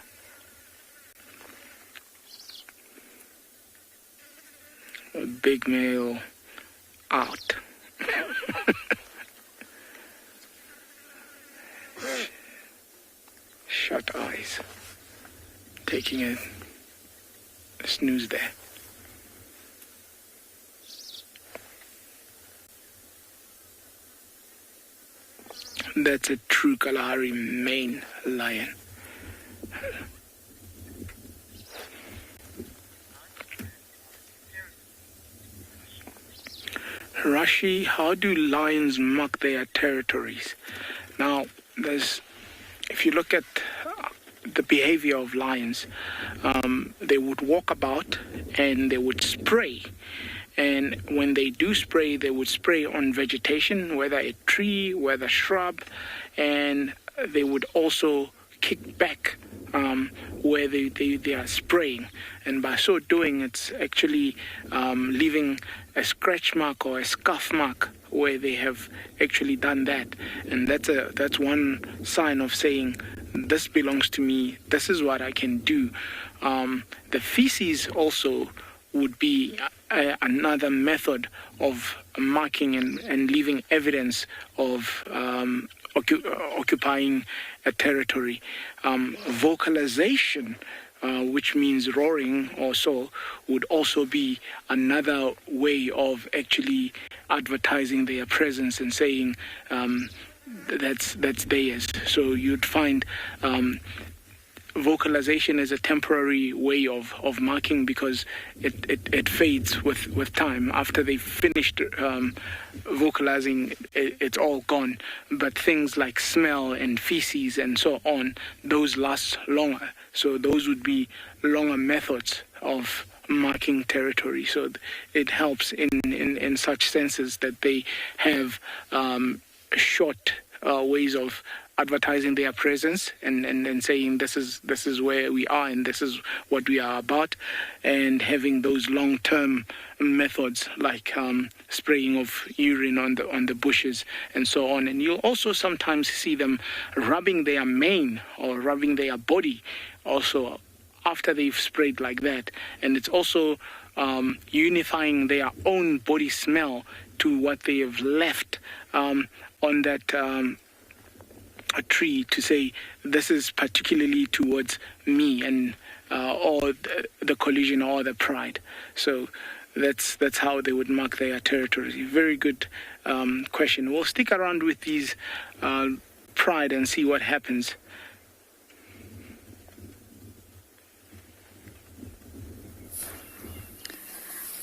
A big male out. Shut eyes. Taking a snooze there. That's a true Kalahari mane lion. Rashi, how do lions mark their territories? Now, if you look at the behavior of lions, they would walk about and they would spray. And when they do spray, they would spray on vegetation, whether a tree, whether shrub, and they would also kick back where they are spraying. And by so doing, it's actually leaving a scratch mark or a scuff mark where they have actually done that. And that's one sign of saying, this belongs to me, this is what I can do. The feces also would be another method of marking and leaving evidence of occupying a territory. Vocalization, which means roaring or so, would also be another way of actually advertising their presence and saying that's theirs. So you'd find vocalization is a temporary way of marking because it fades with time. After they've finished vocalizing, it's all gone. But things like smell and feces and so on, those last longer. So those would be longer methods of marking territory. So it helps in such senses that they have short ways of advertising their presence and saying this is where we are and this is what we are about, and having those long-term methods like spraying of urine on the bushes and so on. And you'll also sometimes see them rubbing their mane or rubbing their body also after they've sprayed like that. And it's also unifying their own body smell to what they have left on that a tree, to say this is particularly towards me and or the collision or the pride. So that's how they would mark their territory. Very good question. We'll stick around with these pride and see what happens.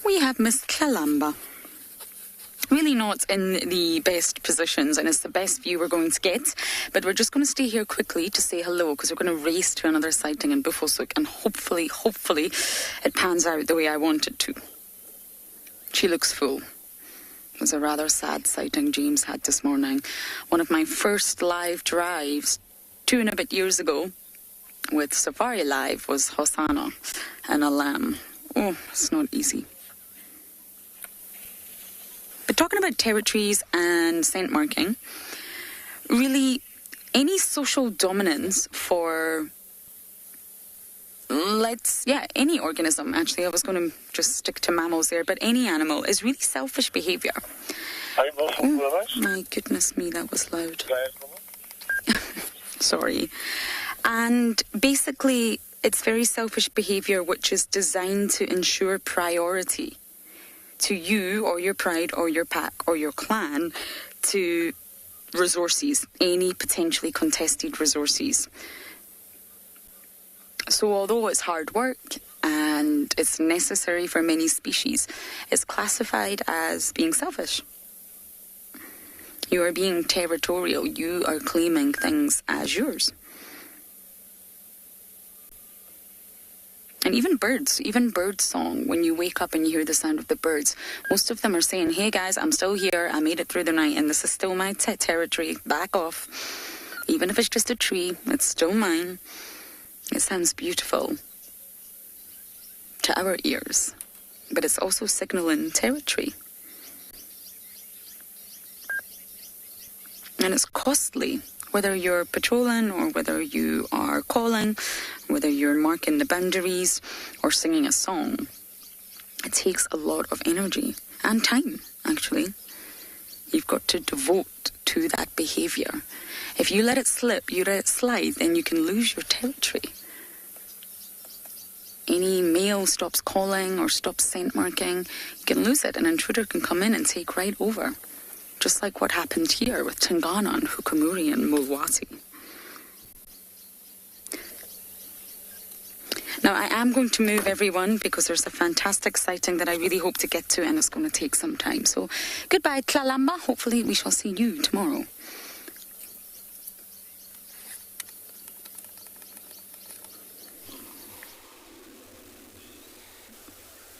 We have Miss Kalamba. Really not in the best positions, and it's the best view we're going to get, but we're just going to stay here quickly to say hello because we're going to race to another sighting in Buffelshoek, and hopefully it pans out the way I want it to. She looks full. It was a rather sad sighting James had this morning. One of my first live drives 2 and a bit years ago with Safari Live was Hosanna and a lamb. Oh, it's not easy. But talking about territories and scent marking, really any social dominance for any organism, actually. I was going to just stick to mammals there, but any animal is really selfish behavior. Oh, my goodness me, that was loud. Sorry. And basically, it's very selfish behavior which is designed to ensure priority to you or your pride or your pack or your clan to resources, any potentially contested resources. So although it's hard work and it's necessary for many species, it's classified as being selfish. You are being territorial. You are claiming things as yours. And even bird song, when you wake up and you hear the sound of the birds, most of them are saying, hey guys, I'm still here. I made it through the night and this is still my territory. Back off. Even if it's just a tree, it's still mine. It sounds beautiful to our ears, but it's also signaling territory. And it's costly, whether you're patrolling or whether you are calling, whether you're marking the boundaries or singing a song. It takes a lot of energy and time, actually. You've got to devote to that behavior. If you let it slip, you let it slide, then you can lose your territory. Any male stops calling or stops scent marking, you can lose it. An intruder can come in and take right over. Just like what happened here with Tingana and Hukamuri and Mulwati. Now, I am going to move everyone because there's a fantastic sighting that I really hope to get to and it's going to take some time. So, goodbye, Tlalamba. Hopefully we shall see you tomorrow.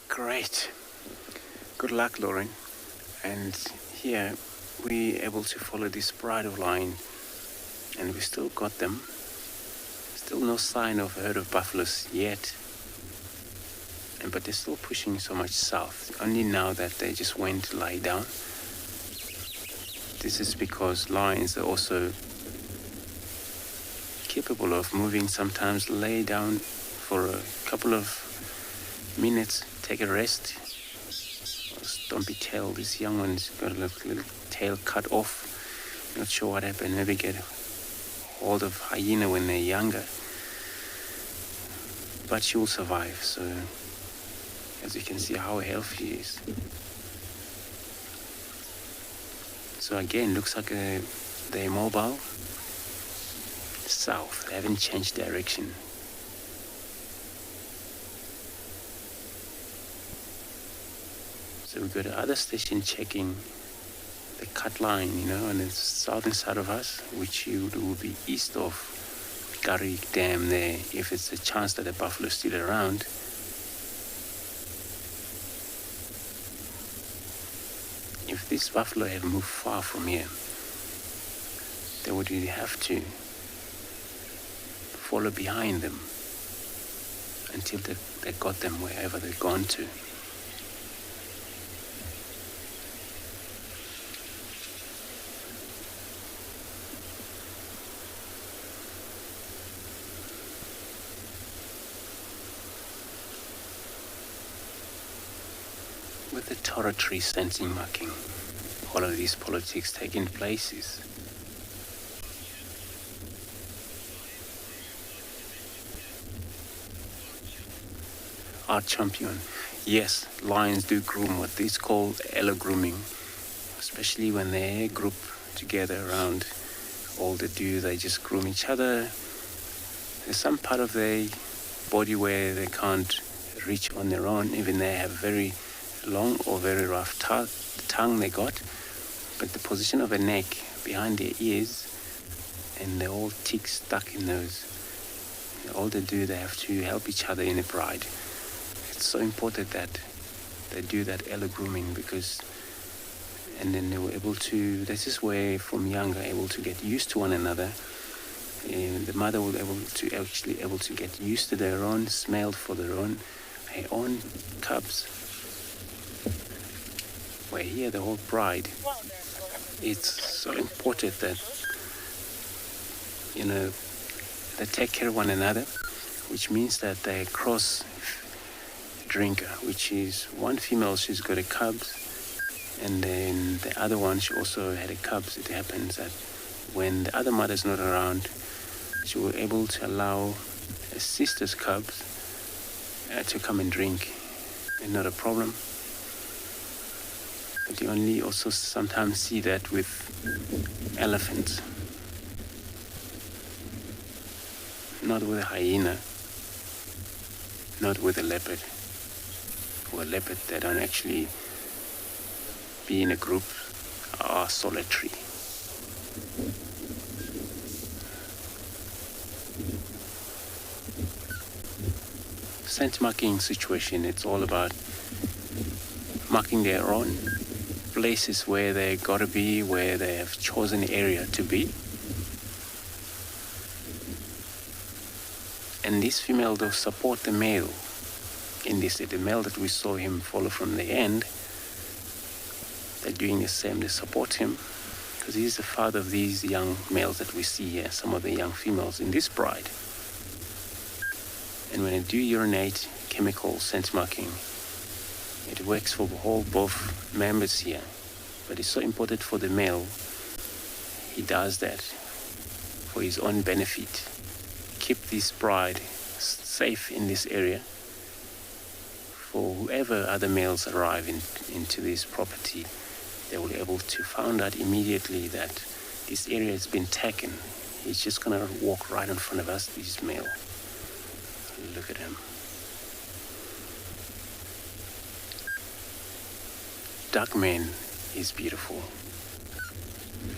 Great. Good luck, Lauren. And here we're able to follow this bridle line and we still got them. Still no sign of a herd of buffaloes yet. But they're still pushing so much south. Only now that they just went to lie down. This is because lions are also capable of moving, sometimes lay down for a couple of minutes, take a rest. Stumpy tail, this young one's got a little tail cut off. Not sure what happened. Maybe get hold of hyena when they're younger. But she will survive, so as you can see how healthy she is. So again, looks like they're mobile. South, they haven't changed direction. So we've got the other station checking the cut line, on the southern side of us, which will be east of Garrick Dam there, if it's a chance that the buffalo is still around. If this buffalo had moved far from here, they would really have to follow behind them until they got them wherever they've gone to. With the territory sensing marking, all of these politics taking places. Our champion. Yes, lions do groom, what is called elo grooming, especially when they group together around all they do, they just groom each other. There's some part of their body where they can't reach on their own, even they have very long or very rough tongue they got, but the position of a neck behind their ears and the old tick stuck in those, all they do, they have to help each other in a pride. It's so important that they do that early grooming and then they were able to, this is where from younger able to get used to one another. And the mother will able to get used to their own smell for their own cubs. Where here the whole pride, it's so important that, they take care of one another, which means that they cross drinker, which is one female, she's got a cubs, and then the other one, she also had a cubs. It happens that when the other mother's not around, she was able to allow her sister's cubs to come and drink, and not a problem. But you only also sometimes see that with elephants, not with a hyena, not with a leopard. Or a leopard, they don't actually be in a group, are solitary. Scent marking situation, it's all about marking their own places where they gotta be, where they have chosen area to be. And this female will support the male in this. The male that we saw him follow from the end, they're doing the same. They support him because he's the father of these young males that we see here, some of the young females in this bride. And when they do urinate, chemical scent marking, it works for both members here. But it's so important for the male, he does that for his own benefit. Keep this bride safe in this area for whoever other males arrive into this property. They will be able to find out immediately that this area has been taken. He's just gonna walk right in front of us, this male. Look at him. Dark man is beautiful.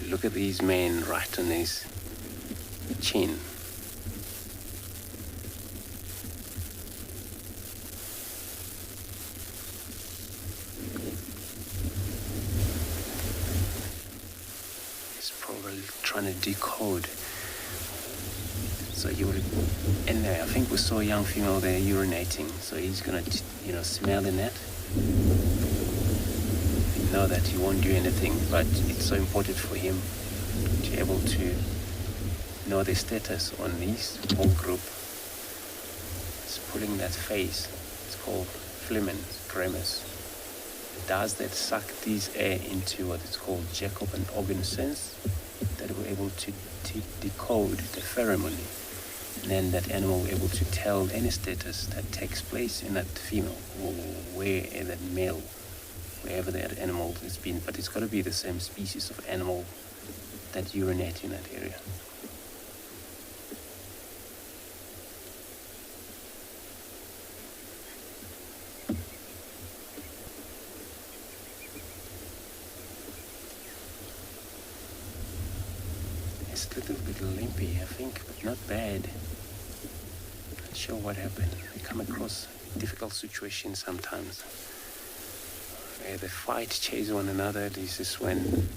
Look at these men right on his chin. He's probably trying to decode. So you would, and I think we saw a young female there urinating. So he's gonna, smell the net. Know that he won't do anything, but it's so important for him to be able to know the status on this whole group. It's putting that face. It's called phlegm tremors. It does that suck these air into what is called Jacob and organ sense, that we're able to decode the pheromone. And then that animal will be able to tell any status that takes place in that female or where that male, wherever that animal has been, but it's got to be the same species of animal that urinate in that area. It's a little bit limpy, I think, but not bad. Not sure what happened. We come across difficult situations sometimes. Where they fight, chase one another. This is when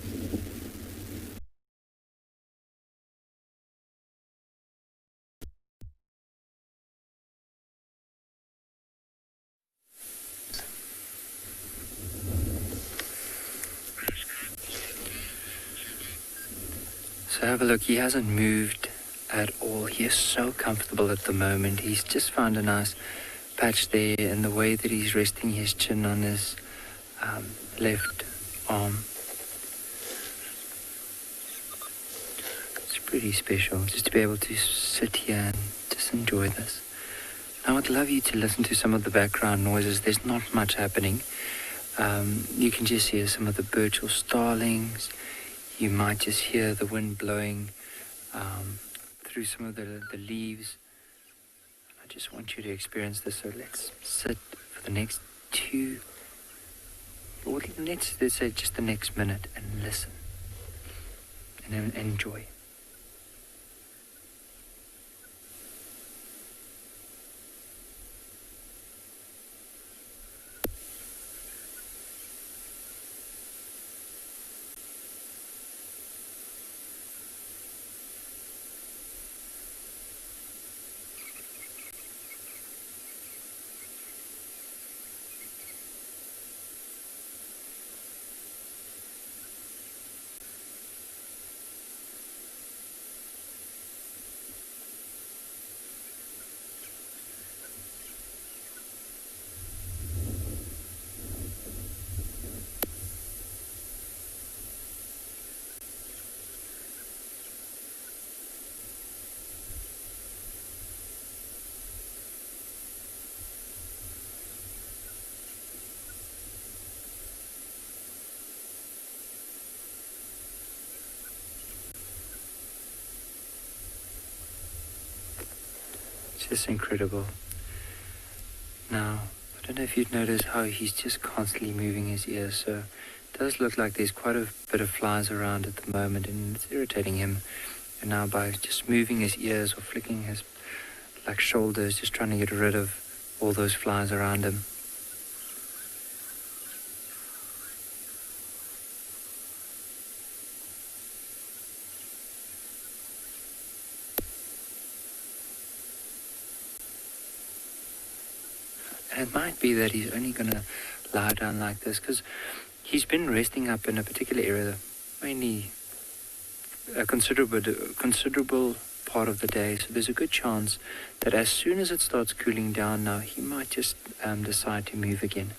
So have a look, he hasn't moved at all. He is so comfortable at the moment. He's just found a nice patch there, and the way that he's resting his chin on his left arm. It's pretty special just to be able to sit here and just enjoy this. I would love you to listen to some of the background noises. There's not much happening. You can just hear some of the birds or starlings. You might just hear the wind blowing through some of the leaves. I just want you to experience this. So let's sit for the next let's say just the next minute and listen and enjoy. Just incredible. Now, I don't know if you'd notice how he's just constantly moving his ears, so it does look like there's quite a bit of flies around at the moment, and it's irritating him. And now by just moving his ears or flicking his shoulders, just trying to get rid of all those flies around him. And it might be that he's only going to lie down like this because he's been resting up in a particular area, mainly a considerable part of the day. So there's a good chance that as soon as it starts cooling down now, he might just decide to move again.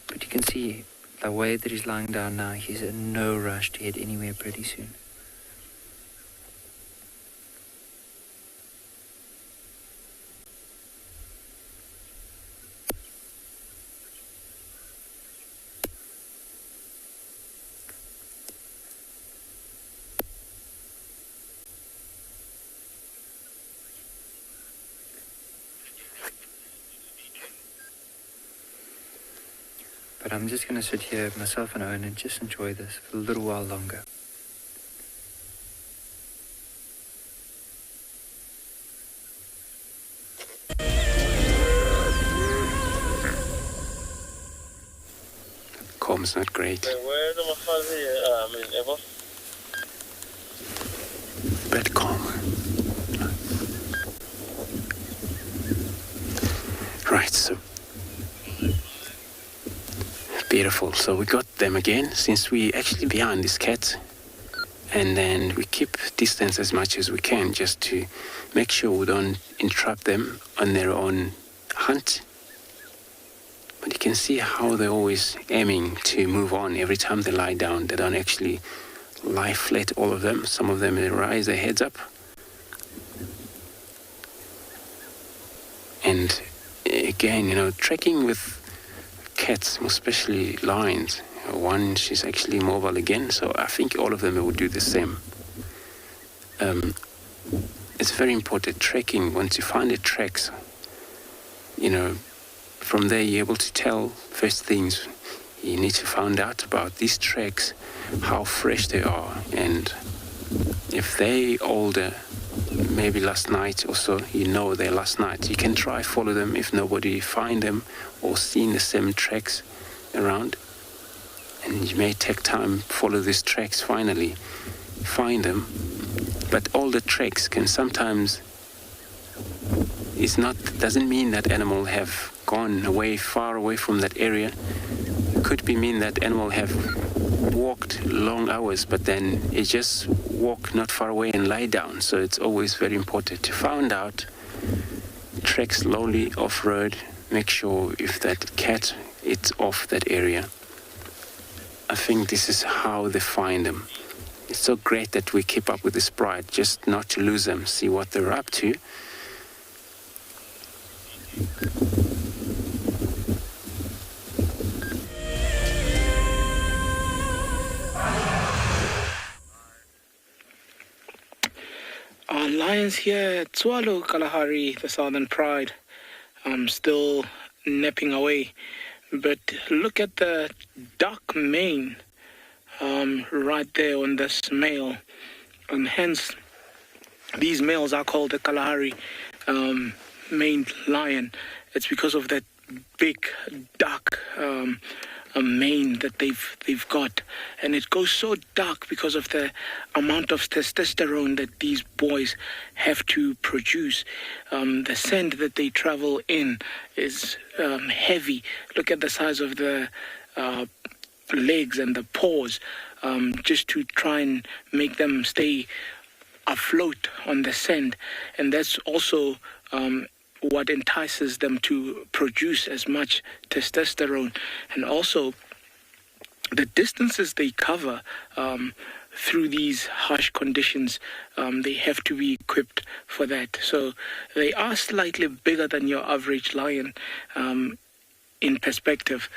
But you can see the way that he's lying down now, he's in no rush to head anywhere pretty soon. But I'm just going to sit here, myself and Owen, and just enjoy this for a little while longer.
Calm's not great. But calm. Right, so beautiful. So we got them again, since we actually behind this cat, and then we keep distance as much as we can just to make sure we don't interrupt them on their own hunt. But you can see how they're always aiming to move on every time they lie down. They don't actually lie flat, all of them. Some of them, they raise their heads up. And again, trekking with cats, especially lions. One, she's actually mobile again, so I think all of them will do the same. It's very important, trekking, once you find the tracks, from there you're able to tell first things. You need to find out about these tracks, how fresh they are, and if they older, maybe last night or so, they're last night. You can try follow them if nobody find them or seen the same tracks around. And you may take time, follow these tracks, finally find them. But all the tracks can sometimes, doesn't mean that animal have gone away, far away from that area. It could mean that animal have walked long hours, but then it just walk not far away and lie down. So it's always very important to find out, trek slowly off-road, make sure if that cat is off that area. I think this is how they find them. It's so great that we keep up with this pride, just not to lose them, see what they're up to.
Our lions here at Swallow Kalahari, the Southern Pride, still napping away. But look at the dark mane right there on this male. And hence, these males are called the Kalahari maned lion. It's because of that big, dark mane that they've got, and it goes so dark because of the amount of testosterone that these boys have to produce. The scent that they travel in is heavy. Look at the size of the legs and the paws, just to try and make them stay afloat on the scent. And that's also what entices them to produce as much testosterone. And also the distances they cover through these harsh conditions, they have to be equipped for that. So they are slightly bigger than your average lion in perspective,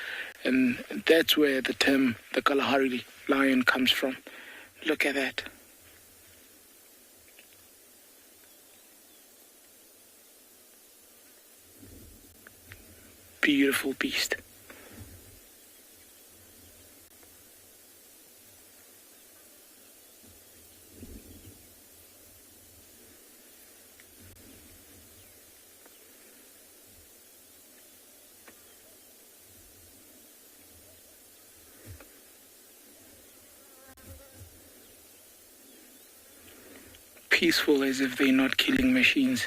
and that's where the term the Kalahari lion comes from. Look at that. beautiful beast. Peaceful, as if they're not killing machines.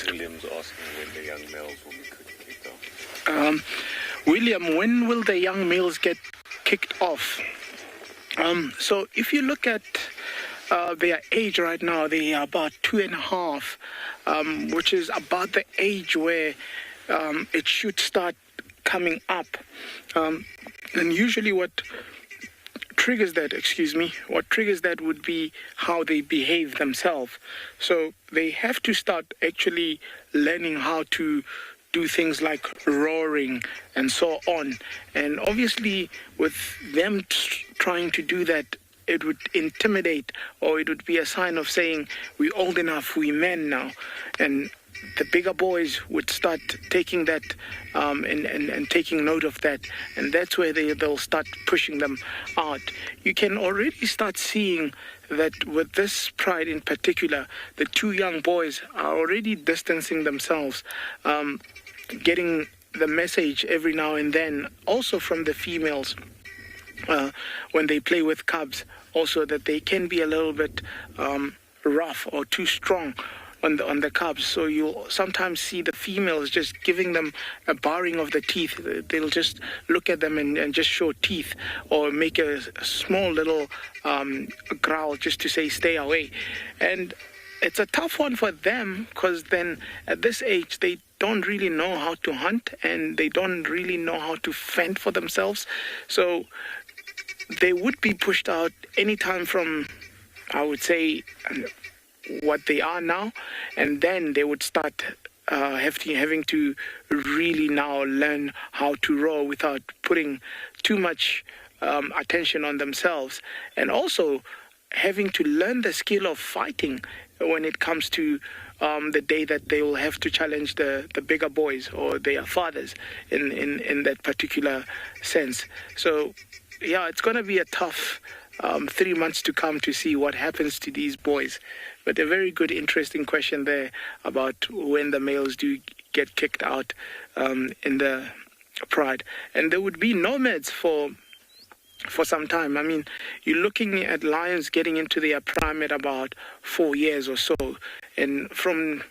William's asking when the young males will be kicked off.
William, when will the young males get kicked off? So if you look at their age right now, they are about 2.5, which is about the age where it should start coming up. And usually what triggers that would be how they behave themselves. So they have to start actually learning how to do things like roaring and so on. And obviously with them trying to do that, it would intimidate, or it would be a sign of saying, we're old enough, we're men now. And the bigger boys would start taking that and taking note of that. And that's where they'll start pushing them out. You can already start seeing that with this pride in particular, the two young boys are already distancing themselves, getting the message every now and then, also from the females, when they play with cubs, also that they can be a little bit rough or too strong on the cubs. So you'll sometimes see the females just giving them a baring of the teeth. They'll just look at them and just show teeth, or make a small little growl just to say stay away. And it's a tough one for them, because then at this age they don't really know how to hunt, and they don't really know how to fend for themselves. So they would be pushed out anytime from, I would say, what they are now, and then they would start having to really now learn how to roar without putting too much attention on themselves, and also having to learn the skill of fighting when it comes to the day that they will have to challenge the bigger boys or their fathers in that particular sense. So yeah, it's going to be a tough 3 months to come to see what happens to these boys. But a very good, interesting question there about when the males do get kicked out in the pride. And there would be nomads for some time. I mean, you're looking at lions getting into their prime at about 4 years or so. And from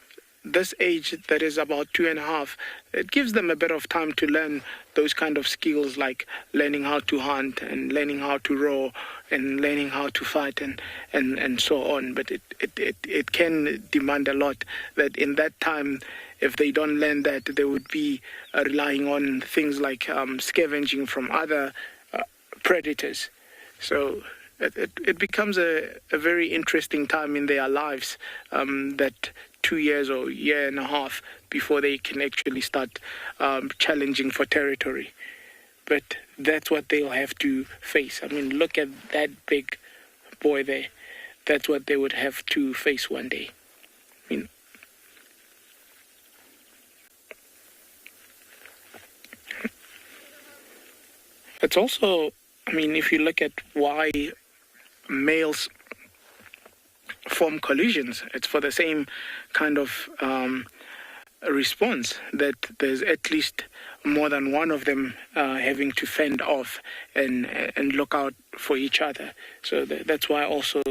this age, that is about 2.5, it gives them a bit of time to learn those kind of skills, like learning how to hunt and learning how to roar and learning how to fight and so on. But it can demand a lot, that in that time, if they don't learn that, they would be relying on things like scavenging from other predators. So it becomes a very interesting time in their lives, that 2 years or 1.5 years before they can actually start challenging for territory. But that's what they'll have to face. I mean, look at that big boy there. That's what they would have to face one day. I mean, it's also, I mean, if you look at why males form collisions, it's for the same kind of response, that there's at least more than one of them having to fend off and look out for each other. So that's why also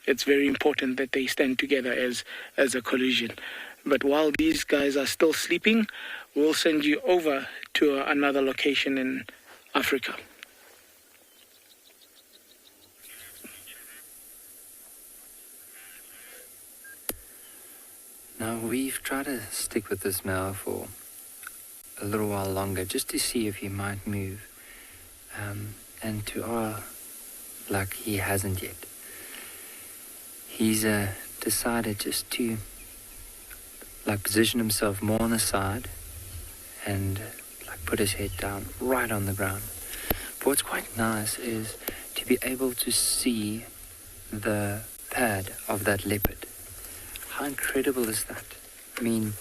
it's very important that they stand together as a collision. But while these guys are still sleeping, we'll send you over to another location in Africa.
Now, we've tried to stick with this male for a little while longer, just to see if he might move. And to our luck, he hasn't yet. He's decided just to like position himself more on the side and like put his head down right on the ground. But what's quite nice is to be able to see the pad of that leopard. How incredible is that? I mean,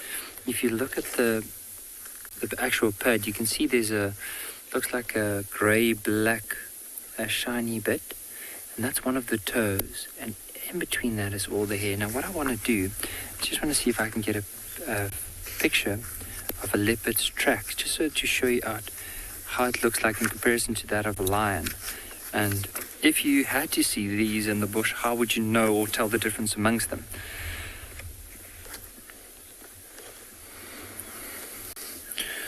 if you look at the actual pad, you can see there's looks like a grey-black shiny bit, and that's one of the toes, and in between that is all the hair. Now what I want to do, I just want to see if I can get a picture of a leopard's track, just so to show you out how it looks like in comparison to that of a lion. And if you had to see these in the bush, how would you know or tell the difference amongst them?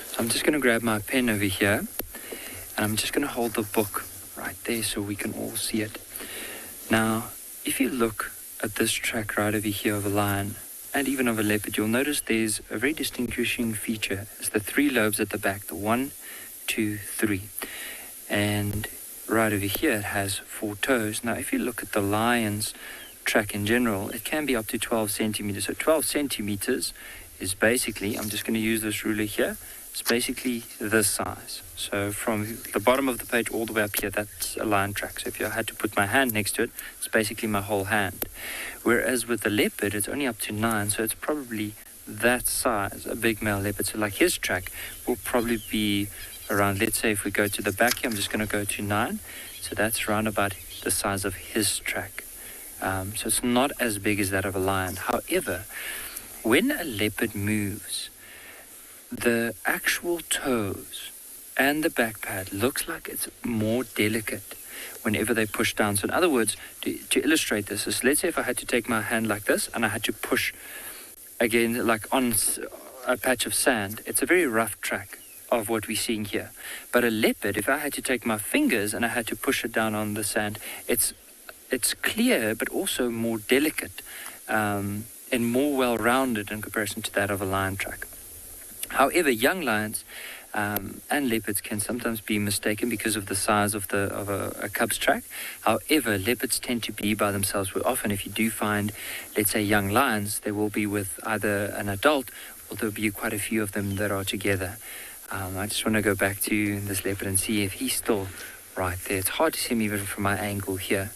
So I'm just going to grab my pen over here, and I'm just going to hold the book right there so we can all see it. Now, if you look at this track right over here of a lion, and even of a leopard, you'll notice there's a very distinguishing feature. It's the 3 lobes at the back, the 1, 2, 3. And right over here it has 4 toes. Now, if you look at the lion's track in general, it can be up to 12 centimeters. So 12 centimeters is basically, I'm just going to use this ruler here, it's basically this size. So from the bottom of the page all the way up here, that's a lion track. So if I had to put my hand next to it, it's basically my whole hand. Whereas with the leopard, it's only up to 9, so it's probably that size, a big male leopard. So like his track will probably be around, let's say if we go to the back here, I'm just going to go to 9. So that's around about the size of his track. So it's not as big as that of a lion. However, when a leopard moves, the actual toes and the back pad looks like it's more delicate whenever they push down. So in other words, to illustrate this, is let's say if I had to take my hand like this and I had to push again like on a patch of sand, it's a very rough track of what we're seeing here. But a leopard, if I had to take my fingers and I had to push it down on the sand, it's clear but also more delicate and more well-rounded in comparison to that of a lion track. However, young lions and leopards can sometimes be mistaken because of the size of a cub's track. However, leopards tend to be by themselves. Well, often if you do find, let's say, young lions, they will be with either an adult or there'll be quite a few of them that are together. I just want to go back to this leopard and see if he's still right there. It's hard to see him even from my angle here.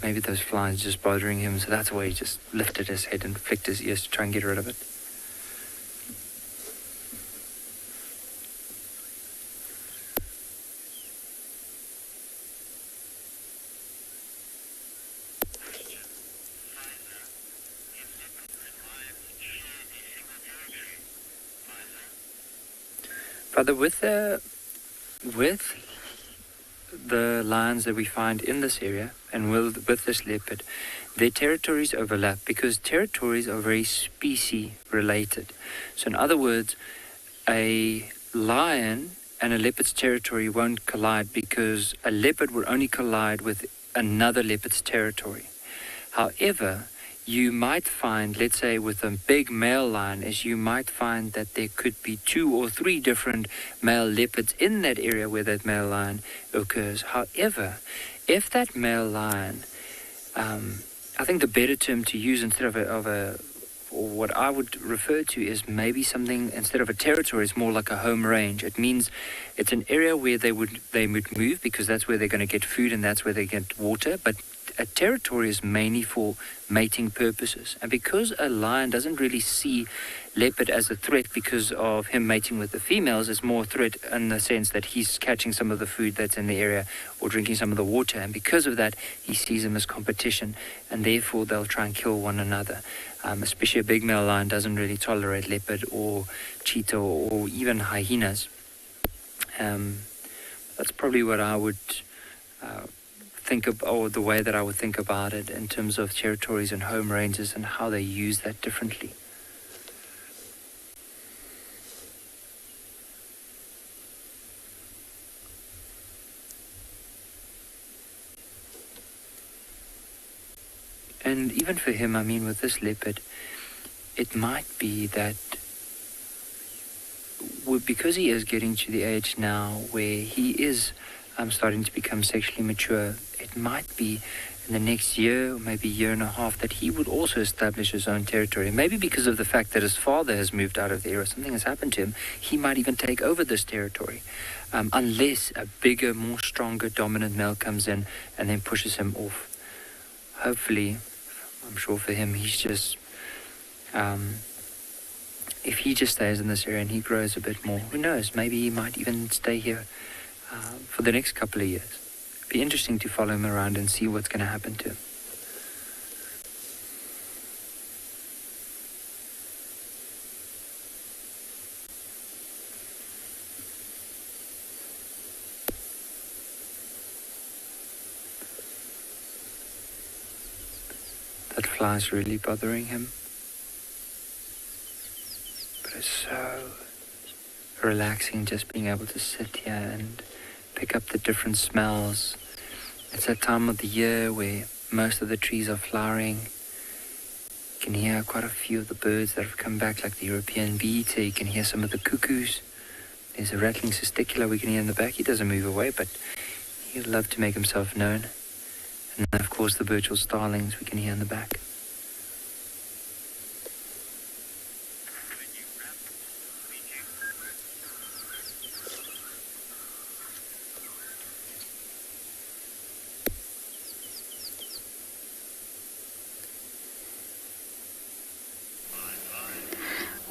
Maybe those flies are just bothering him, so that's why he just lifted his head and flicked his ears to try and get rid of it. Father, with the lions that we find in this area and with this leopard, their territories overlap because territories are very species related. So in other words, a lion and a leopard's territory won't collide because a leopard will only collide with another leopard's territory. However, you might find, let's say with a big male lion, is you might find that there could be 2 or 3 different male leopards in that area where that male lion occurs. However, if that male lion, I think the better term to use instead of or what I would refer to is maybe something, instead of a territory, is more like a home range. It means it's an area where they would move because that's where they're going to get food and that's where they get water, but a territory is mainly for mating purposes. And because a lion doesn't really see leopard as a threat because of him mating with the females, it's more a threat in the sense that he's catching some of the food that's in the area or drinking some of the water. And because of that, he sees them as competition, and therefore they'll try and kill one another. Especially a big male lion doesn't really tolerate leopard or cheetah or even hyenas. That's probably what I would think of, or the way that I would think about it in terms of territories and home ranges and how they use that differently. And even for him, I mean, with this leopard, it might be that because he is getting to the age now where he is starting to become sexually mature, it might be in the next year, or maybe year and a half, that he would also establish his own territory. Maybe because of the fact that his father has moved out of the area, something has happened to him, he might even take over this territory, unless a bigger, more stronger, dominant male comes in and then pushes him off. Hopefully, I'm sure for him, he's just, if he just stays in this area and he grows a bit more, who knows, maybe he might even stay here for the next couple of years. Be interesting to follow him around and see what's going to happen to him. That fly's really bothering him. But it's so relaxing just being able to sit here and pick up the different smells. It's that time of the year where most of the trees are flowering. You can hear quite a few of the birds that have come back, like the European beater. You can hear some of the cuckoos. There's a rattling sesticula we can hear in the back. He doesn't move away, but he'd love to make himself known. And then, of course, the Birchall starlings we can hear in the back.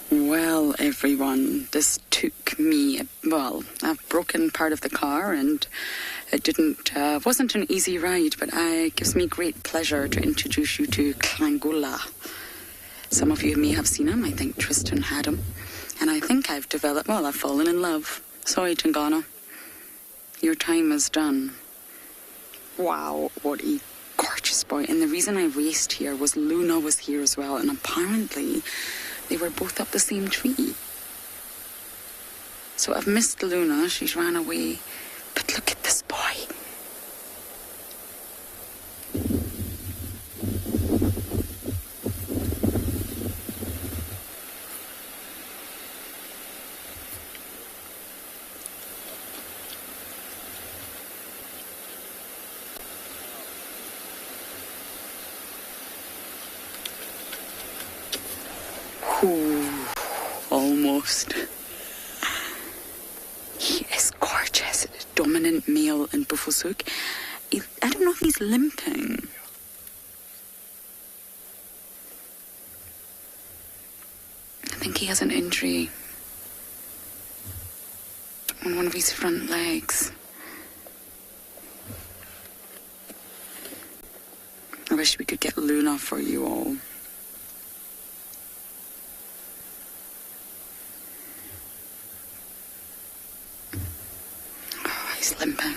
Well, everyone, this took me, I've broken part of the car and it wasn't an easy ride, but it gives me great pleasure to introduce you to Klangula. Some of you may have seen him. I think Tristan had him. And I think I've fallen in love. Sorry, Tangana. Your time is done. Wow, what a gorgeous boy. And the reason I raced here was Luna was here as well, and apparently they were both up the same tree. So I've missed Luna, she's ran away. But look at this boy. Ooh, almost. He is gorgeous. Dominant male in Buffelshoek. I don't know if he's limping. I think he has an injury on one of his front legs. I wish we could get Luna for you all. He's limping.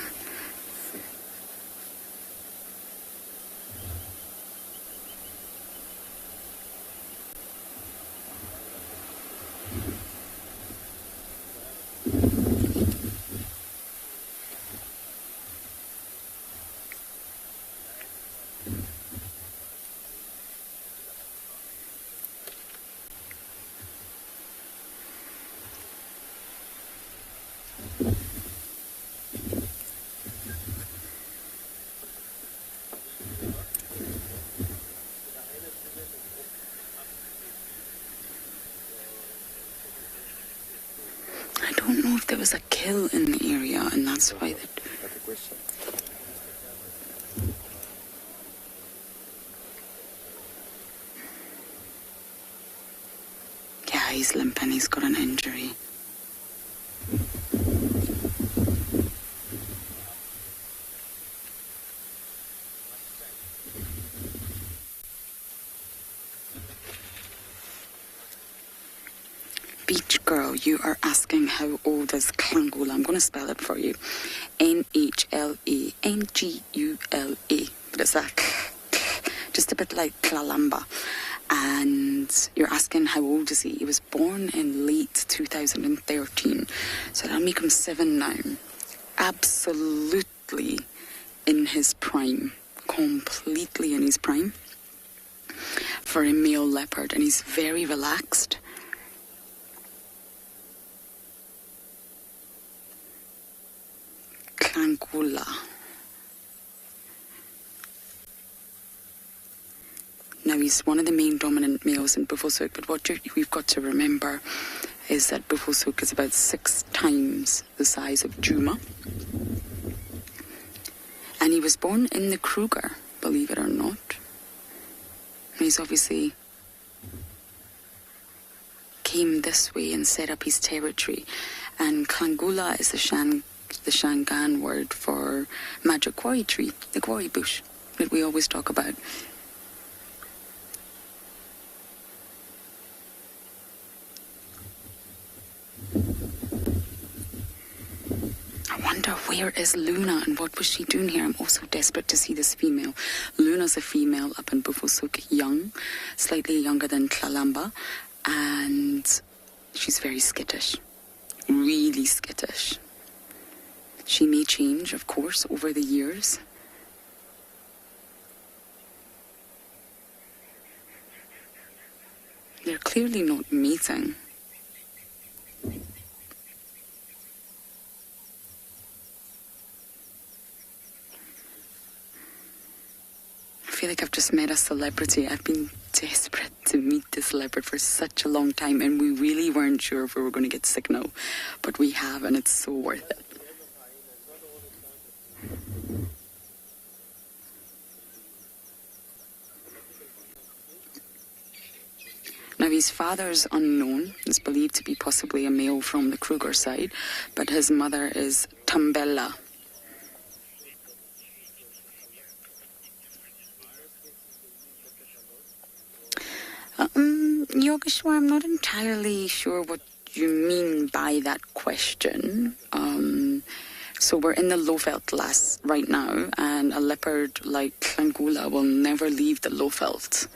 There was a kill in the area, and that's why yeah, he's limping, he's got an injury. Beach girl, you are asking how old is Klangula. I'm going to spell it for you. Nhlangula. But it's just a bit like Klalamba. And you're asking how old is he? He was born in late 2013. So that'll make him 7 now. Absolutely in his prime. Completely in his prime. For a male leopard. And he's very relaxed. Klangula. Now, he's one of the main dominant males in Buffelshoek, but what we've got to remember is that Buffelshoek is about 6 times the size of Djuma. And he was born in the Kruger, believe it or not. And he's obviously came this way and set up his territory. And Klangula is the Shangaan word for magic quarry tree, the quarry bush that we always talk about. I wonder, where is Luna and what was she doing here? I'm also desperate to see this female. Luna's a female up in Buffelshoek, young, slightly younger than Tlalamba, and she's very skittish, really skittish. She may change, of course, over the years. They're clearly not mating. I feel like I've just met a celebrity. I've been desperate to meet this leopard for such a long time, and we really weren't sure if we were going to get sick now, but we have, and it's so worth it. Now, his father's unknown. It's believed to be possibly a male from the Kruger side, but his mother is Tambela. Yogeshwar, I'm not entirely sure what you mean by that question. So we're in the Lowveld right now, and a leopard like Klangula will never leave the Lowveld.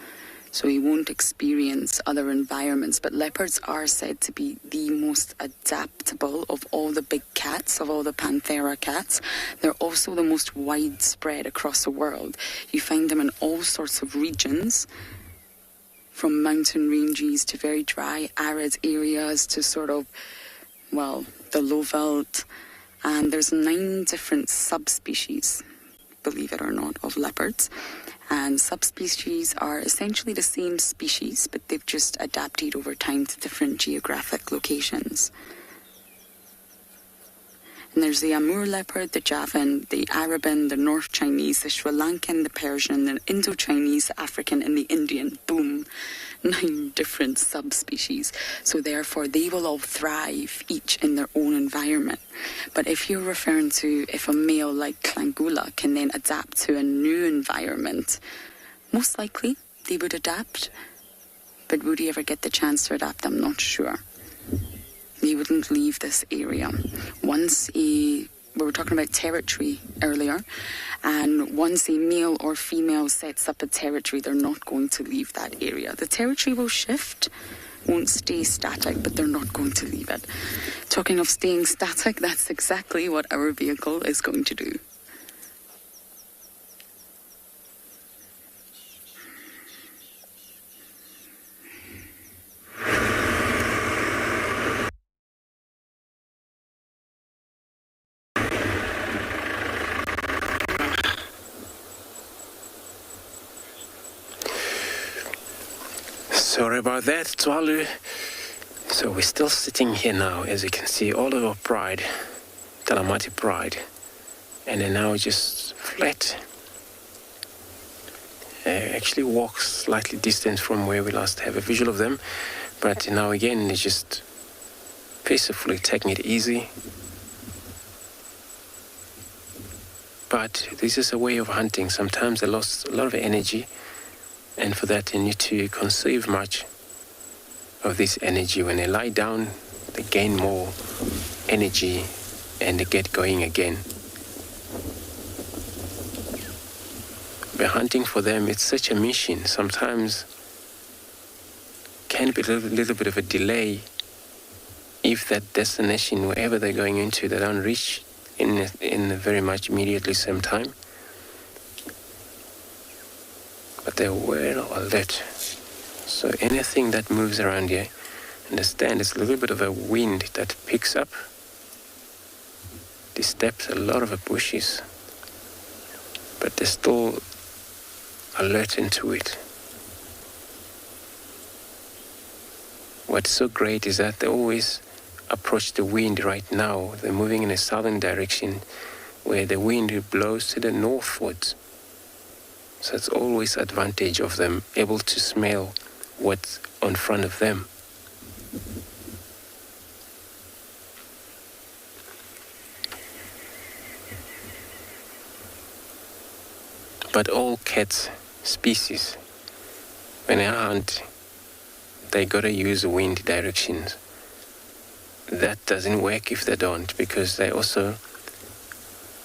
So he won't experience other environments. But leopards are said to be the most adaptable of all the big cats, of all the Panthera cats. They're also the most widespread across the world. You find them in all sorts of regions, from mountain ranges to very dry, arid areas to sort of, well, the Lowveld. And there's 9 different subspecies, believe it or not, of leopards. And subspecies are essentially the same species, but they've just adapted over time to different geographic locations. And there's the Amur leopard, the Javan, the Araban, the North Chinese, the Sri Lankan, the Persian, the Indo-Chinese, the African, and the Indian. Boom. 9 different subspecies. So therefore, they will all thrive, each in their own environment. But if you're referring to if a male like Klangula can then adapt to a new environment, most likely they would adapt. But would he ever get the chance to adapt? I'm not sure. He wouldn't leave this area. We were talking about territory earlier, and once a male or female sets up a territory, they're not going to leave that area. The territory will shift, won't stay static, but they're not going to leave it. Talking of staying static, that's exactly what our vehicle is going to do.
Sorry about that, Twalu. So we're still sitting here now, as you can see, all of our pride, Talamati pride, and then now just flat. Actually walks slightly distant from where we last have a visual of them, but now again it's just peacefully taking it easy. But this is a way of hunting. Sometimes they lost a lot of energy, and for that, you need to conserve much of this energy. When they lie down, they gain more energy and they get going again. But hunting for them, it's such a mission. Sometimes can be a little bit of a delay if that destination, wherever they're going into, they don't reach in very much immediately same time. But they're well alert. So anything that moves around here, understand it's a little bit of a wind that picks up. disturbs a lot of the bushes, but they're still alert into it. What's so great is that they always approach the wind. Right now they're moving in a southern direction where the wind blows to the northwards. So it's always advantage of them able to smell what's in front of them. But all cat species, when they hunt, they gotta use wind directions. That doesn't work if they don't, because they also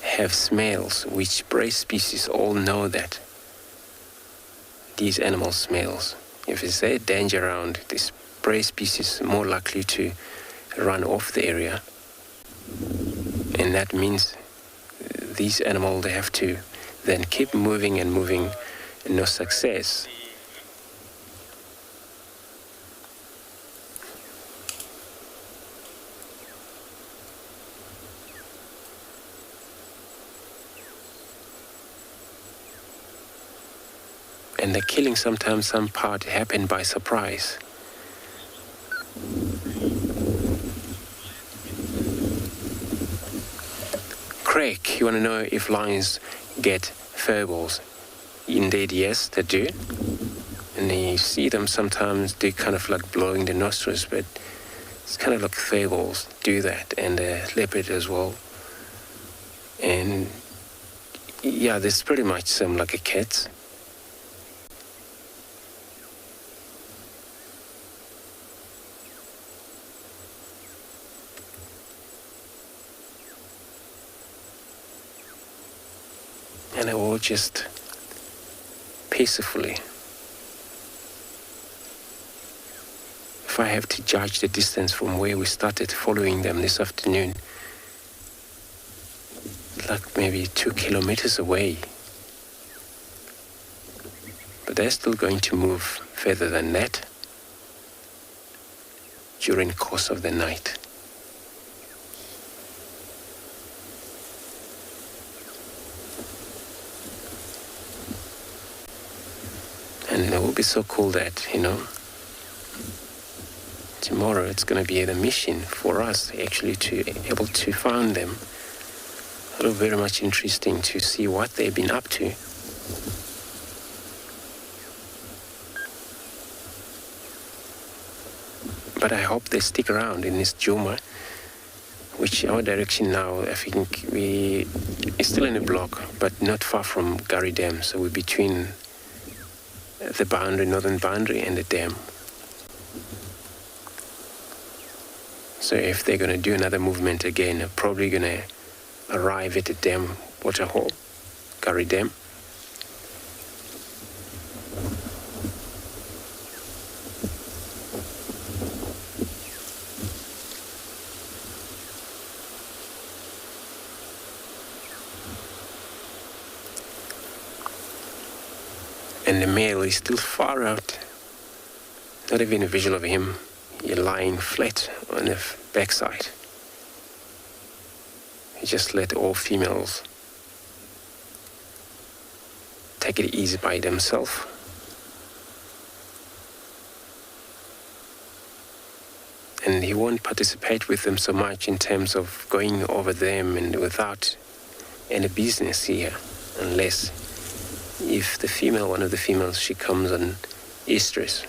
have smells, which prey species all know that. These animals smells. If there's a danger around, this prey species are more likely to run off the area. And that means these animals, they have to then keep moving and moving, and no success. And the killing sometimes some part happen by surprise. Craig, you want to know if lions get fur balls? Indeed, yes, they do. And you see them sometimes, they kind of like blowing the nostrils, but it's kind of like fur balls do that, and leopard as well. And yeah, there's pretty much some like a cat. And I will just peacefully, if I have to judge the distance from where we started following them this afternoon, like maybe 2 kilometers away. But they're still going to move further than that during the course of the night. And it will be so cool that, tomorrow it's going to be a mission for us actually to be able to find them. It'll be very much interesting to see what they've been up to. But I hope they stick around in this Juma, which our direction now, I think we is still in a block, but not far from Gary Dam. So we're between the boundary, northern boundary, and the dam. So if they're going to do another movement again, they're probably going to arrive at the dam waterhole, Gary Dam. And the male is still far out. Not even a visual of him. You're lying flat on the backside. He just let all females take it easy by themselves. And he won't participate with them so much in terms of going over them and without any business here, unless if the female, one of the females, she comes on estrus,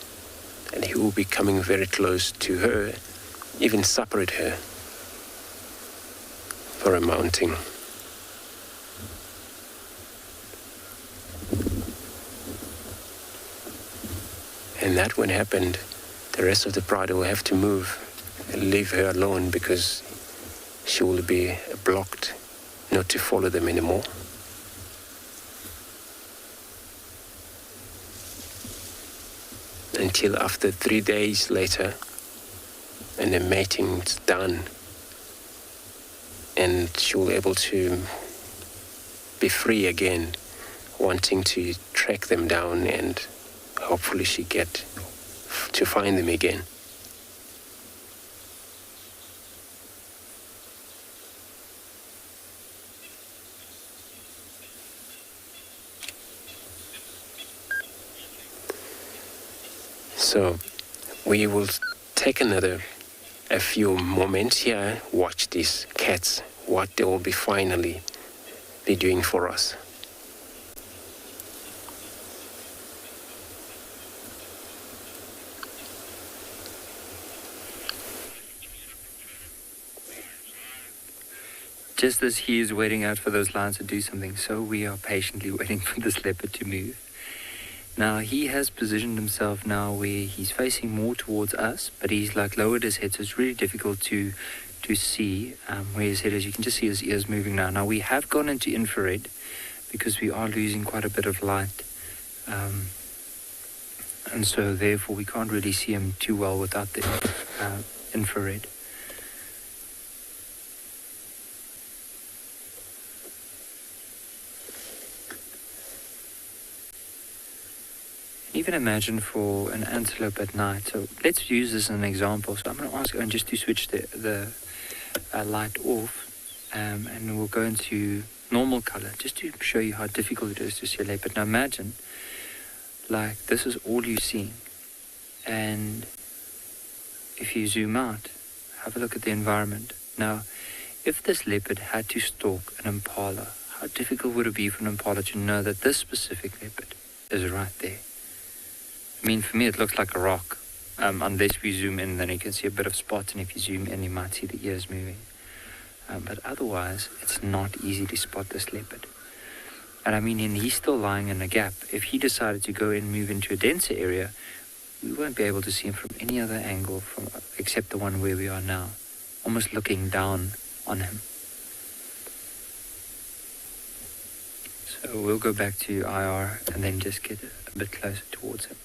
and he will be coming very close to her, even separate her for a mounting. And that when happened, the rest of the pride will have to move and leave her alone, because she will be blocked not to follow them anymore. Until after 3 days later, and the mating's done, and she will be able to be free again, wanting to track them down, and hopefully she get to find them again. So we will take a few moments here, watch these cats, what they will be finally be doing for us.
Just as he is waiting out for those lions to do something, so we are patiently waiting for this leopard to move. Now, he has positioned himself now where he's facing more towards us, but he's like lowered his head, so it's really difficult to see where his head is. You can just see his ears moving now. Now, we have gone into infrared because we are losing quite a bit of light. And so, therefore, we can't really see him too well without the infrared. Even imagine for an antelope at night. So let's use this as an example. So I'm going to ask Owen just to switch the light off, and we'll go into normal color just to show you how difficult it is to see a leopard. Now imagine, like, this is all you're seeing, and if you zoom out, have a look at the environment. Now, if this leopard had to stalk an impala, how difficult would it be for an impala to know that this specific leopard is right there? I mean, for me, it looks like a rock. Unless we zoom in, then you can see a bit of spots, and if you zoom in, you might see the ears moving. But otherwise, it's not easy to spot this leopard. And I mean, and he's still lying in a gap. If he decided to go and move into a denser area, we won't be able to see him from any other angle except the one where we are now, almost looking down on him. So we'll go back to IR and then just get a bit closer towards him.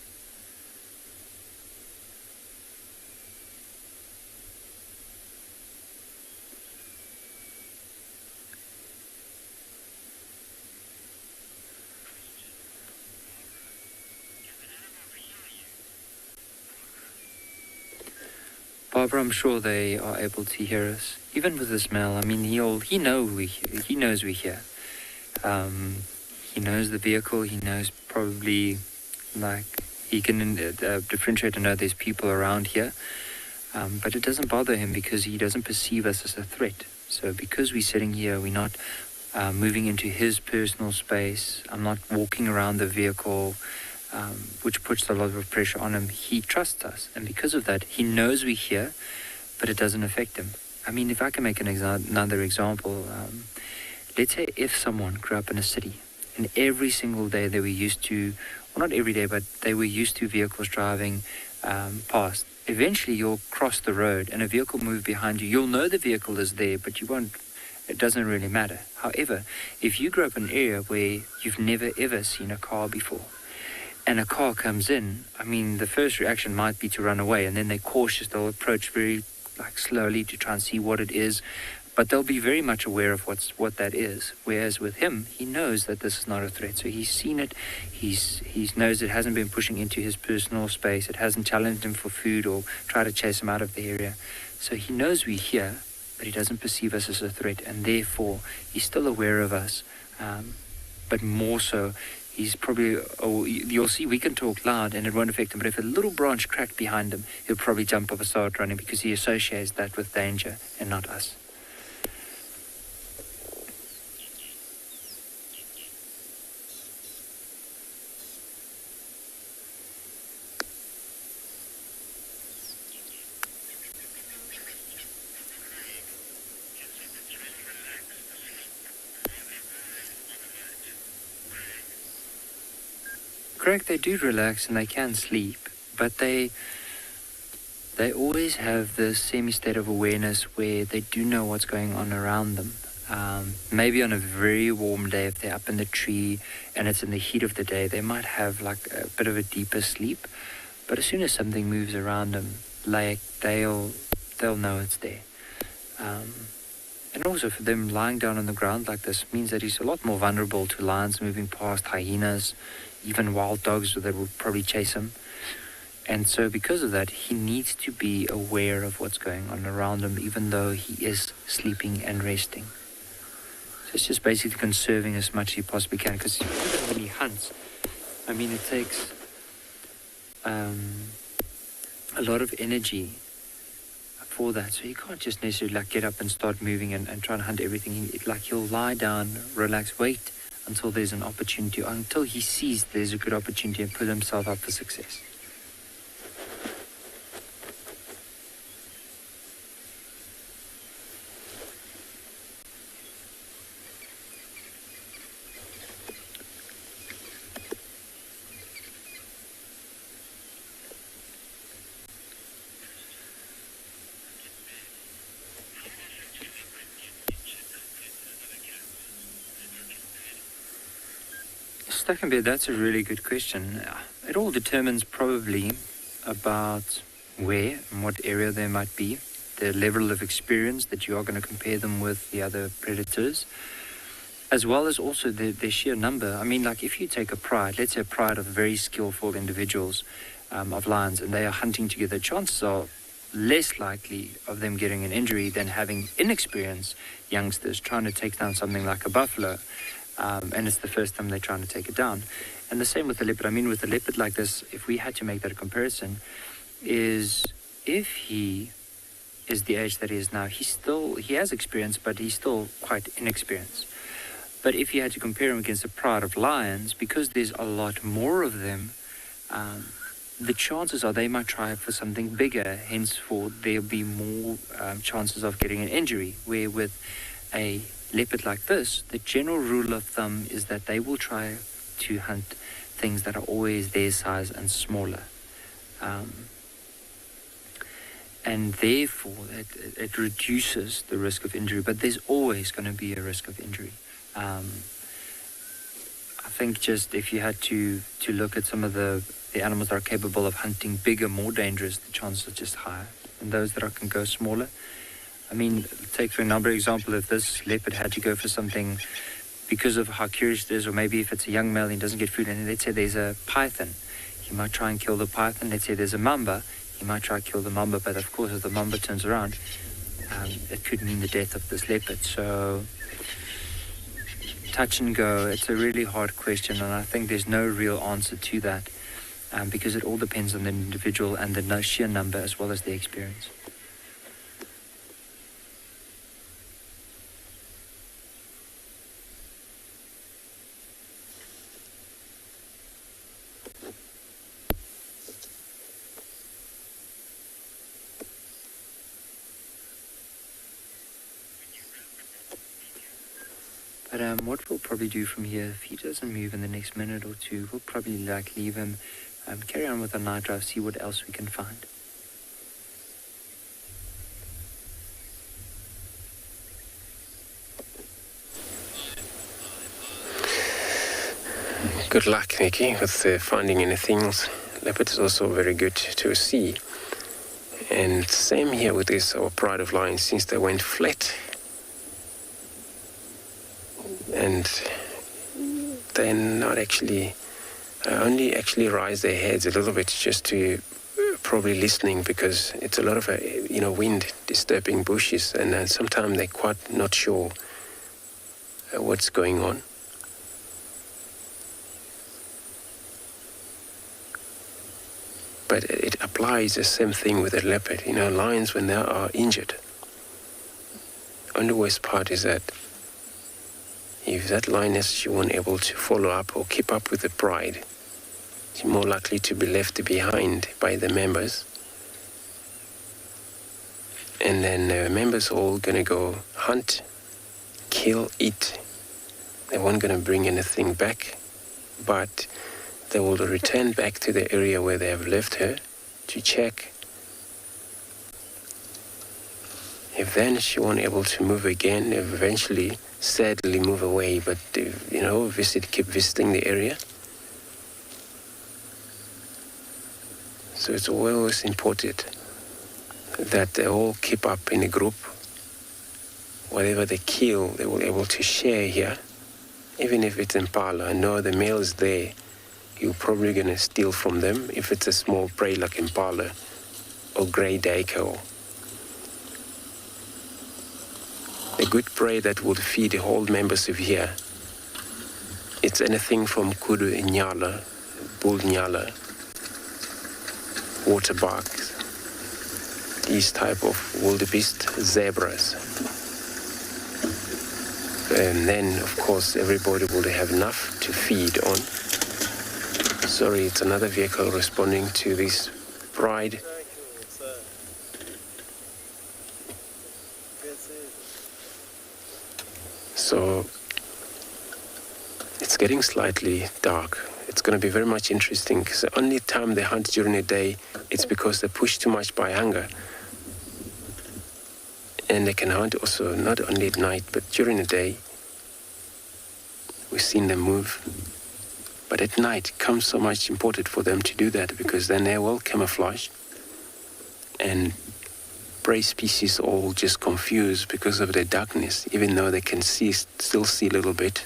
Barbara, I'm sure they are able to hear us, even with the smell. I mean, he knows we're here. He knows the vehicle. He knows probably, like, he can differentiate and know there's people around here. But it doesn't bother him because he doesn't perceive us as a threat. So because we're sitting here, we're not moving into his personal space. I'm not walking around the vehicle, which puts a lot of pressure on him. He trusts us, and because of that, he knows we're here, but it doesn't affect him. I mean, if I can make another example, let's say if someone grew up in a city, and every single day they were used to, well, not every day, but they were used to vehicles driving past. Eventually, you'll cross the road, and a vehicle moves behind you. You'll know the vehicle is there, but you won't. It doesn't really matter. However, if you grew up in an area where you've never ever seen a car before, and a car comes in, I mean, the first reaction might be to run away, and then they're cautious. They'll approach very, like, slowly to try and see what it is, but they'll be very much aware of what that is. Whereas with him, he knows that this is not a threat. So he's seen it. He knows it hasn't been pushing into his personal space. It hasn't challenged him for food or tried to chase him out of the area. So he knows we're here, but he doesn't perceive us as a threat, and therefore he's still aware of us, but more so. He's probably, you'll see we can talk loud and it won't affect him, but if a little branch cracked behind him, he'll probably jump up and start running because he associates that with danger and not us. Correct, they do relax and they can sleep, but they always have this semi-state of awareness where they do know what's going on around them. Maybe on a very warm day, if they're up in the tree and it's in the heat of the day, they might have like a bit of a deeper sleep, but as soon as something moves around them, like they'll know it's there. And also for them lying down on the ground like this means that he's a lot more vulnerable to lions moving past, hyenas, even wild dogs that will probably chase him. And so because of that, he needs to be aware of what's going on around him, even though he is sleeping and resting. So it's just basically conserving as much as he possibly can, because even when he hunts, I mean, it takes a lot of energy for that. So you can't just necessarily like get up and start moving and try and hunt everything. Like he'll lie down, relax, wait until there's an opportunity, until he sees there's a good opportunity and put himself up for success. Stackenbeard, that's a really good question. It all determines probably about where and what area they might be, the level of experience that you are going to compare them with the other predators, as well as also their sheer number. I mean, like if you take a pride, let's say a pride of very skillful individuals of lions, and they are hunting together, chances are less likely of them getting an injury than having inexperienced youngsters trying to take down something like a buffalo. And it's the first time they're trying to take it down. And the same with the leopard. I mean, with a leopard like this, if we had to make that a comparison, is if he is the age that he is now, he has experience, but he's still quite inexperienced. But if you had to compare him against a pride of lions, because there's a lot more of them, the chances are they might try for something bigger, henceforth there'll be more chances of getting an injury, where with a leopard like this, the general rule of thumb is that they will try to hunt things that are always their size and smaller. And therefore, it reduces the risk of injury, but there's always going to be a risk of injury. I think just if you had to look at some of the animals that are capable of hunting bigger, more dangerous, the chances are just higher. And those that can go smaller, I mean, take for another example, if this leopard had to go for something because of how curious it is, or maybe if it's a young male and he doesn't get food, and let's say there's a python, he might try and kill the python. Let's say there's a mamba, he might try to kill the mamba, but of course if the mamba turns around, it could mean the death of this leopard. So touch and go, it's a really hard question, and I think there's no real answer to that, because it all depends on the individual and the sheer number as well as the experience. But what we'll probably do from here, if he doesn't move in the next minute or two, we'll probably leave him, carry on with our night drive, see what else we can find.
Good luck, Nikki, with finding anything else. Leopard is also very good to see. And same here with this, our pride of lions, since they went flat. And they're not actually, only actually rise their heads a little bit just to probably listening, because it's a lot of, wind disturbing bushes, and sometimes they're quite not sure what's going on. But it applies the same thing with a leopard. Lions, when they are injured, only worst part is that if that lioness, she won't able to follow up or keep up with the pride, she's more likely to be left behind by the members. And then the members are all going to go hunt, kill, eat. They weren't going to bring anything back, but they will return back to the area where they have left her to check. If then she won't able to move again, eventually sadly move away, but keep visiting the area. So it's always important that they all keep up in a group. Whatever they kill, they will able to share here. Even if it's impala, I know the male is there, you're probably going to steal from them if it's a small prey like impala or grey daco. A good prey that would feed the whole members of here, it's anything from kudu nyala, bull nyala, waterbark, these type of wildebeest zebras. And then, of course, everybody will have enough to feed on. Sorry, it's another vehicle responding to this bride. So it's getting slightly dark. It's going to be very much interesting because the only time they hunt during the day, it's because they're pushed too much by hunger. And they can hunt also not only at night, but during the day. We've seen them move. But at night, it becomes so much important for them to do that because then they're well camouflaged. And prey species all just confused because of their darkness, even though they can still see a little bit.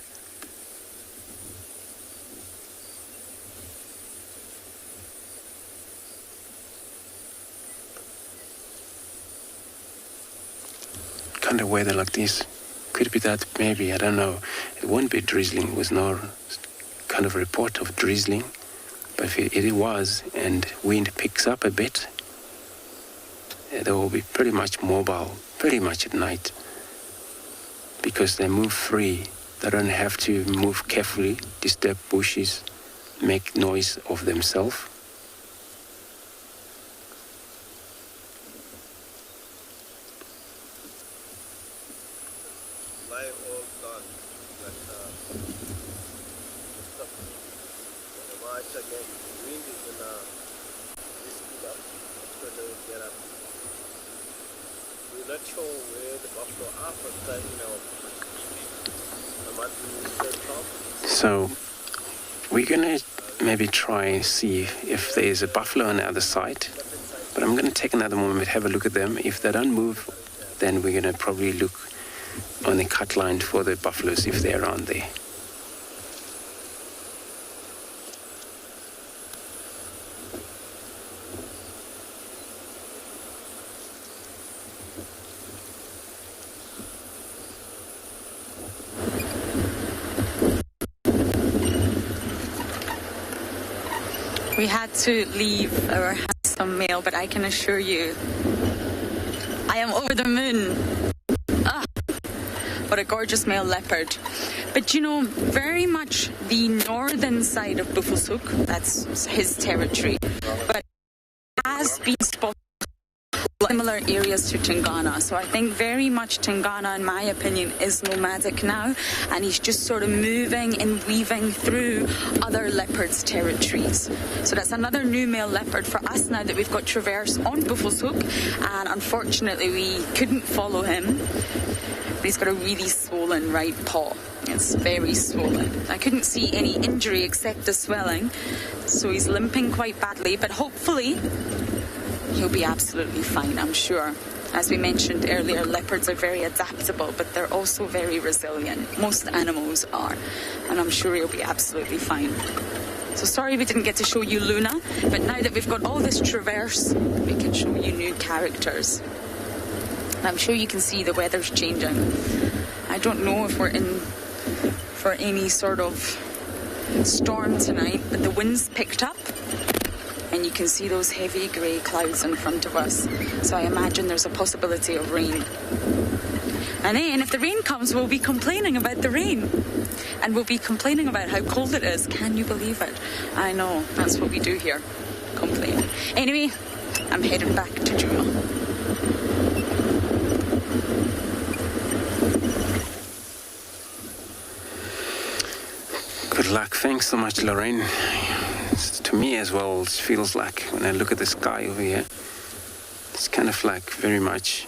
Kind of weather like this, could be that maybe, I don't know, it won't be drizzling, with no kind of report of drizzling, but if it was and wind picks up a bit, they will be pretty much mobile, pretty much at night, because they move free. They don't have to move carefully, disturb bushes, make noise of themselves. So we're going to maybe try and see if there's a buffalo on the other side. But I'm going to take another moment, have a look at them. If they don't move, then we're going to probably look on the cut line for the buffaloes if they're around there.
We had to leave our handsome male, but I can assure you, I am over the moon. Ah, what a gorgeous male leopard. But you know, very much the northern side of Buffelshoek, that's his territory, but has been spotted similar areas to Tingana. So I think very much Tingana, in my opinion, is nomadic now, and he's just sort of moving and weaving through other leopards' territories. So that's another new male leopard for us now that we've got Traverse on Buffelshoek, and unfortunately we couldn't follow him. But he's got a really swollen right paw. It's very swollen. I couldn't see any injury except the swelling, so he's limping quite badly, but hopefully he'll be absolutely fine, I'm sure. As we mentioned earlier, leopards are very adaptable, but they're also very resilient. Most animals are, and I'm sure he'll be absolutely fine. So sorry we didn't get to show you Luna, but now that we've got all this Traverse, we can show you new characters. And I'm sure you can see the weather's changing. I don't know if we're in for any sort of storm tonight, but the wind's picked up. And you can see those heavy grey clouds in front of us. So I imagine there's a possibility of rain. And then if the rain comes, we'll be complaining about the rain. And we'll be complaining about how cold it is. Can you believe it? I know, that's what we do here. Complain. Anyway, I'm heading back to Juno.
Good luck. Thanks so much, Lorraine. To me as well, it feels like when I look at the sky over here, it's kind of like very much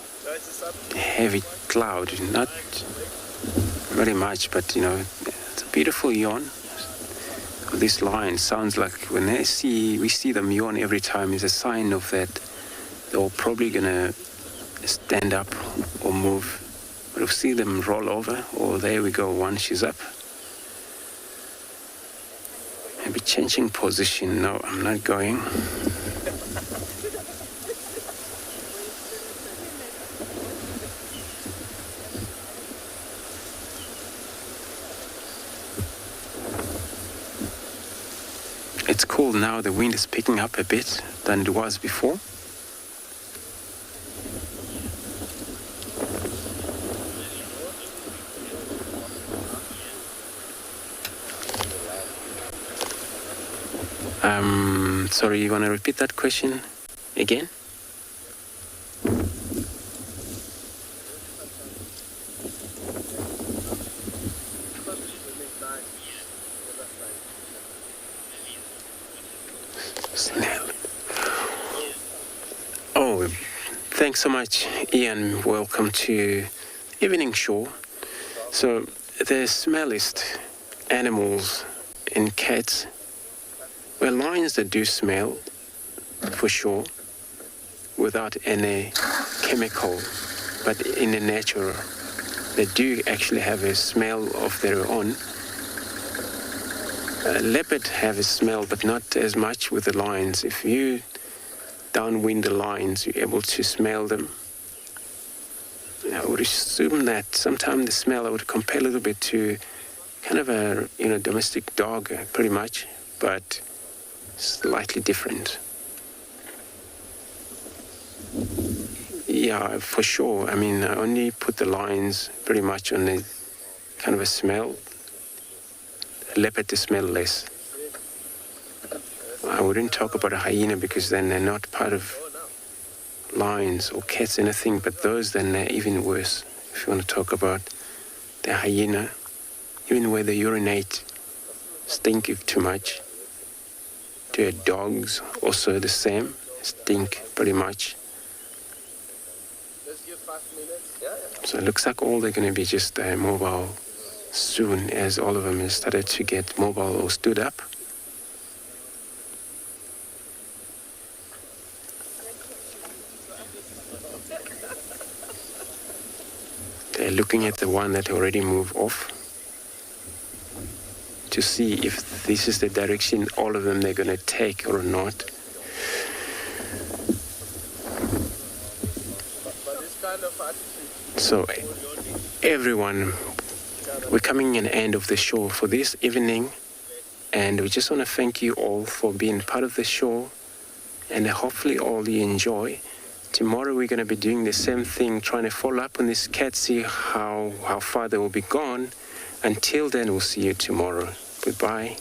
a heavy cloud. Not very much, but you know, it's a beautiful yawn. This lion sounds like when we see them yawn every time, is a sign of that they're probably gonna stand up or move. We'll see them roll over, or there we go, one, she's up. Maybe changing position. No, I'm not going. It's cold now. The wind is picking up a bit than it was before. Sorry, you want to repeat that question again? Snell. Oh, thanks so much, Ian. Welcome to Evening Show. So, the smellest animals and cats, well, lions that do smell, for sure, without any chemical, but in the nature, they do actually have a smell of their own. Leopard have a smell, but not as much with the lions. If you downwind the lions, you're able to smell them. I would assume that sometimes the smell I would compare a little bit to kind of a domestic dog, pretty much, but slightly different. Yeah, for sure. I mean, I only put the lions pretty much on the kind of a smell. Leopard to smell less. I wouldn't talk about a hyena because then they're not part of lions or cats, anything, but those then are even worse. If you want to talk about the hyena, even where they urinate, stink if too much. To dogs, also the same, stink pretty much. So it looks like all they're going to be just mobile soon, as all of them have started to get mobile or stood up. They're looking at the one that already moved off to see if this is the direction all of them they're going to take or not. So everyone, we're coming to an end of the show for this evening, and we just want to thank you all for being part of the show, and hopefully all you enjoy. Tomorrow we're going to be doing the same thing, trying to follow up on this cat, see how far they will be gone. Until then, we'll see you tomorrow. Goodbye.